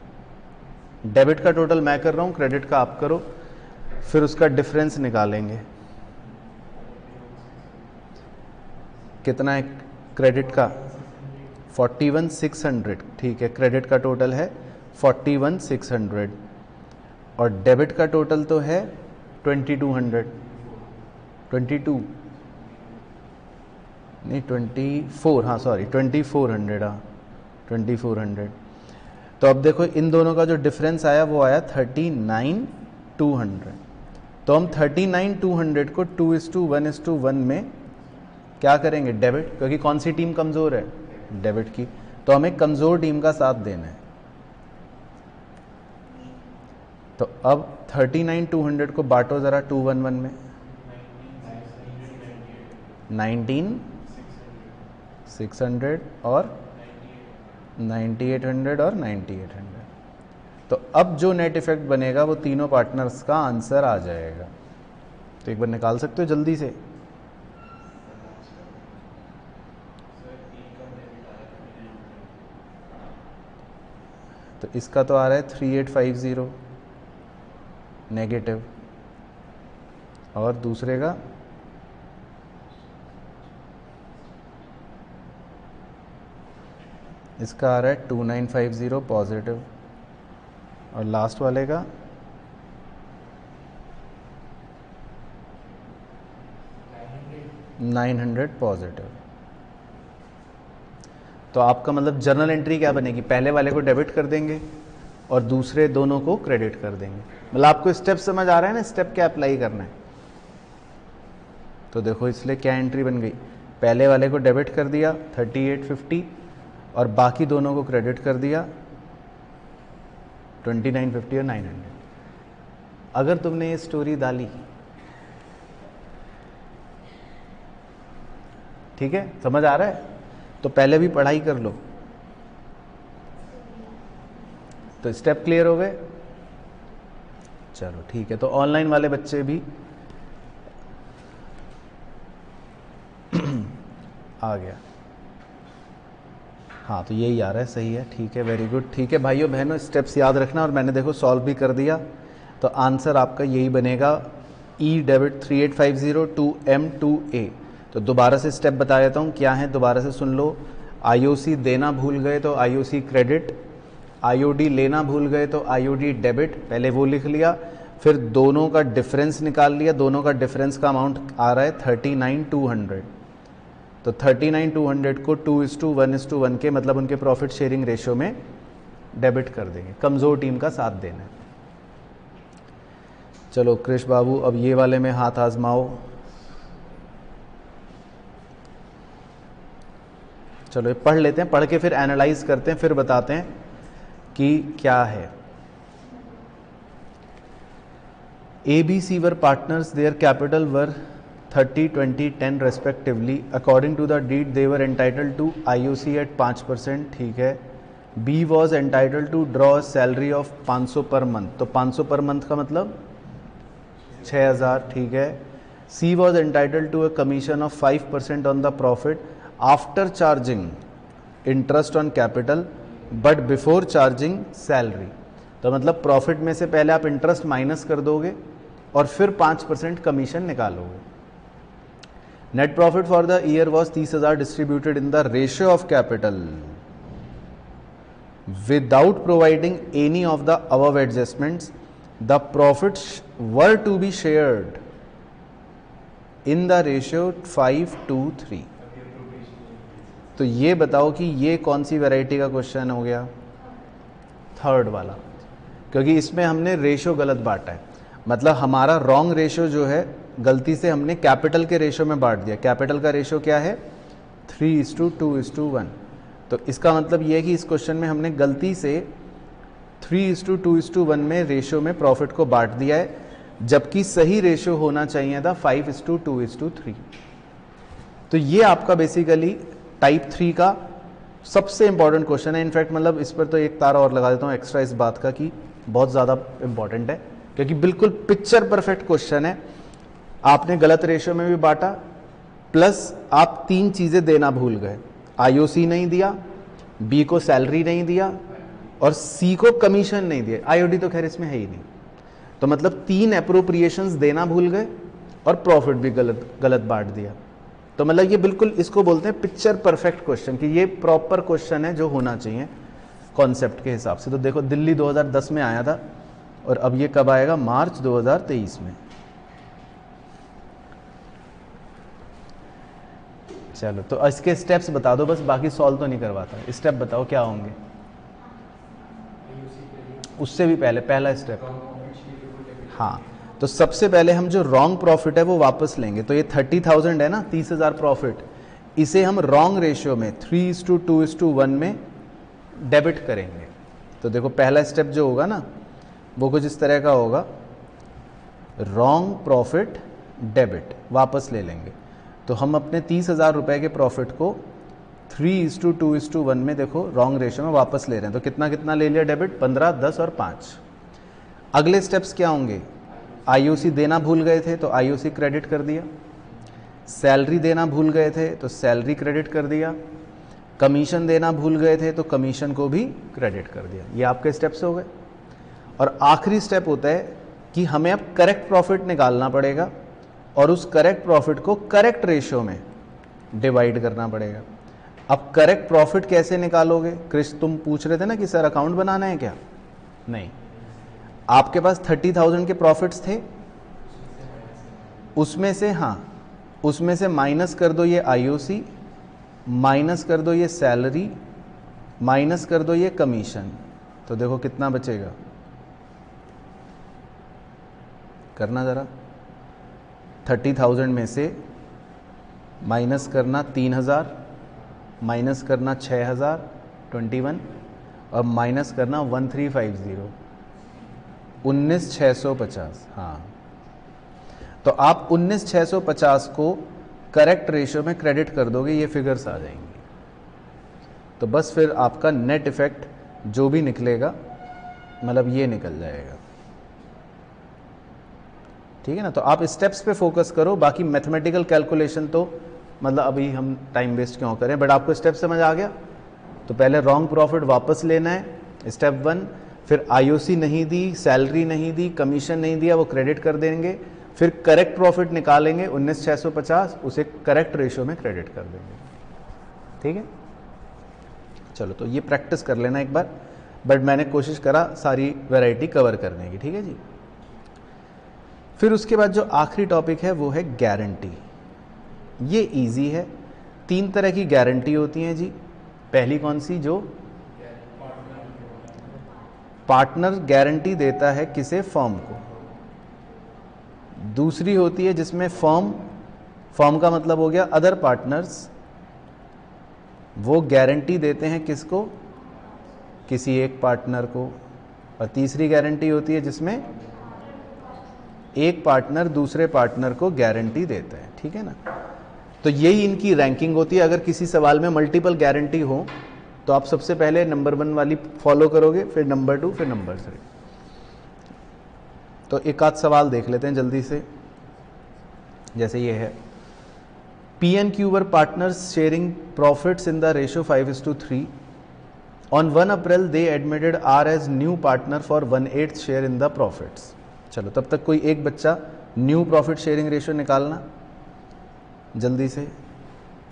डेबिट का टोटल मैं कर रहा हूँ, क्रेडिट का आप करो, फिर उसका डिफरेंस निकालेंगे। कितना है क्रेडिट का? 41,600। ठीक है, क्रेडिट का टोटल है 41,600 और डेबिट का टोटल तो है 2,200, 22 नहीं 24, हाँ सॉरी 2,400, हाँ 2,400। तो अब देखो इन दोनों का जो डिफरेंस आया वो आया 39,200। तो हम 39,200 को 2:1:1 में क्या करेंगे? डेबिट, क्योंकि कौन सी टीम कमज़ोर है? डेबिट की, तो हमें कमज़ोर टीम का साथ देना है। तो अब 39,200 को बांटो ज़रा 2:1:1 में, 19,600 और 9,800 और 9,800। तो अब जो नेट इफेक्ट बनेगा वो तीनों पार्टनर्स का आंसर आ जाएगा। तो एक बार निकाल सकते हो जल्दी से। तो इसका तो आ रहा है 3850 नेगेटिव, और दूसरे का इसका आ रहा है 2950 पॉजिटिव, और लास्ट वाले का 900 पॉजिटिव। तो आपका मतलब जर्नल एंट्री क्या बनेगी? पहले वाले को डेबिट कर देंगे और दूसरे दोनों को क्रेडिट कर देंगे। मतलब आपको स्टेप समझ आ रहा है ना, स्टेप क्या अप्लाई करना है? तो देखो इसलिए क्या एंट्री बन गई, पहले वाले को डेबिट कर दिया 3850 और बाकी दोनों को क्रेडिट कर दिया 2950 और 900। अगर तुमने ये स्टोरी डाली, ठीक है, समझ आ रहा है, तो पहले भी पढ़ाई कर लो। तो स्टेप क्लियर हो गए? चलो ठीक है, तो ऑनलाइन वाले बच्चे भी आ गया। हाँ तो यही आ रहा है, सही है, ठीक है, वेरी गुड। ठीक है भाइयों बहनों, स्टेप्स याद रखना, और मैंने देखो सॉल्व भी कर दिया। तो आंसर आपका यही बनेगा, ई डेबिट 3850 टू M2A। तो दोबारा से स्टेप बता देता हूँ क्या है, दोबारा से सुन लो। आईओसी देना भूल गए तो आईओसी क्रेडिट, आईओडी लेना भूल गए तो आईओडी डेबिट, पहले वो लिख लिया, फिर दोनों का डिफरेंस निकाल लिया, दोनों का डिफरेंस का अमाउंट आ रहा है 39,200। तो 39,200 को 2:1:1 के मतलब उनके प्रॉफिट शेयरिंग रेशियो में डेबिट कर देंगे, कमज़ोर टीम का साथ देना है। चलो कृष बाबू, अब ये वाले में हाथ आजमाओ। चलो ये पढ़ लेते हैं, पढ़ के फिर एनालाइज करते हैं, फिर बताते हैं कि क्या है। ABC were partners, their capital were 30, 20, 10 respectively. According to the deed they were entitled to IOC at 5%, ठीक है। B was entitled to draw a salary of 500 per month, तो 500 पर मंथ का मतलब 6,000, ठीक है। C was entitled to a commission of 5% on the profit after charging interest on capital but before charging salary। तो मतलब profit में से पहले आप इंटरेस्ट माइनस कर दोगे और फिर 5% कमीशन निकालोगे। Net profit for the year was 30,000 distributed in the ratio of capital without providing any of the above adjustments. The profits were to be shared in the ratio 5:3। तो ये बताओ कि ये कौन सी वैरायटी का क्वेश्चन हो गया? थर्ड वाला, क्योंकि इसमें हमने रेशियो गलत बांटा है। मतलब हमारा रॉन्ग रेशियो जो है, गलती से हमने कैपिटल के रेशियो में बांट दिया। कैपिटल का रेशियो क्या है? 3:2:1। तो इसका मतलब ये है कि इस क्वेश्चन में हमने गलती से 3:2:1 में रेशियो में प्रॉफिट को बांट दिया है, जबकि सही रेशियो होना चाहिए था 5:2:3। तो ये आपका बेसिकली टाइप 3 का सबसे इंपॉर्टेंट क्वेश्चन है। इनफैक्ट मतलब इस पर तो एक तारा और लगा देता हूँ एक्स्ट्रा इस बात का कि बहुत ज़्यादा इंपॉर्टेंट है, क्योंकि बिल्कुल पिक्चर परफेक्ट क्वेश्चन है। आपने गलत रेशियो में भी बांटा, प्लस आप 3 चीज़ें देना भूल गए। आईओसी नहीं दिया, बी को सैलरी नहीं दिया, और सी को कमीशन नहीं दिया। आईओडी तो खैर इसमें है ही नहीं। तो मतलब 3 एप्रोप्रिएशंस देना भूल गए और प्रॉफिट भी गलत बांट दिया। तो मतलब ये बिल्कुल इसको बोलते हैं पिक्चर परफेक्ट क्वेश्चन, कि ये प्रॉपर क्वेश्चन है जो होना चाहिए कॉन्सेप्ट के हिसाब से। तो देखो दिल्ली 2010 में आया था, और अब ये कब आएगा? मार्च 2023 में। चलो तो इसके स्टेप्स बता दो बस, बाकी सॉल्व तो नहीं करवाता। स्टेप बताओ क्या होंगे। उससे भी पहले पहला स्टेप, हाँ, तो सबसे पहले हम जो रॉन्ग प्रॉफिट है वो वापस लेंगे। तो ये 30,000 है ना, 30,000 प्रॉफिट, इसे हम रॉन्ग रेशियो में 3:2:1 में डेबिट करेंगे। तो देखो पहला स्टेप जो होगा ना, वो कुछ इस तरह का होगा, रॉन्ग प्रॉफिट डेबिट, वापस ले लेंगे। तो हम अपने 30,000 रुपये के प्रॉफिट को 3:2:1 में देखो रॉन्ग रेशियो में वापस ले रहे हैं। तो कितना कितना ले लिया डेबिट? 15, 10 और 5। अगले स्टेप्स क्या होंगे? आईओसी देना भूल गए थे तो आईओसी क्रेडिट कर दिया, सैलरी देना भूल गए थे तो सैलरी क्रेडिट कर दिया, कमीशन देना भूल गए थे तो कमीशन को भी क्रेडिट कर दिया। ये आपके स्टेप्स हो गए। और आखिरी स्टेप होता है कि हमें अब करेक्ट प्रॉफिट निकालना पड़ेगा, और उस करेक्ट प्रॉफिट को करेक्ट रेशियो में डिवाइड करना पड़ेगा। अब करेक्ट प्रॉफिट कैसे निकालोगे? क्रिश तुम पूछ रहे थे ना कि सर अकाउंट बनाना है क्या? नहीं, आपके पास 30,000 के प्रॉफिट्स थे, उसमें से, हाँ, उसमें से माइनस कर दो ये आईओसी, माइनस कर दो ये सैलरी, माइनस कर दो ये कमीशन। तो देखो कितना बचेगा, करना ज़रा। 30,000 में से माइनस करना 3,000, माइनस करना 6,000 21, और माइनस करना 1350 19,650। हाँ, तो आप 19,650 को करेक्ट रेशियो में क्रेडिट कर दोगे, ये फिगर्स आ जाएंगी। तो बस फिर आपका नेट इफेक्ट जो भी निकलेगा, मतलब ये निकल जाएगा। ठीक है ना? तो आप स्टेप्स पे फोकस करो, बाकी मैथमेटिकल कैलकुलेशन तो मतलब अभी हम टाइम वेस्ट क्यों करें। बट आपको स्टेप समझ आ गया? तो पहले रॉन्ग प्रॉफिट वापस लेना है, स्टेप 1। फिर आईओसी नहीं दी, सैलरी नहीं दी, कमीशन नहीं दिया, वो क्रेडिट कर देंगे। फिर करेक्ट प्रॉफिट निकालेंगे 19,650, उसे करेक्ट रेशियो में क्रेडिट कर देंगे। ठीक है, चलो तो ये प्रैक्टिस कर लेना एक बार। बट मैंने कोशिश करा सारी वैरायटी कवर करने की। ठीक है जी। फिर उसके बाद जो आखिरी टॉपिक है वो है गारंटी। ये इजी है। 3 तरह की गारंटी होती हैं जी। पहली कौन सी? जो पार्टनर गारंटी देता है किसे? फर्म को। दूसरी होती है जिसमें फर्म का मतलब हो गया अदर पार्टनर्स, वो गारंटी देते हैं किसको? किसी एक पार्टनर को। और तीसरी गारंटी होती है जिसमें एक पार्टनर दूसरे पार्टनर को गारंटी देता है। ठीक है ना? तो यही इनकी रैंकिंग होती है। अगर किसी सवाल में मल्टीपल गारंटी हो तो आप सबसे पहले नंबर 1 वाली फॉलो करोगे, फिर नंबर 2, फिर नंबर 3। तो एक आध सवाल देख लेते हैं जल्दी से। जैसे ये है, P&Q were partners sharing profits in the ratio 5:3. On 1 April they admitted R as new partner for 1/8 share in the profits. चलो तब तक कोई एक बच्चा न्यू प्रॉफिट शेयरिंग रेशियो निकालना जल्दी से।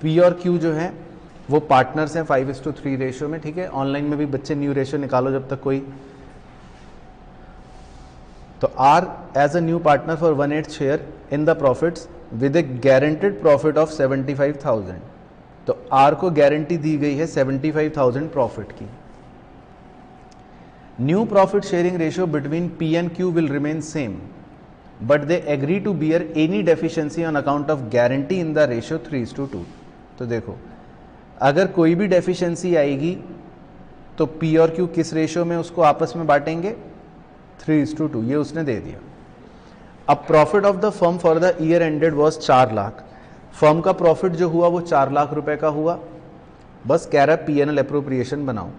P और Q जो है वो पार्टनर्स हैं 5:3 रेशियो में। ठीक है, ऑनलाइन में भी बच्चे न्यू रेशियो निकालो जब तक कोई। तो R as a new partner for 1/8 share in the profits with a guaranteed profit of 75,000। तो आर को गारंटी दी गई है 75,000 प्रॉफिट की। New profit sharing ratio between P and Q will remain same but they agree to bear any deficiency on account of guarantee in the ratio 3:2। तो देखो, अगर कोई भी डेफिशिएंसी आएगी तो पी और क्यू किस रेशियो में उसको आपस में बांटेंगे? 3:2। ये उसने दे दिया। अब profit of the firm for the year ended was 4 lakh. Firm का प्रॉफिट जो हुआ वो 4 लाख रुपए का हुआ। बस कह रहा है पीएनएल एप्रोप्रिएशन बनाओ।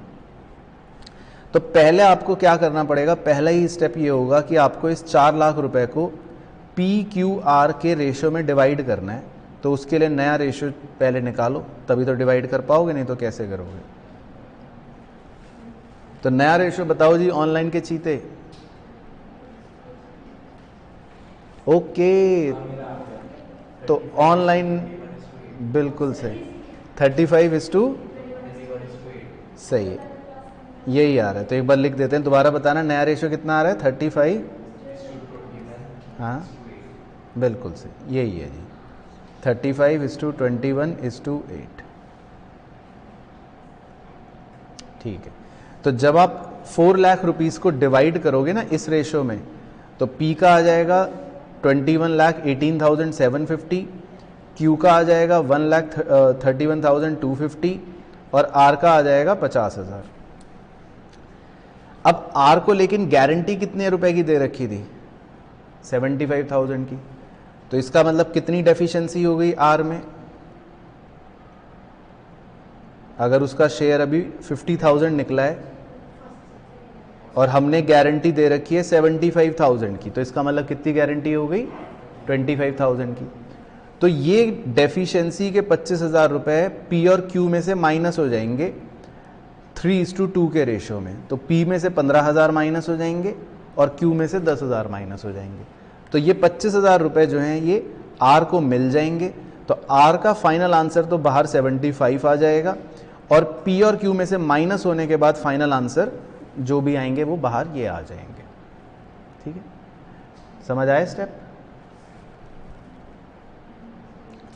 तो पहले आपको क्या करना पड़ेगा? पहला ही स्टेप ये होगा कि आपको इस 4 लाख रुपए को पी क्यू आर के रेशियो में डिवाइड करना है। तो उसके लिए नया रेशियो पहले निकालो, तभी तो डिवाइड कर पाओगे, नहीं तो कैसे करोगे? तो नया रेशियो बताओ जी, ऑनलाइन के चीते। ओके, तो ऑनलाइन बिल्कुल सही, 35:, सही है, यही आ रहा है। तो एक बार लिख देते हैं, दोबारा बताना नया रेशियो कितना आ रहा है? 35, हाँ बिल्कुल सही, यही है जी, 35:21:8। ठीक है। तो जब आप 4 लाख रुपीज़ को डिवाइड करोगे ना इस रेशियो में, तो P का आ जाएगा 21,18,750, Q का आ जाएगा 1,31,250 और R का आ जाएगा 50,000। अब R को लेकिन गारंटी कितने रुपए की दे रखी थी? 75,000 की। तो इसका मतलब कितनी डेफिशिएंसी हो गई R में? अगर उसका शेयर अभी 50,000 निकला है और हमने गारंटी दे रखी है 75,000 की, तो इसका मतलब कितनी गारंटी हो गई? 25,000 की। तो ये डेफिशिएंसी के 25,000 रुपए पी और क्यू में से माइनस हो जाएंगे 3:2 के रेशियो में। तो पी में से 15,000 माइनस हो जाएंगे और क्यू में से 10,000 माइनस हो जाएंगे। तो ये 25,000 रुपए जो हैं ये आर को मिल जाएंगे। तो आर का फाइनल आंसर तो बाहर 75 आ जाएगा और पी और क्यू में से माइनस होने के बाद फाइनल आंसर जो भी आएंगे वो बाहर ये आ जाएंगे। ठीक है, समझ आया स्टेप?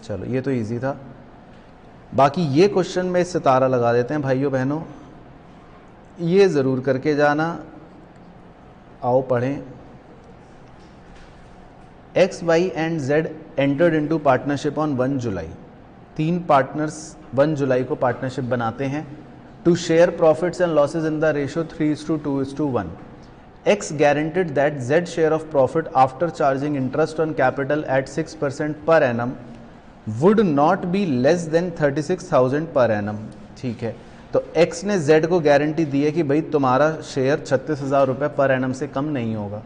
चलो, ये तो इजी था। बाकी ये क्वेश्चन में सितारा लगा देते हैं भाइयों बहनों, ये ज़रूर करके जाना। आओ पढ़ें। X, Y and Z entered into partnership on 1 जुलाई। 3 पार्टनर्स 1 जुलाई को पार्टनरशिप बनाते हैं to share profits and losses in the ratio 3:2:1। X guaranteed that Z share of profit after charging interest on capital at 6% per annum would not be less than 36,000 per annum। ठीक है, तो X ने Z को guarantee दी है कि भाई तुम्हारा share 36,000 रुपये पर एनम से कम नहीं होगा।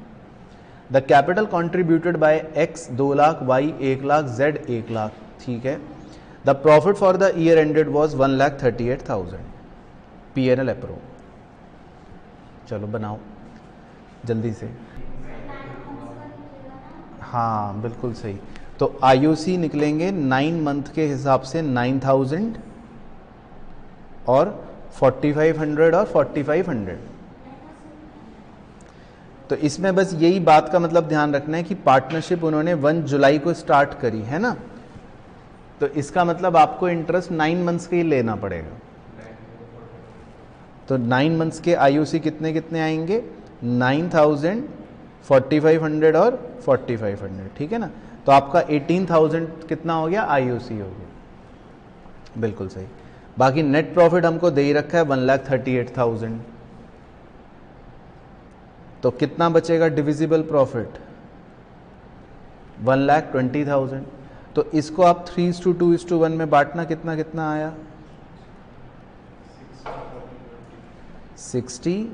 The capital contributed bye X 2 lakh, Y 1 lakh, Z 1 lakh. ठीक है, the profit for the year ended was 1,38,000। PNL approve. चलो बनाओ जल्दी से। हाँ बिल्कुल सही। तो IOC निकलेंगे 9 मंथ के हिसाब से 9,000 और 4,500 और 4,500। तो इसमें बस यही बात का मतलब ध्यान रखना है कि पार्टनरशिप उन्होंने 1 जुलाई को स्टार्ट करी है ना, तो इसका मतलब आपको इंटरेस्ट 9 मंथ्स के ही लेना पड़ेगा। तो 9 मंथ्स के IOC कितने कितने आएंगे? 9,000, 4,500 और 4,500। ठीक है ना, तो आपका 18,000 कितना हो गया? IOC हो गया। बिल्कुल सही। बाकी नेट प्रॉफिट हमको दे ही रखा है 1,38,000। तो कितना बचेगा डिविजिबल प्रॉफिट? 1,20,000। तो इसको आप 3:2:1 में बांटना, कितना कितना आया? 60,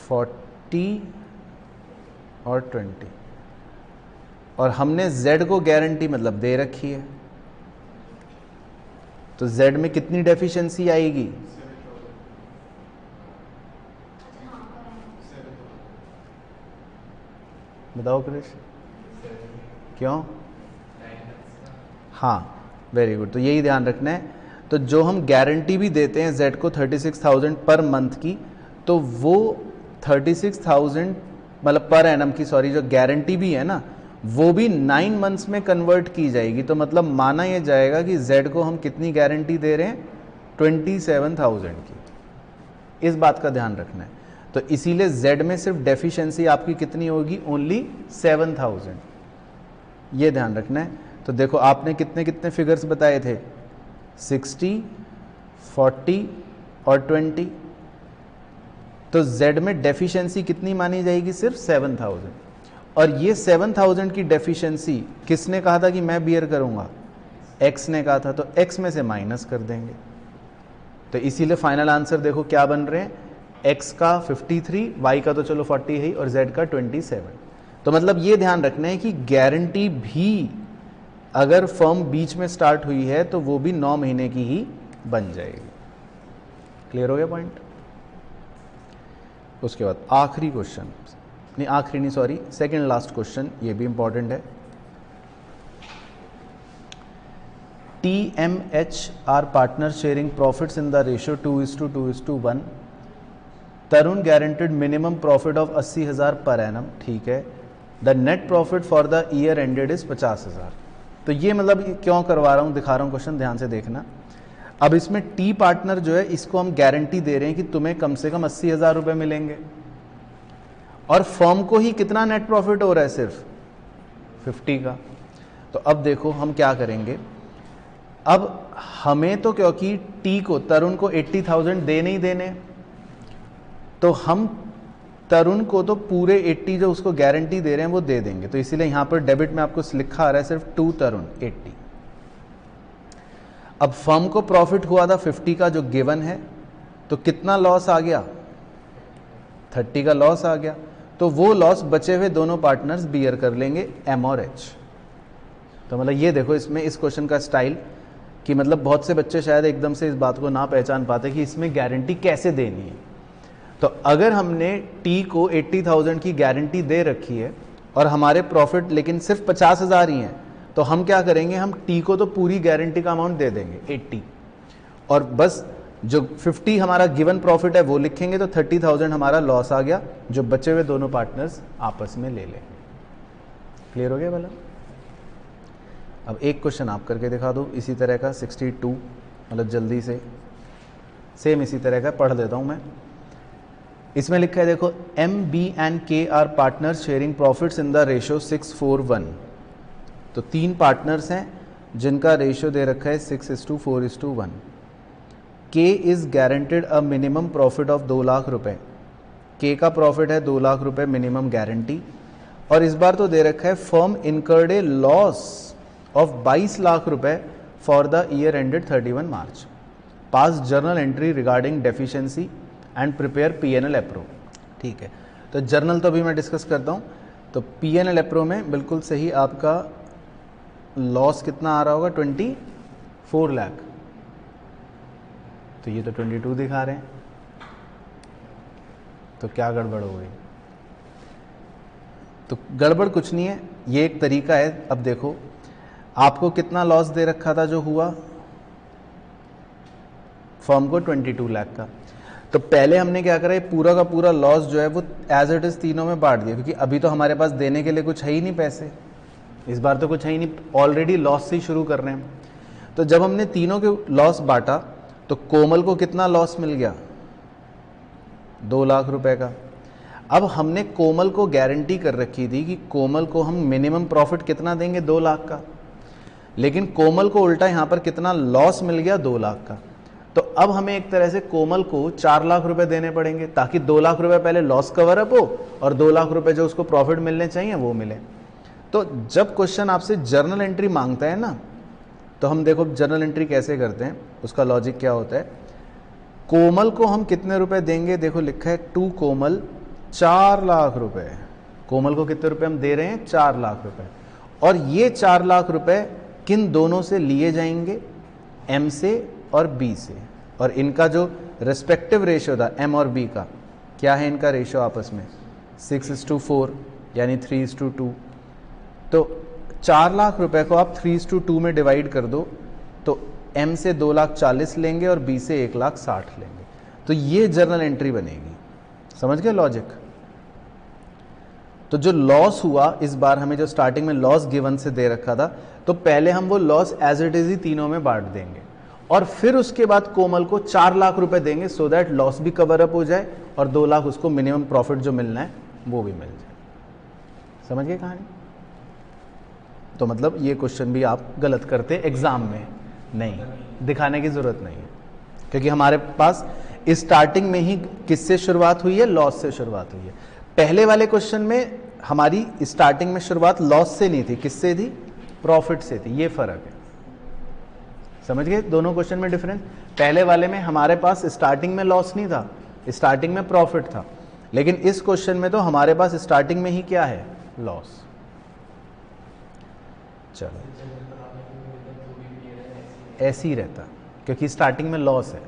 40 और 20। और हमने Z को गारंटी मतलब दे रखी है, तो Z में कितनी डेफिशिएंसी आएगी? बताओ कृष, क्यों? हाँ वेरी गुड। तो यही ध्यान रखना है। तो जो हम गारंटी भी देते हैं Z को 36,000 पर मंथ की, तो वो 36,000 मतलब पर एनम की सॉरी जो गारंटी भी है ना, वो भी 9 मंथ्स में कन्वर्ट की जाएगी। तो मतलब माना यह जाएगा कि Z को हम कितनी गारंटी दे रहे हैं, 27,000 की। इस बात का ध्यान रखना है। तो इसीलिए Z में सिर्फ डेफिशिएंसी आपकी कितनी होगी, ओनली 7,000, ये ध्यान रखना है। तो देखो आपने कितने कितने फिगर्स बताए थे, 60, 40 और 20। तो Z में डेफिशिएंसी कितनी मानी जाएगी, सिर्फ 7,000। और ये 7,000 की डेफिशिएंसी किसने कहा था कि मैं बियर करूंगा, X ने कहा था। तो X में से माइनस कर देंगे। तो इसीलिए फाइनल आंसर देखो क्या बन रहे हैं, X का 53, Y का तो चलो 40 है और Z का 27। तो मतलब ये ध्यान रखना है कि गारंटी भी अगर फर्म बीच में स्टार्ट हुई है तो वो भी 9 महीने की ही बन जाएगी। क्लियर हो गया पॉइंट। उसके बाद आखिरी क्वेश्चन, नहीं आखिरी नहीं सॉरी, सेकंड लास्ट क्वेश्चन, ये भी इंपॉर्टेंट है। TMH are partner sharing profits in the ratio 2:2:1। Tarun guaranteed minimum profit of 80,000 per annum, ठीक है। The net profit for the year ended is 50,000। तो ये मतलब क्यों करवा रहा हूँ, दिखा रहा हूँ क्वेश्चन, ध्यान से देखना। अब इसमें टी पार्टनर जो है इसको हम गारंटी दे रहे हैं कि तुम्हें कम से कम 80,000 रुपये मिलेंगे, और फर्म को ही कितना नेट प्रॉफिट हो रहा है, सिर्फ 50 का। तो अब देखो हम क्या करेंगे, अब हमें तो क्योंकि टी को, तरुण को 80,000 दे नहीं देने, तो हम तरुण को तो पूरे 80 जो उसको गारंटी दे रहे हैं वो दे देंगे। तो इसीलिए यहां पर डेबिट में आपको लिखा आ रहा है सिर्फ 2 तरुण 80। अब फर्म को प्रॉफिट हुआ था 50 का जो गिवन है, तो कितना लॉस आ गया, 30 का लॉस आ गया। तो वो लॉस बचे हुए दोनों पार्टनर्स बियर कर लेंगे, M और H। तो मतलब ये देखो इसमें इस क्वेश्चन का स्टाइल कि मतलब बहुत से बच्चे शायद एकदम से इस बात को ना पहचान पाते कि इसमें गारंटी कैसे देनी है। तो अगर हमने टी को 80,000 की गारंटी दे रखी है और हमारे प्रॉफिट लेकिन सिर्फ 50,000 ही हैं, तो हम क्या करेंगे, हम टी को तो पूरी गारंटी का अमाउंट दे देंगे 80, और बस जो 50 हमारा गिवन प्रॉफिट है वो लिखेंगे। तो 30,000 हमारा लॉस आ गया, जो बचे हुए दोनों पार्टनर्स आपस में ले लेंगे। क्लियर हो गया भला। अब एक क्वेश्चन आप करके दिखा दो इसी तरह का, 62, मतलब जल्दी से सेम इसी तरह का पढ़ देता हूं मैं। इसमें लिखा है देखो, M, B and K are partners sharing profits in the ratio 6:4:1। तो 3 पार्टनर्स हैं जिनका रेशियो दे रखा है 6:4:1। K is guaranteed a minimum profit of 2 lakh रुपए। K का प्रॉफिट है 2 लाख रुपए मिनिमम गारंटी, और इस बार तो दे रखा है firm incurred a loss of 22 lakh rupees for the year ended 31 March. Pass journal entry regarding deficiency and prepare P&L appro. ठीक है, तो जर्नल तो अभी मैं डिस्कस करता हूँ। तो P&L एप्रो में बिल्कुल सही आपका लॉस कितना आ रहा होगा, 24 लाख। तो ये तो 22 दिखा रहे हैं, तो क्या गड़बड़ हो गई। तो गड़बड़ कुछ नहीं है, ये एक तरीका है। अब देखो आपको कितना लॉस दे रखा था जो हुआ, फर्म को 22 लाख का। तो पहले हमने क्या करा, पूरा का पूरा लॉस जो है वो एज इट इज तीनों में बांट दिया, क्योंकि अभी तो हमारे पास देने के लिए कुछ है ही नहीं पैसे, इस बार तो कुछ है ही नहीं, ऑलरेडी लॉस से ही शुरू कर रहे हैं। तो जब हमने तीनों के लॉस बांटा तो कोमल को कितना लॉस मिल गया, 2 लाख रुपए का। अब हमने कोमल को गारंटी कर रखी थी कि कोमल को हम मिनिमम प्रॉफिट कितना देंगे, 2 लाख का, लेकिन कोमल को उल्टा यहां पर कितना लॉस मिल गया, 2 लाख का। तो अब हमें एक तरह से कोमल को 4 लाख रुपए देने पड़ेंगे, ताकि 2 लाख रुपए पहले लॉस कवर अप हो और 2 लाख रुपए जो उसको प्रॉफिट मिलने चाहिए वो मिले। तो जब क्वेश्चन आपसे जर्नल एंट्री मांगता है ना, तो हम देखो जर्नल एंट्री कैसे करते हैं, उसका लॉजिक क्या होता है। कोमल को हम कितने रुपए देंगे, देखो लिखा है टू कोमल 4 लाख रुपए। कोमल को कितने रुपए हम दे रहे हैं, 4 लाख रुपए। और ये 4 लाख रुपए किन दोनों से लिए जाएंगे, M से और B से। और इनका जो रिस्पेक्टिव रेशियो था M और B का, क्या है इनका रेशियो आपस में, 6:4 यानी 3:2। तो 4 लाख रुपए को आप 3:2 में डिवाइड कर दो, तो M से 2,40,000 लेंगे और B से 1,60,000 लेंगे। तो ये जर्नल एंट्री बनेगी। समझ गए लॉजिक। तो जो लॉस हुआ इस बार हमें, जो स्टार्टिंग में लॉस गिवन से दे रखा था, तो पहले हम वो लॉस एज इट इज ही तीनों में बांट देंगे और फिर उसके बाद कोमल को 4 लाख रुपए देंगे सो दैट लॉस भी कवर अप हो जाए और 2 लाख उसको मिनिमम प्रॉफिट जो मिलना है वो भी मिल जाए। समझ गए कहानी? तो मतलब ये क्वेश्चन भी आप गलत करते एग्जाम में, नहीं दिखाने की जरूरत नहीं है, क्योंकि हमारे पास स्टार्टिंग में ही किससे शुरुआत हुई है? लॉस से शुरुआत हुई है। पहले वाले क्वेश्चन में हमारी स्टार्टिंग में शुरुआत लॉस से नहीं थी, किससे थी? प्रॉफिट से थी। ये फर्क है, समझ गए दोनों क्वेश्चन में डिफरेंस? पहले वाले में हमारे पास स्टार्टिंग में लॉस नहीं था, स्टार्टिंग में प्रॉफिट था, लेकिन इस क्वेश्चन में तो हमारे पास स्टार्टिंग में ही क्या है? लॉस। चलो ऐसे ही रहता क्योंकि स्टार्टिंग में लॉस है,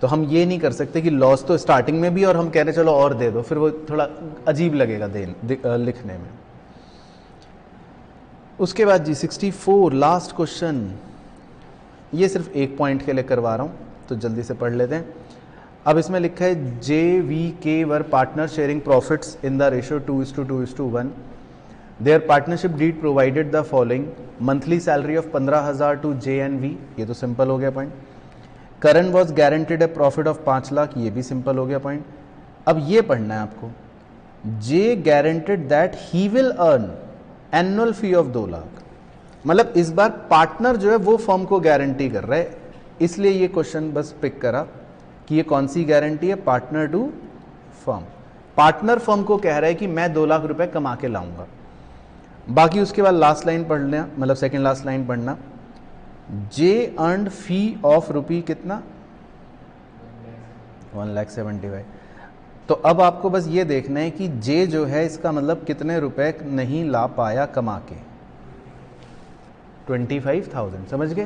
तो हम ये नहीं कर सकते कि लॉस तो स्टार्टिंग में भी और हम कह रहे चलो और दे दो, फिर वो थोड़ा अजीब लगेगा लिखने में। उसके बाद जी 64 लास्ट क्वेश्चन, ये सिर्फ एक पॉइंट के लिए करवा रहा हूँ तो जल्दी से पढ़ लेते हैं। अब इसमें लिखा है JVK were partner sharing profits in the ratio 2:2:1। Their partnership deed provided the following: monthly salary of 15,000 to JNV, ये तो सिंपल हो गया point. Karan was guaranteed a profit of 5 lakh, ये भी सिंपल हो गया पॉइंट। अब ये पढ़ना है आपको, J guaranteed that he will earn annual fee of 2 lakh. मतलब इस बार पार्टनर जो है वो फर्म को गारंटी कर रहा है, इसलिए ये क्वेश्चन बस पिक करा कि ये कौन सी गारंटी है? Partner to firm. Partner firm को कह रहा है कि मैं 2 लाख रुपए कमा के लाऊंगा। बाकी उसके बाद लास्ट लाइन पढ़ना, मतलब सेकंड लास्ट लाइन पढ़ना, जे अर्नड फी ऑफ रुपी कितना? 1,75,000। तो अब आपको बस ये देखना है कि जे जो है इसका मतलब कितने रुपए नहीं ला पाया कमा के? 25,000। समझ गए?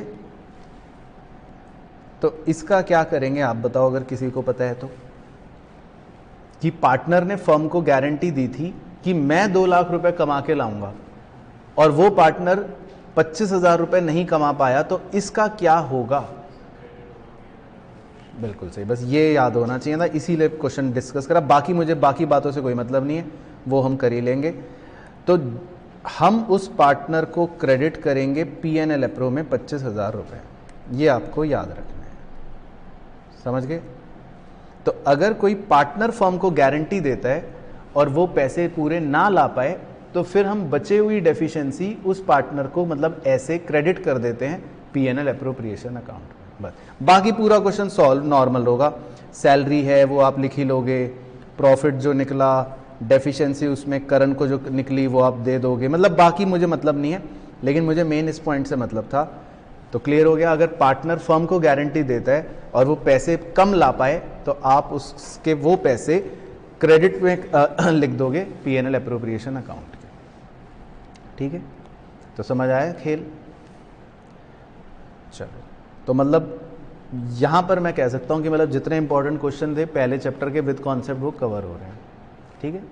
तो इसका क्या करेंगे आप बताओ, अगर किसी को पता है तो? कि पार्टनर ने फर्म को गारंटी दी थी कि मैं 2 लाख रुपए कमा के लाऊंगा और वो पार्टनर 25,000 रुपए नहीं कमा पाया, तो इसका क्या होगा? बिल्कुल सही, बस ये याद होना चाहिए था, इसीलिए क्वेश्चन डिस्कस करा। बाकी मुझे बाकी बातों से कोई मतलब नहीं है, वो हम कर ही लेंगे। तो हम उस पार्टनर को क्रेडिट करेंगे P&L अप्रो में 25,000 रुपए, ये आपको याद रखना है। समझ गए? तो अगर कोई पार्टनर फर्म को गारंटी देता है और वो पैसे पूरे ना ला पाए, तो फिर हम बचे हुई डेफिशिएंसी उस पार्टनर को मतलब ऐसे क्रेडिट कर देते हैं P&L अप्रोप्रिएशन अकाउंट में। बस बाकी पूरा क्वेश्चन सॉल्व नॉर्मल होगा। सैलरी है वो आप लिख ही लोगे, प्रॉफिट जो निकला, डेफिशिएंसी उसमें करण को जो निकली वो आप दे दोगे। मतलब बाकी मुझे मतलब नहीं है, लेकिन मुझे मेन इस पॉइंट से मतलब था। तो क्लियर हो गया? अगर पार्टनर फर्म को गारंटी देता है और वो पैसे कम ला पाए, तो आप उसके वो पैसे क्रेडिट में लिख दोगे P&L अप्रोप्रिएशन अकाउंट के। ठीक है? तो समझ आया खेल? चलो, तो मतलब यहां पर मैं कह सकता हूं कि मतलब जितने इंपॉर्टेंट क्वेश्चन थे पहले चैप्टर के विद कॉन्सेप्ट वो कवर हो रहे हैं। ठीक है?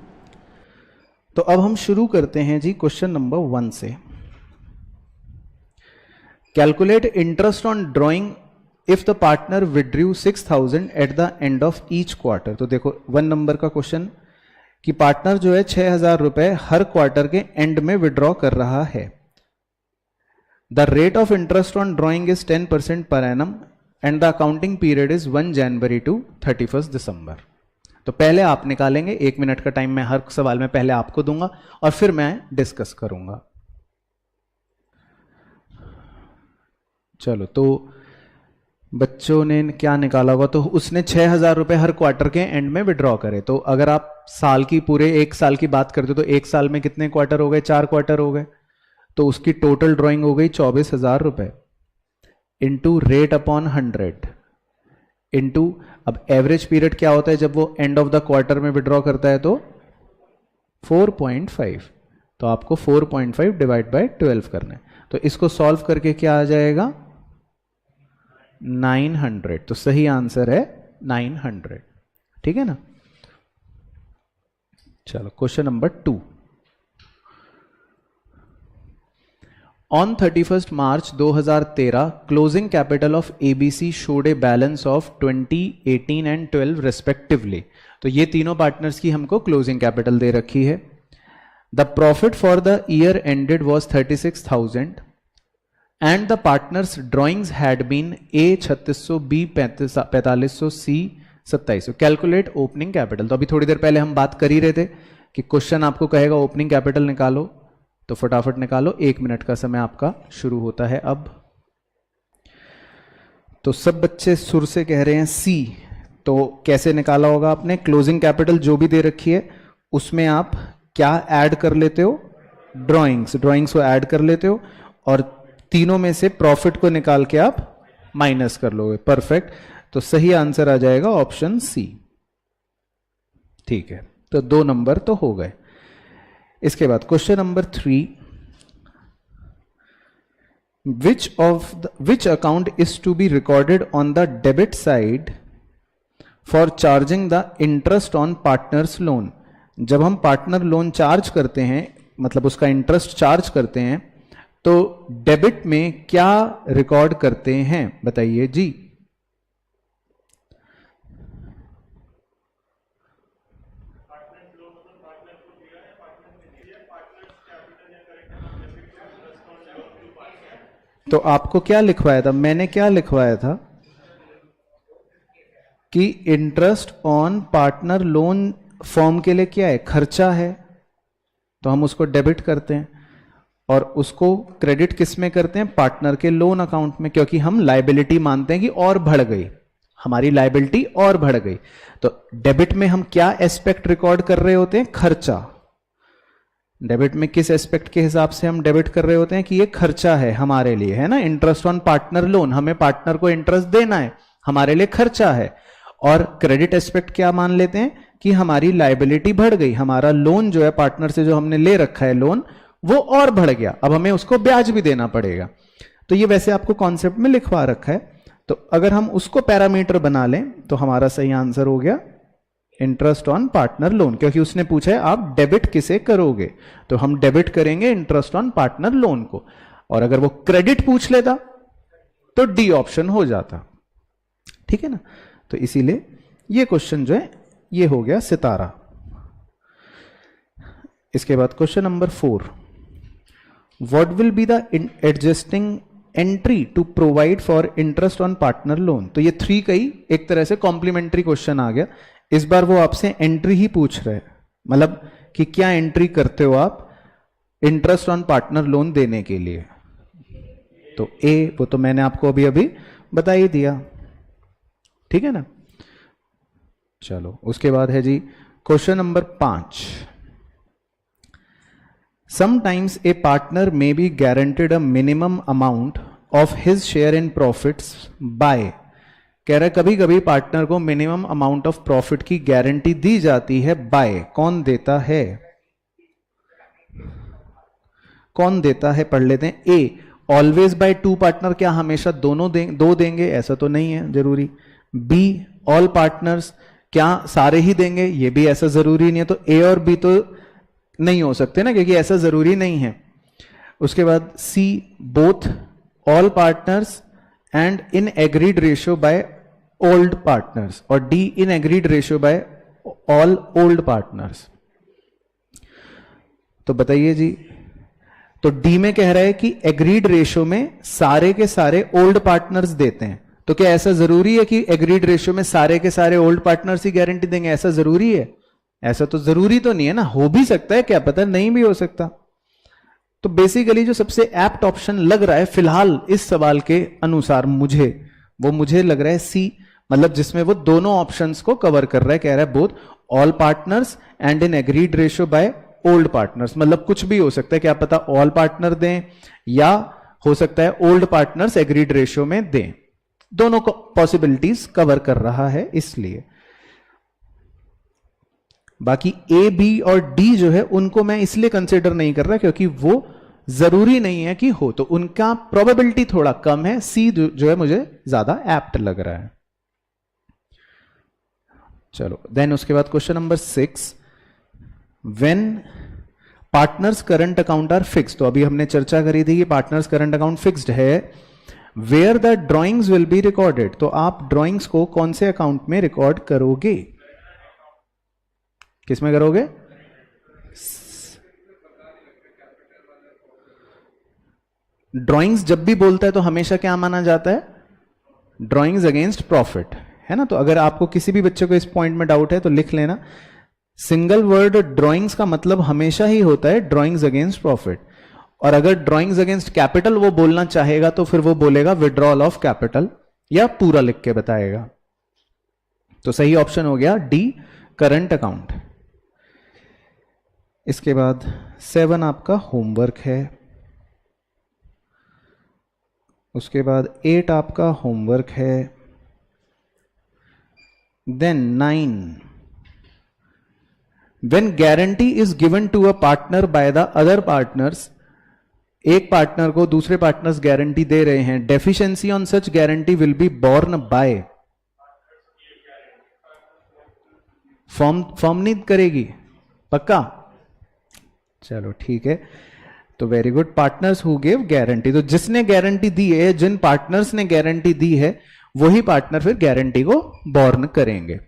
तो अब हम शुरू करते हैं जी क्वेश्चन नंबर 1 से। Calculate interest on drawing if the partner withdrew 6,000 eight the end of each quarter. तो देखो 1 नंबर का क्वेश्चन कि पार्टनर जो है 6,000 रुपए हर क्वार्टर के एंड में विड्रॉ कर रहा है। The rate of interest on drawing is 10% per annum and the accounting period is 1 जनवरी टू 31 दिसंबर। तो पहले आप निकालेंगे, 1 मिनट का टाइम मैं हर सवाल में पहले आपको दूंगा और फिर मैं डिस्कस करूंगा। चलो, तो बच्चों ने क्या निकाला होगा? तो उसने 6,000 रुपए हर क्वार्टर के एंड में विड्रॉ करे। तो अगर आप साल की पूरे 1 साल की बात करते हो तो 1 साल में कितने क्वार्टर हो गए? 4 क्वार्टर हो गए। तो उसकी टोटल ड्राइंग हो गई 24,000 रुपए इंटू रेट अपॉन 100 इंटू, अब एवरेज पीरियड क्या होता है जब वो एंड ऑफ द क्वार्टर में विड्रॉ करता है? तो 4.5। तो आपको 4.5 डिवाइड बाय 12 करना है। तो इसको सॉल्व करके क्या आ जाएगा? 900। तो सही आंसर है 900। ठीक है ना? चलो, question number 2। On 31 March 2013 closing capital of ABC showed a balance of 20, 18 and 12 respectively. तो ये तीनों पार्टनर्स की हमको क्लोजिंग कैपिटल दे रखी है। The profit for the year ended was 36,000 and the partners drawings had been A 3600, B 4500, C 2700. Calculate opening capital. तो अभी थोड़ी देर पहले हम बात कर ही रहे थे कि क्वेश्चन आपको कहेगा ओपनिंग कैपिटल निकालो, तो फटाफट निकालो. 1 मिनट का समय आपका शुरू होता है अब. तो सब बच्चे सुर से कह रहे हैं सी. तो कैसे निकाला होगा आपने? क्लोजिंग कैपिटल जो भी दे रखी है उसमें आप क्या ऐड कर लेते हो? ड्राइंग्स को ऐड कर लेते हो और तीनों में से प्रॉफिट को निकाल के आप माइनस कर लोगे. परफेक्ट. तो सही आंसर आ जाएगा ऑप्शन सी. ठीक है, तो 2 नंबर तो हो गए. इसके बाद question number 3. which account is to be recorded on the debit side for charging the interest on partners loan? जब हम पार्टनर लोन चार्ज करते हैं, मतलब उसका इंटरेस्ट चार्ज करते हैं, तो डेबिट में क्या रिकॉर्ड करते हैं? बताइए जी. तो आपको क्या लिखवाया था? मैंने क्या लिखवाया था कि interest on partner loan form के लिए क्या है? खर्चा है, तो हम उसको डेबिट करते हैं और उसको क्रेडिट किस में करते हैं? पार्टनर के लोन अकाउंट में, क्योंकि हम लायबिलिटी मानते हैं कि और बढ़ गई, हमारी लायबिलिटी और बढ़ गई. तो डेबिट में हम क्या एस्पेक्ट रिकॉर्ड कर रहे होते हैं? खर्चा. डेबिट में किस एस्पेक्ट के हिसाब से हम डेबिट कर रहे होते हैं कि ये खर्चा है हमारे लिए, है ना? इंटरेस्ट ऑन पार्टनर लोन, हमें पार्टनर को इंटरेस्ट देना है, हमारे लिए खर्चा है. और क्रेडिट एस्पेक्ट क्या मान लेते हैं कि हमारी लायबिलिटी बढ़ गई, हमारा लोन जो है पार्टनर से जो हमने ले रखा है लोन, वो और बढ़ गया, अब हमें उसको ब्याज भी देना पड़ेगा. तो ये वैसे आपको कॉन्सेप्ट में लिखवा रखा है. तो अगर हम उसको पैरामीटर बना लें तो हमारा सही आंसर हो गया इंटरेस्ट ऑन पार्टनर लोन, क्योंकि उसने पूछा है आप डेबिट किसे करोगे, तो हम डेबिट करेंगे इंटरेस्ट ऑन पार्टनर लोन को. और अगर वो क्रेडिट पूछ लेता तो डी ऑप्शन हो जाता. ठीक है ना? तो इसीलिए ये क्वेश्चन जो है ये हो गया सितारा. इसके बाद question number 4. What will be the adjusting entry to provide for interest on partner loan? तो ये 3 का ही एक तरह से कॉम्प्लीमेंट्री क्वेश्चन आ गया. इस बार वो आपसे एंट्री ही पूछ रहे हैं, मतलब कि क्या एंट्री करते हो आप इंटरेस्ट ऑन पार्टनर लोन देने के लिए. तो ए, वो तो मैंने आपको अभी अभी बता ही दिया. ठीक है ना? चलो उसके बाद है जी question number 5. Sometimes a partner may be guaranteed a minimum amount of his share in profits by. कह रहा है कभी कभी पार्टनर को मिनिमम अमाउंट ऑफ प्रॉफिट की गारंटी दी जाती है. बाय कौन देता है? कौन देता है पढ़ लेते हैं. ए, ऑलवेज बाय 2 पार्टनर. क्या हमेशा दोनों दो देंगे? ऐसा तो नहीं है जरूरी. B, all partners. क्या सारे ही देंगे? ये भी ऐसा जरूरी नहीं है. तो ए और बी तो नहीं हो सकते ना, क्योंकि ऐसा जरूरी नहीं है. उसके बाद C, both all partners and in agreed ratio by old partners. और D, in agreed ratio by all old partners. तो बताइए जी. तो डी में कह रहा है कि एग्रीड रेशियो में सारे के सारे ओल्ड पार्टनर्स देते हैं. तो क्या ऐसा जरूरी है कि एग्रीड रेशियो में सारे के सारे ओल्ड पार्टनर्स ही गारंटी देंगे? ऐसा जरूरी है? ऐसा तो जरूरी तो नहीं है ना. हो भी सकता है, क्या पता नहीं भी हो सकता. तो बेसिकली जो सबसे एप्ट ऑप्शन लग रहा है फिलहाल इस सवाल के अनुसार मुझे लग रहा है सी, मतलब जिसमें वो दोनों ऑप्शंस को कवर कर रहा है. कह रहा है both all partners and in agreed ratio by old partners. मतलब कुछ भी हो सकता है, क्या पता ऑल पार्टनर दें या हो सकता है ओल्ड पार्टनर्स एग्रीड रेशियो में दें. दोनों को पॉसिबिलिटीज कवर कर रहा है इसलिए. बाकी ए, बी और डी जो है उनको मैं इसलिए कंसिडर नहीं कर रहा क्योंकि वो जरूरी नहीं है कि हो, तो उनका प्रोबेबिलिटी थोड़ा कम है. सी जो है मुझे ज्यादा एप्ट लग रहा है. चलो देन उसके बाद question number 6. When partners current account are fixed. तो अभी हमने चर्चा करी थी कि पार्टनर्स करंट अकाउंट फिक्स्ड है. Where the drawings will be recorded. तो आप ड्रॉइंग्स को कौन से अकाउंट में रिकॉर्ड करोगे? किसमें करोगे? ड्राइंग्स जब भी बोलता है तो हमेशा क्या माना जाता है? ड्राइंग्स अगेंस्ट प्रॉफिट, है ना। तो अगर आपको किसी भी बच्चे को इस पॉइंट में डाउट है तो लिख लेना, सिंगल वर्ड ड्राइंग्स का मतलब हमेशा ही होता है ड्राइंग्स अगेंस्ट प्रॉफिट। और अगर ड्राइंग्स अगेंस्ट कैपिटल वो बोलना चाहेगा तो फिर वो बोलेगा विड्रॉल ऑफ कैपिटल, या पूरा लिख के बताएगा। तो सही ऑप्शन हो गया डी, करंट अकाउंट। इसके बाद 7 आपका होमवर्क है। उसके बाद 8 आपका होमवर्क है। Then 9, when guarantee is given to a partner by the other partners, एक पार्टनर को दूसरे पार्टनर्स गारंटी दे रहे हैं, deficiency on such guarantee will be borne by, firm नहीं करेगी, पक्का? चलो ठीक है, तो very good. Partners who give guarantee, तो जिसने गारंटी दी है, जिन पार्टनर्स ने गारंटी दी है, वही पार्टनर फिर गारंटी को बोर्न करेंगे,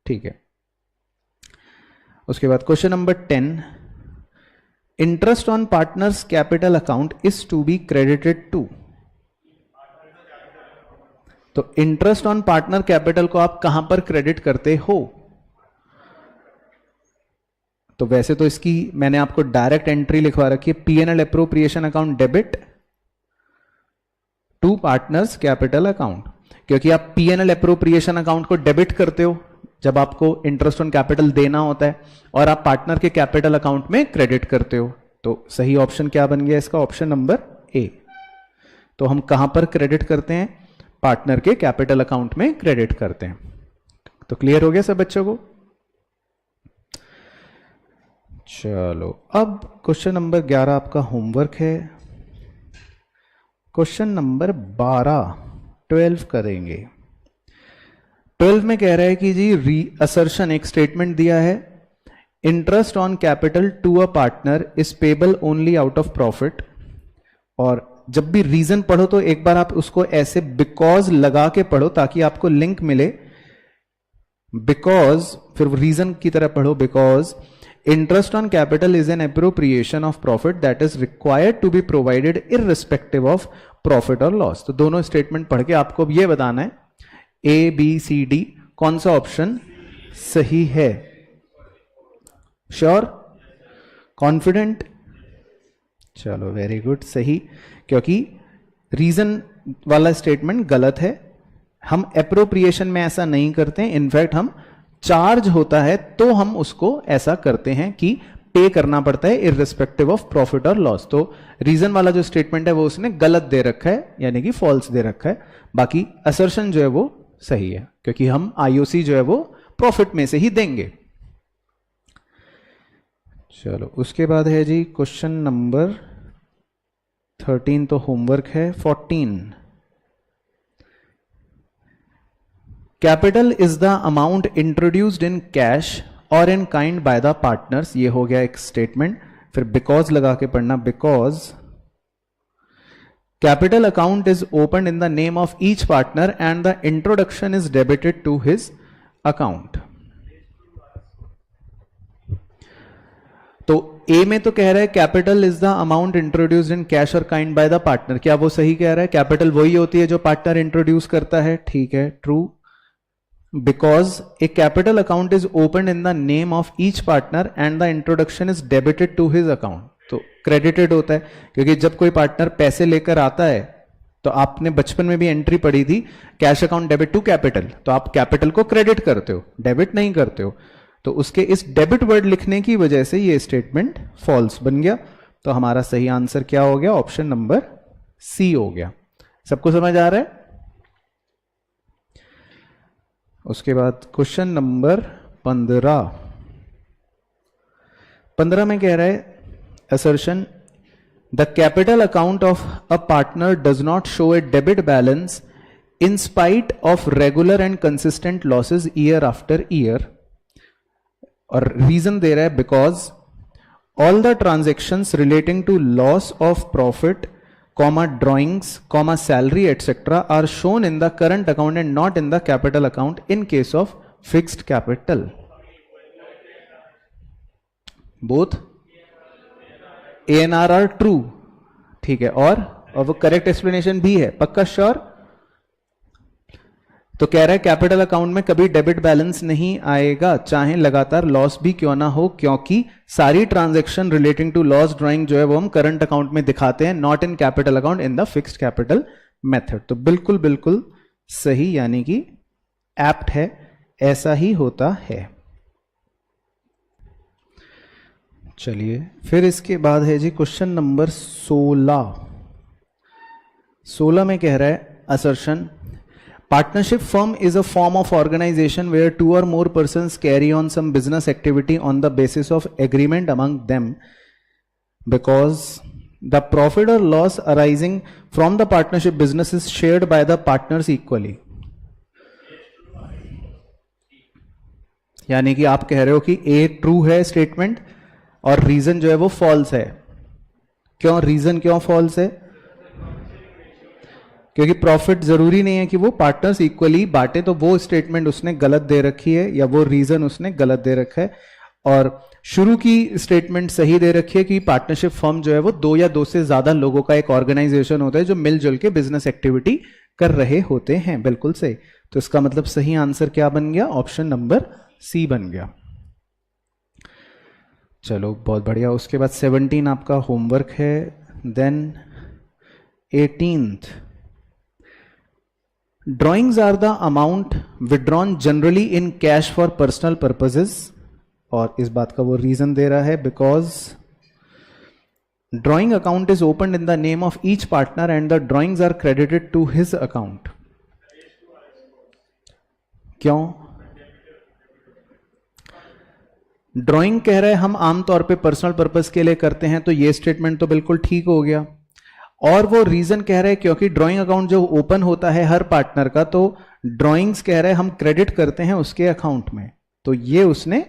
ठीक है। उसके बाद question number 10, interest on partners capital account is to be credited to. तो इंटरेस्ट ऑन पार्टनर कैपिटल को आप कहां पर क्रेडिट करते हो? तो वैसे तो इसकी मैंने आपको डायरेक्ट एंट्री लिखवा रखी है, P&L appropriation account debit to partners capital account, क्योंकि आप P&L अप्रोप्रिएशन अकाउंट को डेबिट करते हो जब आपको इंटरेस्ट ऑन कैपिटल देना होता है, और आप पार्टनर के कैपिटल अकाउंट में क्रेडिट करते हो। तो सही ऑप्शन क्या बन गया इसका? Option number A. तो हम कहां पर क्रेडिट करते हैं? पार्टनर के कैपिटल अकाउंट में क्रेडिट करते हैं। तो क्लियर हो गया सब बच्चों को? चलो, अब क्वेश्चन नंबर 11 आपका होमवर्क है। क्वेश्चन नंबर 12 करेंगे। 12 में कह रहा है कि जी रीअसर्शन, एक स्टेटमेंट दिया है, interest on capital to a partner is payable only out of profit. और जब भी रीजन पढ़ो तो एक बार आप उसको ऐसे बिकॉज लगा के पढ़ो ताकि आपको लिंक मिले। बिकॉज, फिर रीजन की तरह पढ़ो, because interest on capital is an appropriation of profit that is required to be provided irrespective of profit or loss। तो दोनों स्टेटमेंट पढ़ के आपको ये बताना है ए बी सी डी कौन सा ऑप्शन सही है। श्योर? कॉन्फिडेंट? चलो वेरी गुड, सही, क्योंकि रीजन वाला स्टेटमेंट गलत है। हम एप्रोप्रिएशन में ऐसा नहीं करते, इनफैक्ट हम चार्ज होता है तो हम उसको ऐसा करते हैं कि पे करना पड़ता है इररिस्पेक्टिव ऑफ प्रॉफिट और लॉस। तो रीजन वाला जो स्टेटमेंट है वो उसने गलत दे रखा है, यानी कि फॉल्स दे रखा है। बाकी असर्शन जो है वो सही है, क्योंकि हम आईओसी जो है वो प्रॉफिट में से ही देंगे। चलो, उसके बाद है जी क्वेश्चन नंबर 13, तो होमवर्क है 14। Capital is the amount introduced in cash और in kind by the partners. ये हो गया एक स्टेटमेंट। फिर बिकॉज लगा के पढ़ना, because capital account is open in the name of each partner and the introduction is debited to his account. तो ए में तो कह रहा है capital is the amount introduced in cash और काइंड बाय द पार्टनर। क्या वो सही कह रहा है? कैपिटल वही होती है जो पार्टनर इंट्रोड्यूस करता है, ठीक है, true. Because a capital account is opened in the name of each partner and the introduction is debited to his account। तो credited होता है, क्योंकि जब कोई पार्टनर पैसे लेकर आता है, तो आपने बचपन में भी एंट्री पढ़ी थी cash account debit to capital, तो आप कैपिटल को क्रेडिट करते हो, डेबिट नहीं करते हो। तो उसके इस डेबिट वर्ड लिखने की वजह से ये स्टेटमेंट फॉल्स बन गया। तो हमारा सही आंसर क्या हो गया? ऑप्शन नंबर सी हो गया। सबको समझ आ रहा है? उसके बाद क्वेश्चन नंबर 15 में कह रहा है assertion, the capital account of a partner does not show a debit balance in spite of regular and consistent losses year after year. और रीजन दे रहा है because all the transactions relating to loss of profit, comma drawings, comma salary, etc. are shown in the current account and not in the capital account in case of fixed capital. Both A and R are true, ठीक है, और और वो correct explanation भी है, पक्का sure? तो कह रहा है कैपिटल अकाउंट में कभी डेबिट बैलेंस नहीं आएगा चाहे लगातार लॉस भी क्यों ना हो, क्योंकि सारी transaction relating to loss drawing जो है वो हम करंट अकाउंट में दिखाते हैं, not in capital account in the fixed capital method. तो बिल्कुल बिल्कुल सही, यानी कि एप्ट है, ऐसा ही होता है। चलिए फिर इसके बाद है जी क्वेश्चन नंबर 16। 16 में कह रहा है assertion, partnership firm is a form of organization where two or more persons carry on some business activity on the basis of agreement among them because the profit or loss arising from the partnership business is shared by the partners equally। यानी कि आप कह रहे हो कि ए true है statement और reason जो है वो फॉल्स है। क्यों रीजन क्यों फॉल्स है? क्योंकि प्रॉफिट जरूरी नहीं है कि वो पार्टनर्स इक्वली बांटे, तो वो स्टेटमेंट उसने गलत दे रखी है या वो रीजन उसने गलत दे रखा है। और शुरू की स्टेटमेंट सही दे रखी है कि पार्टनरशिप फर्म जो है वो 2 या 2 से ज्यादा लोगों का एक ऑर्गेनाइजेशन होता है जो मिलजुल के बिजनेस एक्टिविटी कर रहे होते हैं। बिल्कुल सही। तो इसका मतलब सही आंसर क्या बन गया? ऑप्शन नंबर सी बन गया। चलो बहुत बढ़िया। उसके बाद 17 आपका होमवर्क है। Then 18th, drawings are the amount withdrawn generally in cash for personal purposes, और इस बात का वो रीजन दे रहा है because drawing account is open in the name of each partner and the drawings are credited to his account. क्यों? Drawing कह रहे हैं हम आमतौर पे पर्सनल पर्पस के लिए करते हैं, तो ये स्टेटमेंट तो बिल्कुल ठीक हो गया। और वो रीजन कह रहे हैं क्योंकि ड्राइंग अकाउंट जो ओपन होता है हर पार्टनर का, तो ड्राइंग्स कह रहे हैं हम क्रेडिट करते हैं उसके अकाउंट में, तो ये उसने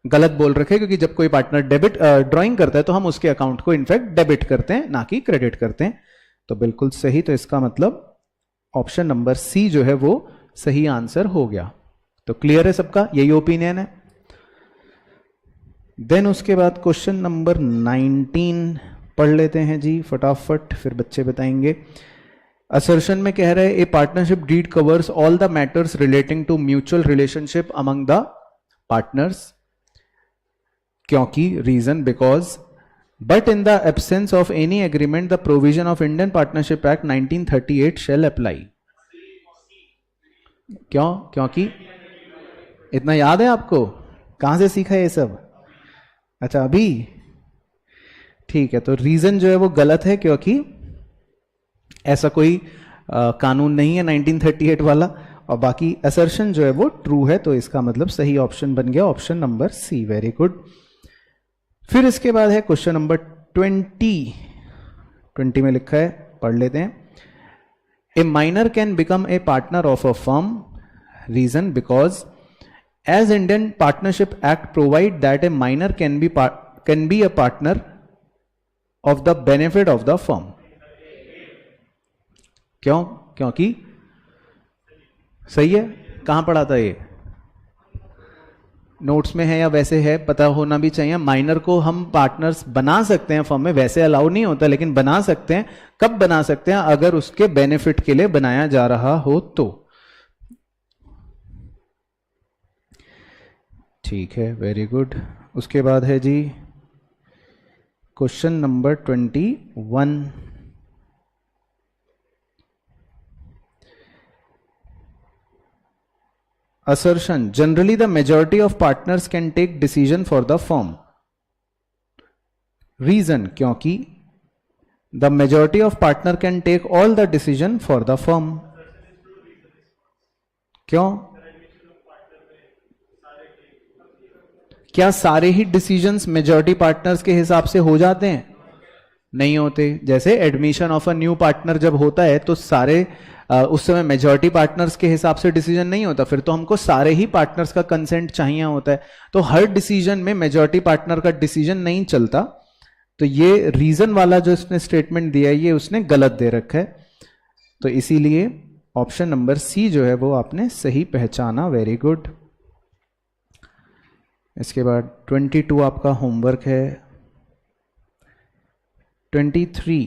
गलत बोल रखे, क्योंकि जब कोई पार्टनर डेबिट ड्राइंग करता है तो हम उसके अकाउंट को इनफैक्ट डेबिट करते हैं, ना कि क्रेडिट करते हैं। तो बिल्कुल सही। तो इसका मतलब ऑप्शन नंबर सी जो है वो सही आंसर हो गया। तो क्लियर है सबका? यही ओपिनियन है। देन उसके बाद क्वेश्चन नंबर 19 पढ़ लेते हैं जी फटाफट, फिर बच्चे बताएंगे। असर्शन में कह रहे हैं a partnership deed covers all the matters relating to mutual relationship among the partners, क्योंकि reason because but in the absence of any agreement the provision of Indian partnership act 1938 shall apply. क्यों? क्योंकि इतना याद है आपको? कहां से सीखा है ये सब? अच्छा अभी ठीक है। तो रीजन जो है वो गलत है क्योंकि ऐसा कोई कानून नहीं है 1938 वाला, और बाकी असर्शन जो है वो ट्रू है। तो इसका मतलब सही ऑप्शन बन गया option number C. Very good. फिर इसके बाद है क्वेश्चन नंबर 20 में लिखा है, पढ़ लेते हैं। A minor can become a partner of a firm, reason because as Indian partnership Act provide that a minor can be a partner of the benefit of the firm. क्यों? क्योंकि सही है। कहां पढ़ा था ये? नोट्स में है या वैसे है? पता होना भी चाहिए। माइनर को हम पार्टनर्स बना सकते हैं फर्म में, वैसे अलाउ नहीं होता, लेकिन बना सकते हैं। कब बना सकते हैं? अगर उसके बेनिफिट के लिए बनाया जा रहा हो तो। ठीक है, वेरी गुड। उसके बाद है जी question number 21। Assertion, generally the majority of partners can take decision for the firm. Reason, क्योंकि the majority of partner can take all the decision for the firm. क्यों? क्या सारे ही डिसीजंस मेजॉरिटी पार्टनर्स के हिसाब से हो जाते हैं? नहीं होते। जैसे admission of a new partner जब होता है तो सारे उस समय मेजॉरिटी पार्टनर्स के हिसाब से डिसीजन नहीं होता, फिर तो हमको सारे ही पार्टनर्स का कंसेंट चाहिए होता है। तो हर डिसीजन में मेजॉरिटी पार्टनर का डिसीजन नहीं चलता। तो ये रीजन वाला जो इसने स्टेटमेंट दिया है ये उसने गलत दे रखा है। तो इसीलिए ऑप्शन नंबर सी जो है वो आपने सही पहचाना। Very good. इसके बाद 22 आपका होमवर्क है। 23,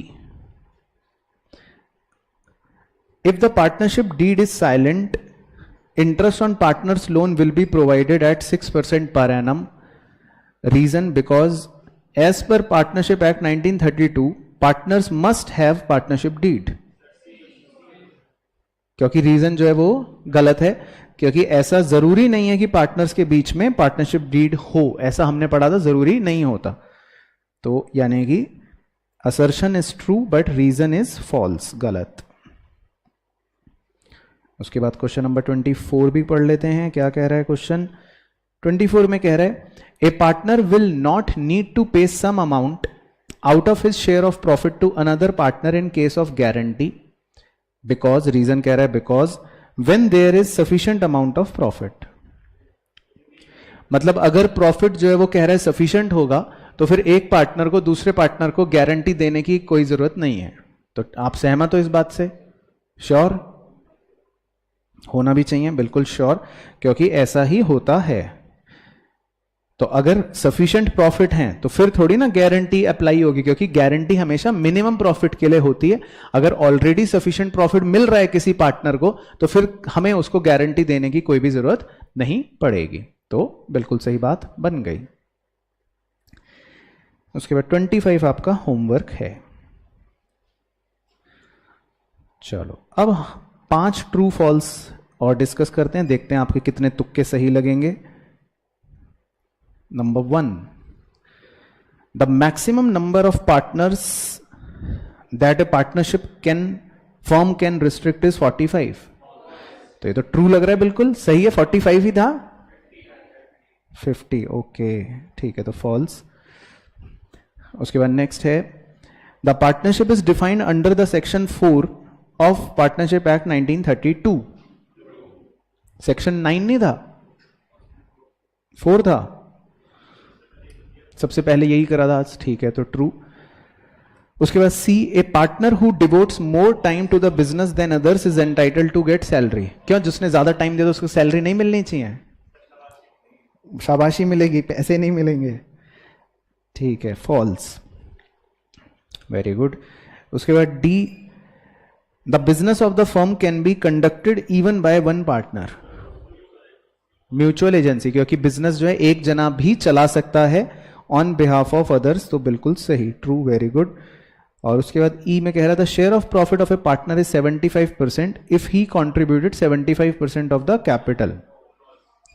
if the partnership deed is silent, interest on partners loan will be provided at 6% per annum. Reason, because as per Partnership Act 1932 partners must have partnership deed. क्योंकि रीजन जो है वो गलत है, क्योंकि ऐसा जरूरी नहीं है कि पार्टनर्स के बीच में पार्टनरशिप डीड हो, ऐसा हमने पढ़ा था, जरूरी नहीं होता. तो यानी कि assertion is true but reason is false, गलत. उसके बाद क्वेश्चन नंबर 24 भी पढ़ लेते हैं. क्या कह रहा है क्वेश्चन 24 में? कह रहा है a partner will not need to pay some amount out of his share of profit to another partner in case of guarantee, because, reason कह रहा है because when there is sufficient amount of profit. मतलब अगर profit जो है वो कह रहा है सफिशिएंट होगा तो फिर एक पार्टनर को दूसरे पार्टनर को गारंटी देने की कोई जरूरत नहीं है. तो आप सहमत हो इस बात से? श्योर होना भी चाहिए, बिल्कुल श्योर, क्योंकि ऐसा ही होता है. तो अगर सफिशिएंट प्रॉफिट है तो फिर थोड़ी ना गारंटी अप्लाई होगी, क्योंकि गारंटी हमेशा मिनिमम प्रॉफिट के लिए होती है. अगर ऑलरेडी सफिशिएंट प्रॉफिट मिल रहा है किसी पार्टनर को तो फिर हमें उसको गारंटी देने की कोई भी जरूरत नहीं पड़ेगी. तो बिल्कुल सही बात बन गई. उसके बाद 25 आपका होमवर्क है. चलो अब 5 ट्रू फॉल्स और डिस्कस करते हैं, देखते हैं आपके कितने तुक्के सही लगेंगे. Number 1, the maximum number of partners that A partnership firm can restrict is 45. तो ये तो ट्रू लग रहा है, बिल्कुल सही है. 45 ही था, 50. ओके ठीक है, तो फॉल्स. उसके बाद नेक्स्ट है the partnership is defined under the section 4 of partnership act 1932. Section 9 नहीं था, 4 था. सबसे पहले यही करा था, ठीक है, तो ट्रू. उसके बाद C, a partner who devotes more time to the business than others is entitled to get salary. क्यों? जिसने ज्यादा टाइम दिया तो उसको सैलरी नहीं मिलनी चाहिए? शाबाशी मिलेगी, पैसे नहीं मिलेंगे. ठीक है, फॉल्स. Very good. उसके बाद D, the business of the firm can be conducted even by one partner. Mutual agency, क्योंकि बिजनेस जो है एक जना भी चला सकता है ऑन बिहाफ ऑफ अदर्स. तो बिल्कुल सही, ट्रू, वेरी गुड. और उसके बाद ई में कह रहा था share of profit of a partner is 75% if he contributed 75% of the capital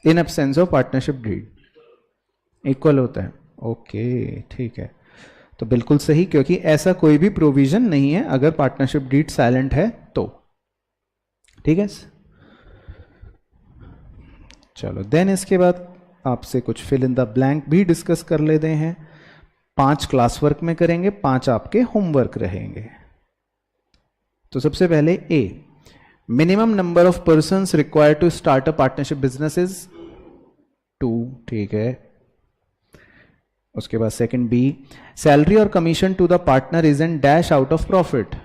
in absence of partnership deed. Equal होता है. ओके ठीक है, तो बिल्कुल सही, क्योंकि ऐसा कोई भी प्रोविजन नहीं है अगर पार्टनरशिप डीड साइलेंट है तो. ठीक है. चलो देन इसके बाद आपसे कुछ फिल इन द ब्लैंक भी डिस्कस कर लेते हैं. 5 क्लास वर्क में करेंगे, 5 आपके होमवर्क रहेंगे. तो सबसे पहले A, minimum number of persons required to start a partnership business is 2. ठीक है. उसके बाद सेकंड बी, सैलरी और commission to the partner is an dash out of profit.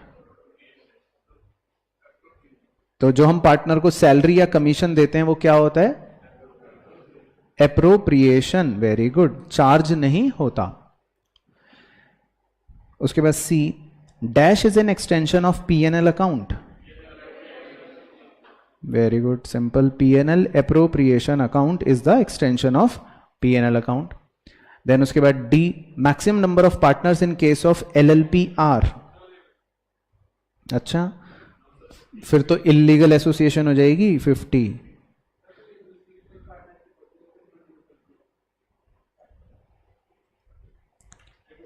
तो जो हम पार्टनर को सैलरी या कमीशन देते हैं वो क्या होता है? एप्रोप्रिएशन. वेरी गुड, चार्ज नहीं होता. उसके बाद C, dash is an extension of PNL account. Very good, simple. PNL appropriation account is the extension of PNL account. Then उसके बाद D, maximum number of partners in case of LLP are. अच्छा, फिर तो illegal association हो जाएगी 50.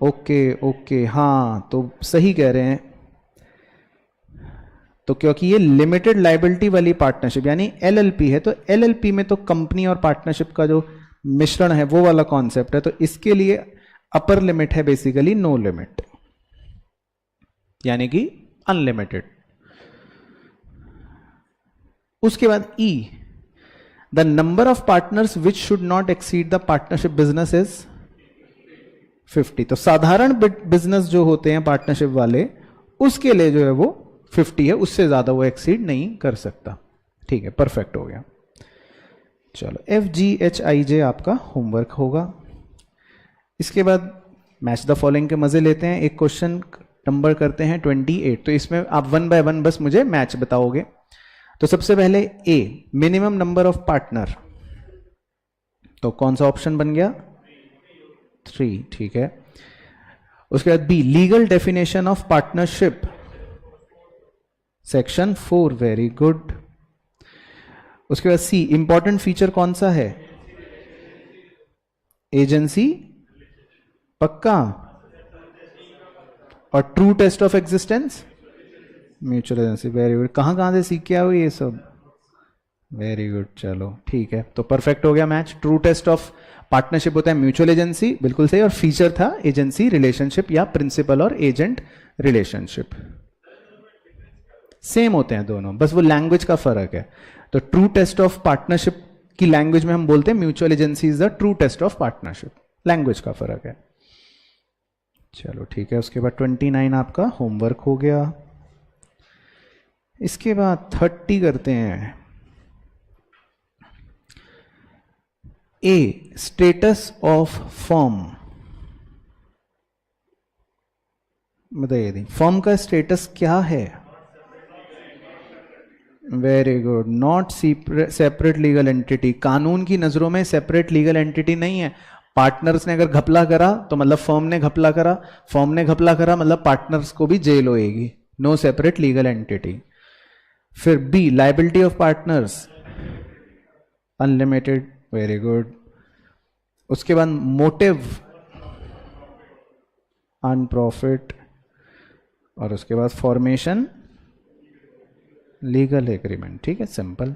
Okay okay, हाँ तो सही कह रहे हैं. तो क्योंकि ये लिमिटेड लाइबिलिटी वाली पार्टनरशिप यानी एलएलपी है, तो एलएलपी में तो कंपनी और पार्टनरशिप का जो मिश्रण है वो वाला कॉन्सेप्ट है. तो इसके लिए अपर लिमिट है बेसिकली नो लिमिट, यानी कि अनलिमिटेड. उसके बाद E, the number of partners which should not exceed the partnership business is 50. तो साधारण बिजनेस जो होते हैं पार्टनरशिप वाले, उसके लिए जो है वो 50 है, उससे ज्यादा वो एक्सीड नहीं कर सकता. ठीक है, परफेक्ट हो गया. चलो FGHIJ आपका होमवर्क होगा. इसके बाद मैच द फॉलोइंग के मजे लेते हैं. एक क्वेश्चन नंबर करते हैं 28। तो इसमें आप 1 बाय 1 बस मुझे मैच बताओगे। तो सबसे पहले A, minimum number of partner, तो कौन सा ऑप्शन बन गया? 3, ठीक है। उसके बाद B, legal definition of partnership, section 4, very good. उसके बाद सी, इंपॉर्टेंट फीचर कौन सा है? एजेंसी, पक्का। और true test of existence, mutual agency, very good. कहां से सीख के आओ ये सब? वेरी गुड, चलो ठीक है, तो परफेक्ट हो गया match. True test of partnership होता है म्यूचुअल एजेंसी, बिल्कुल सही। और फीचर था एजेंसी रिलेशनशिप या प्रिंसिपल और एजेंट रिलेशनशिप। सेम होते हैं दोनों, बस वो लैंग्वेज का फर्क है। तो ट्रू टेस्ट ऑफ पार्टनरशिप की लैंग्वेज में हम बोलते हैं mutual agency is the true test of partnership, language का फर्क है। चलो ठीक है, उसके बाद 29 आपका होमवर्क हो गया। इसके बाद 30 करते हैं। ए, स्टेटस ऑफ फर्म, बताइए दी फर्म का स्टेटस क्या है? Very good, not separate legal entity. कानून की नजरों में सेपरेट लीगल एंटिटी नहीं है। पार्टनर्स ने अगर घपला करा तो मतलब फर्म ने घपला करा, फर्म ने घपला करा मतलब पार्टनर्स को भी जेल होएगी। No separate legal entity. फिर B, liability of partners, unlimited, very good. उसके बाद मोटिव, अनप्रॉफिट। और उसके बाद फॉर्मेशन, लीगल एग्रीमेंट, ठीक है, सिंपल।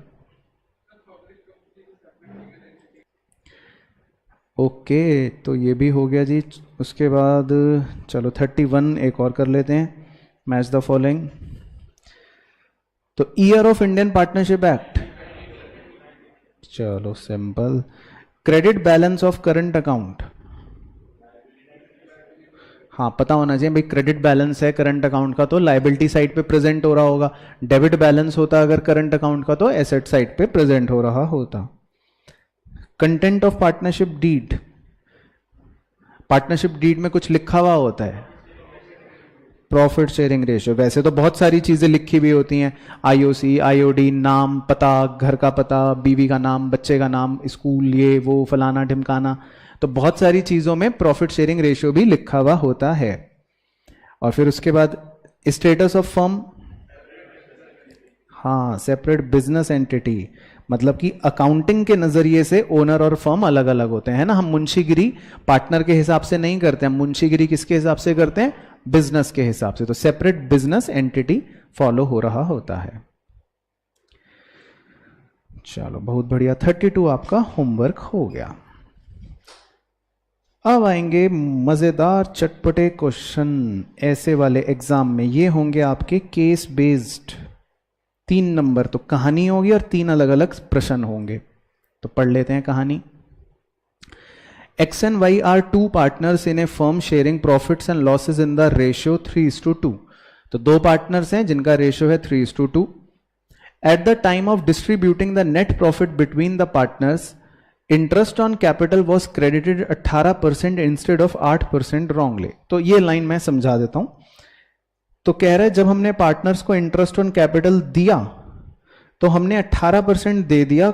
ओके, तो ये भी हो गया जी। उसके बाद चलो 31 एक और कर लेते हैं, मैच द फॉलोइंग। तो year of Indian partnership act, चलो simple. Credit balance of current account, हाँ पता होना चाहिए भाई, क्रेडिट बैलेंस है करंट अकाउंट का तो लायबिलिटी साइड पे प्रेजेंट हो रहा होगा। डेबिट बैलेंस होता अगर करंट अकाउंट का तो एसेट साइड पे प्रेजेंट हो रहा होता। Content of partnership deed, partnership deed में कुछ लिखा हुआ होता है, प्रॉफिट शेयरिंग रेशियो। वैसे तो बहुत सारी चीजें लिखी हुई होती हैं, आईओसी, आईओडी, नाम, पता, घर का पता, बीवी का नाम, बच्चे का नाम, स्कूल, ये वो फलाना ढिमकाना, तो बहुत सारी चीजों में प्रॉफिट शेयरिंग रेशियो भी लिखा हुआ होता है। और फिर उसके बाद स्टेटस ऑफ फर्म, हाँ सेपरेट बिजनेस एंटिटी, मतलब कि अकाउंटिंग के नजरिए से ओनर और फर्म अलग अलग होते हैं ना। हम मुंशीगिरी पार्टनर के हिसाब से नहीं करते, हम मुंशीगिरी किसके हिसाब से करते हैं? बिजनेस के हिसाब से। तो सेपरेट बिजनेस एंटिटी फॉलो हो रहा होता है। चलो बहुत बढ़िया, 32 आपका होमवर्क हो गया। अब आएंगे मजेदार चटपटे क्वेश्चन ऐसे वाले एग्जाम में, ये होंगे आपके केस बेस्ड। 3 नंबर तो कहानी होगी और 3 अलग अलग प्रश्न होंगे। तो पढ़ लेते हैं कहानी। X and Y are 2 partners in a firm sharing profits and losses in the ratio 3:2। तो 2 पार्टनर्स हैं जिनका रेशियो है 3:2। At the time of distributing the net profit between the partners, interest on capital was credited 18% instead of 8% wrongly। तो ये line मैं समझा देता हूं। तो कह रहे जब हमने पार्टनर्स को इंटरेस्ट ऑन कैपिटल दिया तो हमने 18% दे दिया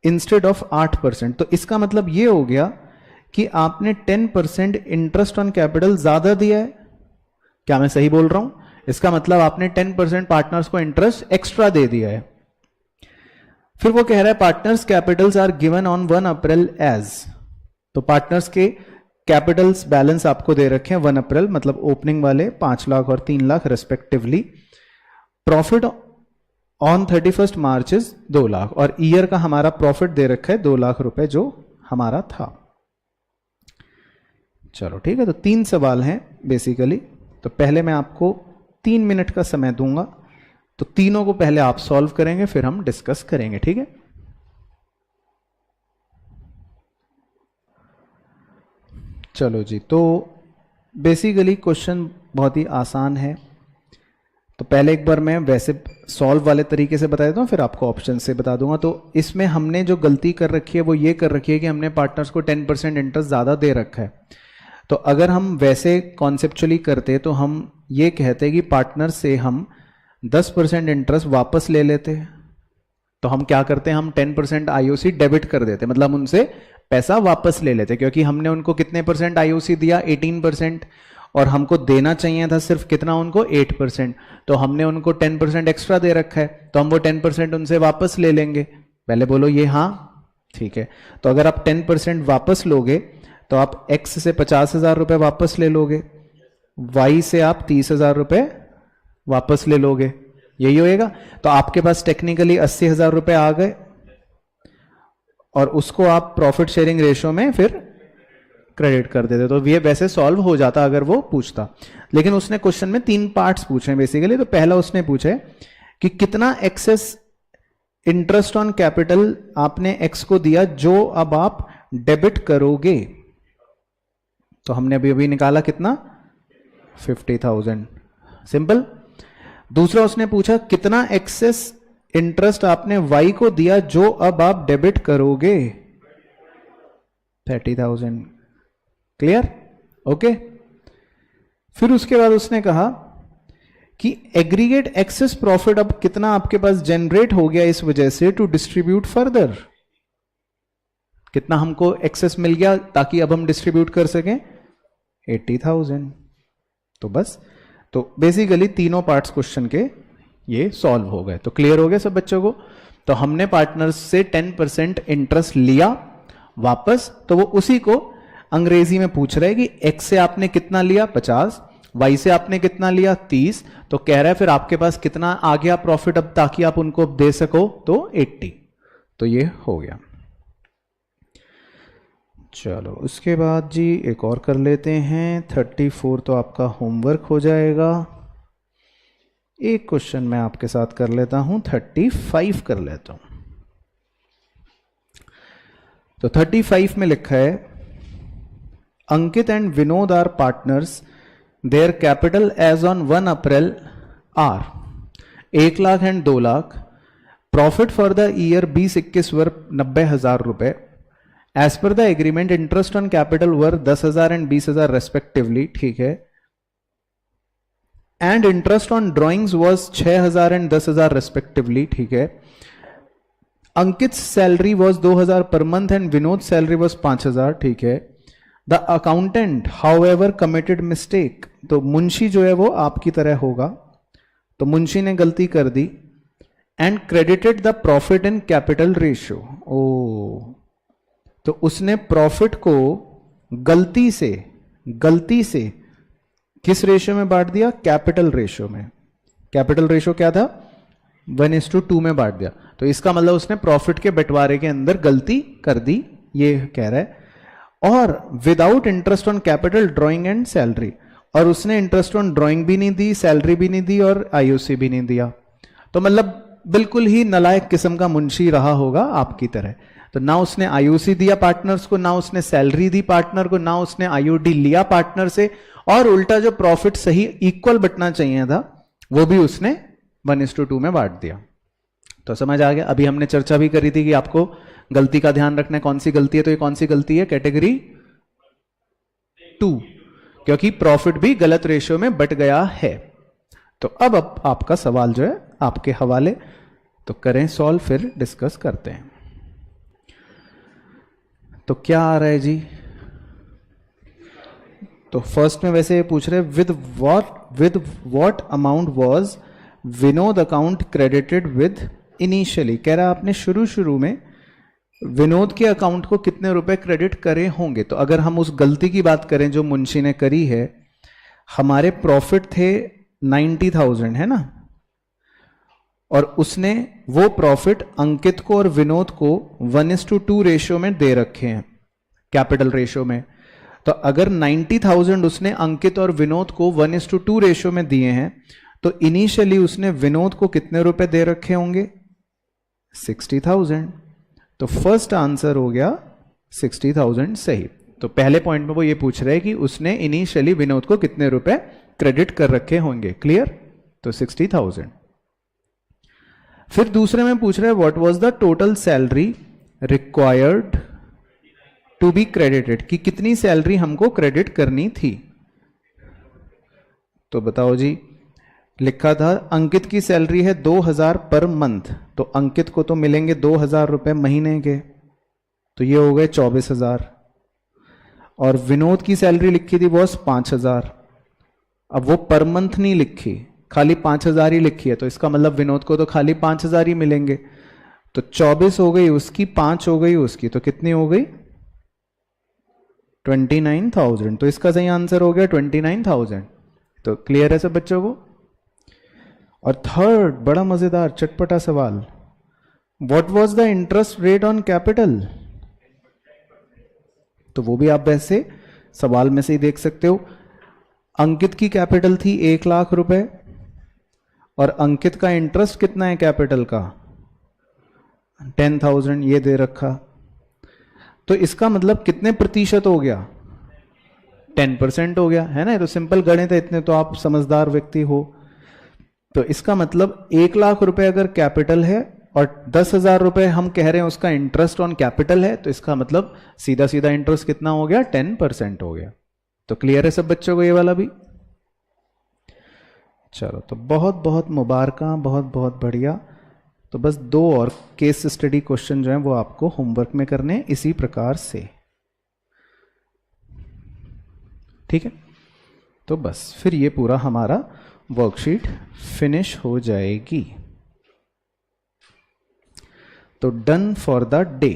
इंस्टेड ऑफ 8%। तो इसका मतलब ये हो गया कि आपने 10% इंटरेस्ट ऑन कैपिटल ज्यादा दिया है। क्या मैं सही बोल रहा हूं? इसका मतलब आपने 10% पार्टनर्स को इंटरेस्ट एक्स्ट्रा दे दिया है। फिर वो कह रहा है partners capitals are given on 1 April as. तो पार्टनर्स के कैपिटल्स बैलेंस आपको दे रखे हैं 1 अप्रैल, मतलब ओपनिंग वाले 5 लाख और 3 lakh respectively. Profit on 31 March is 2 lakh, और ईयर का हमारा प्रॉफिट दे रखा है 2 लाख रुपए जो हमारा था। चलो ठीक है, तो 3 सवाल हैं बेसिकली। तो पहले मैं आपको 3 मिनट का समय दूंगा, तो तीनों को पहले आप सॉल्व करेंगे फिर हम डिस्कस करेंगे, ठीक है? चलो जी, तो बेसिकली क्वेश्चन बहुत ही आसान है। तो पहले एक बार मैं वैसे सॉल्व वाले तरीके से बता देता हूँ, फिर आपको ऑप्शन से बता दूंगा। तो इसमें हमने जो गलती कर रखी है वो ये कर रखी है कि हमने पार्टनर्स को 10% इंटरेस्ट ज़्यादा दे रखा है। तो अगर हम वैसे कॉन्सेप्चुअली करते तो हम ये कहते कि पार्टनर से हम 10% इंटरेस्ट वापस ले लेते। तो हम क्या करते हैं, हम 10% आईओसी डेबिट कर देते, मतलब उनसे पैसा वापस ले लेते, क्योंकि हमने उनको कितने परसेंट आईओसी दिया, 18%, और हमको देना चाहिए था सिर्फ कितना उनको, 8%। तो हमने उनको 10% एक्स्ट्रा दे रखा है, तो हम वो 10% उनसे वापस ले लेंगे। पहले बोलो ये हाँ, ठीक है। तो अगर आप 10% वापस लोगे तो आप एक्स से 50,000 रुपए वापस ले लोगे, वाई से आप 30,000 रुपए वापस ले लोगे, यही होएगा। तो आपके पास टेक्निकली 80,000 रुपए आ गए, और उसको आप प्रॉफिट शेयरिंग रेशियो में फिर क्रेडिट कर देते। तो ये वैसे सॉल्व हो जाता अगर वो पूछता, लेकिन उसने क्वेश्चन में 3 पार्ट्स पूछे हैं बेसिकली। तो पहला उसने पूछे कि कितना एक्सेस इंटरेस्ट ऑन कैपिटल आपने एक्स को दिया जो अब आप डेबिट करोगे। तो हमने अभी निकाला कितना, 50,000, सिंपल। दूसरा उसने पूछा कितना एक्सेस इंटरेस्ट आपने वाई को दिया जो अब आप डेबिट करोगे, 30,000, क्लियर, ओके। फिर उसके बाद उसने कहा कि एग्रीगेट एक्सेस प्रॉफिट अब कितना आपके पास जनरेट हो गया इस वजह से टू डिस्ट्रीब्यूट फर्दर, कितना हमको एक्सेस मिल गया ताकि अब हम डिस्ट्रीब्यूट कर सकें, 80,000। तो बस, तो बेसिकली तीनों पार्ट्स क्वेश्चन के ये सॉल्व हो गए। तो क्लियर हो गया सब बच्चों को। तो हमने पार्टनर्स से 10% इंटरेस्ट लिया वापस, तो वो उसी को अंग्रेजी में पूछ रहे हैं कि एक्स से आपने कितना लिया, 50, वाई से आपने कितना लिया, 30। तो कह रहा है फिर आपके पास कितना आ गया प्रॉफिट अब ताकि आप उनको दे सको, तो 80। तो ये हो गया। चलो उसके बाद जी एक और कर लेते हैं, 34 तो आपका होमवर्क हो जाएगा। एक क्वेश्चन मैं आपके साथ कर लेता हूं, 35 कर लेता हूं। तो 35 में लिखा है Ankit and Vinod are partners, their capital as on 1 April are 1 lakh and 2 lakh, profit for the year 20-21 were 90,000 rupees. As per the agreement interest on capital were 10,000 and 20,000 respectively, ठीक है। And interest on drawings was 6,000 and 10,000 respectively, ठीक है। Ankit salary was 2,000 per month and Vinod salary was 5,000, ठीक है। The accountant how ever committed mistake, तो मुंशी जो है वो आपकी तरह होगा, तो मुंशी ने गलती कर दी। And credited the profit in capital ratio, ओ, तो उसने प्रॉफिट को गलती से किस रेशियो में बांट दिया, कैपिटल रेशियो में। कैपिटल रेशियो क्या था, 1:2 में बांट दिया। तो इसका मतलब उसने प्रॉफिट के बंटवारे के अंदर गलती कर दी, ये कह रहा है। और without interest on capital, drawing and salary, और उसने इंटरेस्ट ऑन ड्राइंग भी नहीं दी, सैलरी भी नहीं दी और आईओसी भी नहीं दिया। तो मतलब बिल्कुल ही नालायक किस्म का मुंशी रहा होगा आपकी तरह। तो ना उसने आईओसी दिया पार्टनर्स को, ना उसने सैलरी दी पार्टनर को, ना उसने आईओडी लिया पार्टनर से, और उल्टा जो प्रॉफिट सही इक्वल बंटना चाहिए था वो भी उसने 1:2 में बांट दिया। तो समझ आ गया। अभी हमने चर्चा भी करी थी कि आपको गलती का ध्यान रखना है, कौन सी गलती है। तो ये कौन सी गलती है, कैटेगरी 2, क्योंकि प्रॉफिट भी गलत रेशियो में बट गया है। तो अब आपका सवाल जो है आपके हवाले, तो करें सॉल्व, फिर डिस्कस करते हैं। तो क्या आ रहा है जी, तो फर्स्ट में वैसे पूछ रहे with what amount was Vinod account credited with initially. कह रहा आपने शुरू में विनोद के अकाउंट को कितने रुपए क्रेडिट करे होंगे। तो अगर हम उस गलती की बात करें जो मुंशी ने करी है, हमारे प्रॉफिट थे 90,000 है ना, और उसने वो प्रॉफिट अंकित को और विनोद को 1:2 रेशियो में दे रखे हैं, कैपिटल रेशियो में। तो अगर 90,000 उसने अंकित और विनोद को 1:2 रेशियो में दिए हैं, तो इनिशियली उसने विनोद को कितने रुपए दे रखे होंगे, 60,000। तो फर्स्ट आंसर हो गया 60,000 सही। तो पहले पॉइंट में वो ये पूछ रहे हैं कि उसने इनिशियली विनोद को कितने रुपए क्रेडिट कर रखे होंगे, क्लियर। तो 60,000। फिर दूसरे में पूछ रहे हैं what was the total salary required to be credited, कि कितनी सैलरी हमको क्रेडिट करनी थी। तो बताओ जी, लिखा था अंकित की सैलरी है 2000 पर मंथ, तो अंकित को तो मिलेंगे 2000 रुपए महीने के, तो ये हो गए 24,000। और विनोद की सैलरी लिखी थी बॉस 5000, अब वो पर मंथ नहीं लिखी, खाली 5000 ही लिखी है, तो इसका मतलब विनोद को तो खाली 5000 ही मिलेंगे। तो 24 हो गई उसकी, 5 हो गई उसकी, तो कितनी हो गई 29,000। तो इसका सही आंसर हो गया 29,000। तो क्लियर है सब बच्चों को। और थर्ड बड़ा मजेदार चटपटा सवाल, what was the interest rate on capital. तो वो भी आप वैसे सवाल में से ही देख सकते हो। अंकित की कैपिटल थी 1 लाख रुपए और अंकित का इंटरेस्ट कितना है कैपिटल का 10,000, ये दे रखा। तो इसका मतलब कितने प्रतिशत हो गया 10% हो गया, है ना। ये तो सिंपल गणित है, इतने तो आप समझदार व्यक्ति हो। तो इसका मतलब 1 लाख रुपए अगर कैपिटल है और 10,000 रुपए हम कह रहे हैं उसका इंटरेस्ट ऑन कैपिटल है, तो इसका मतलब सीधा सीधा इंटरेस्ट कितना हो गया 10% हो गया। तो क्लियर है सब बच्चों को ये वाला भी। चलो, तो बहुत बहुत मुबारकां, बहुत बहुत बढ़िया। तो बस 2 और केस स्टडी क्वेश्चन जो हैं वो आपको होमवर्क में करने इसी प्रकार से, ठीक है। तो बस फिर ये पूरा हमारा वर्कशीट फिनिश हो जाएगी। तो डन फॉर द डे।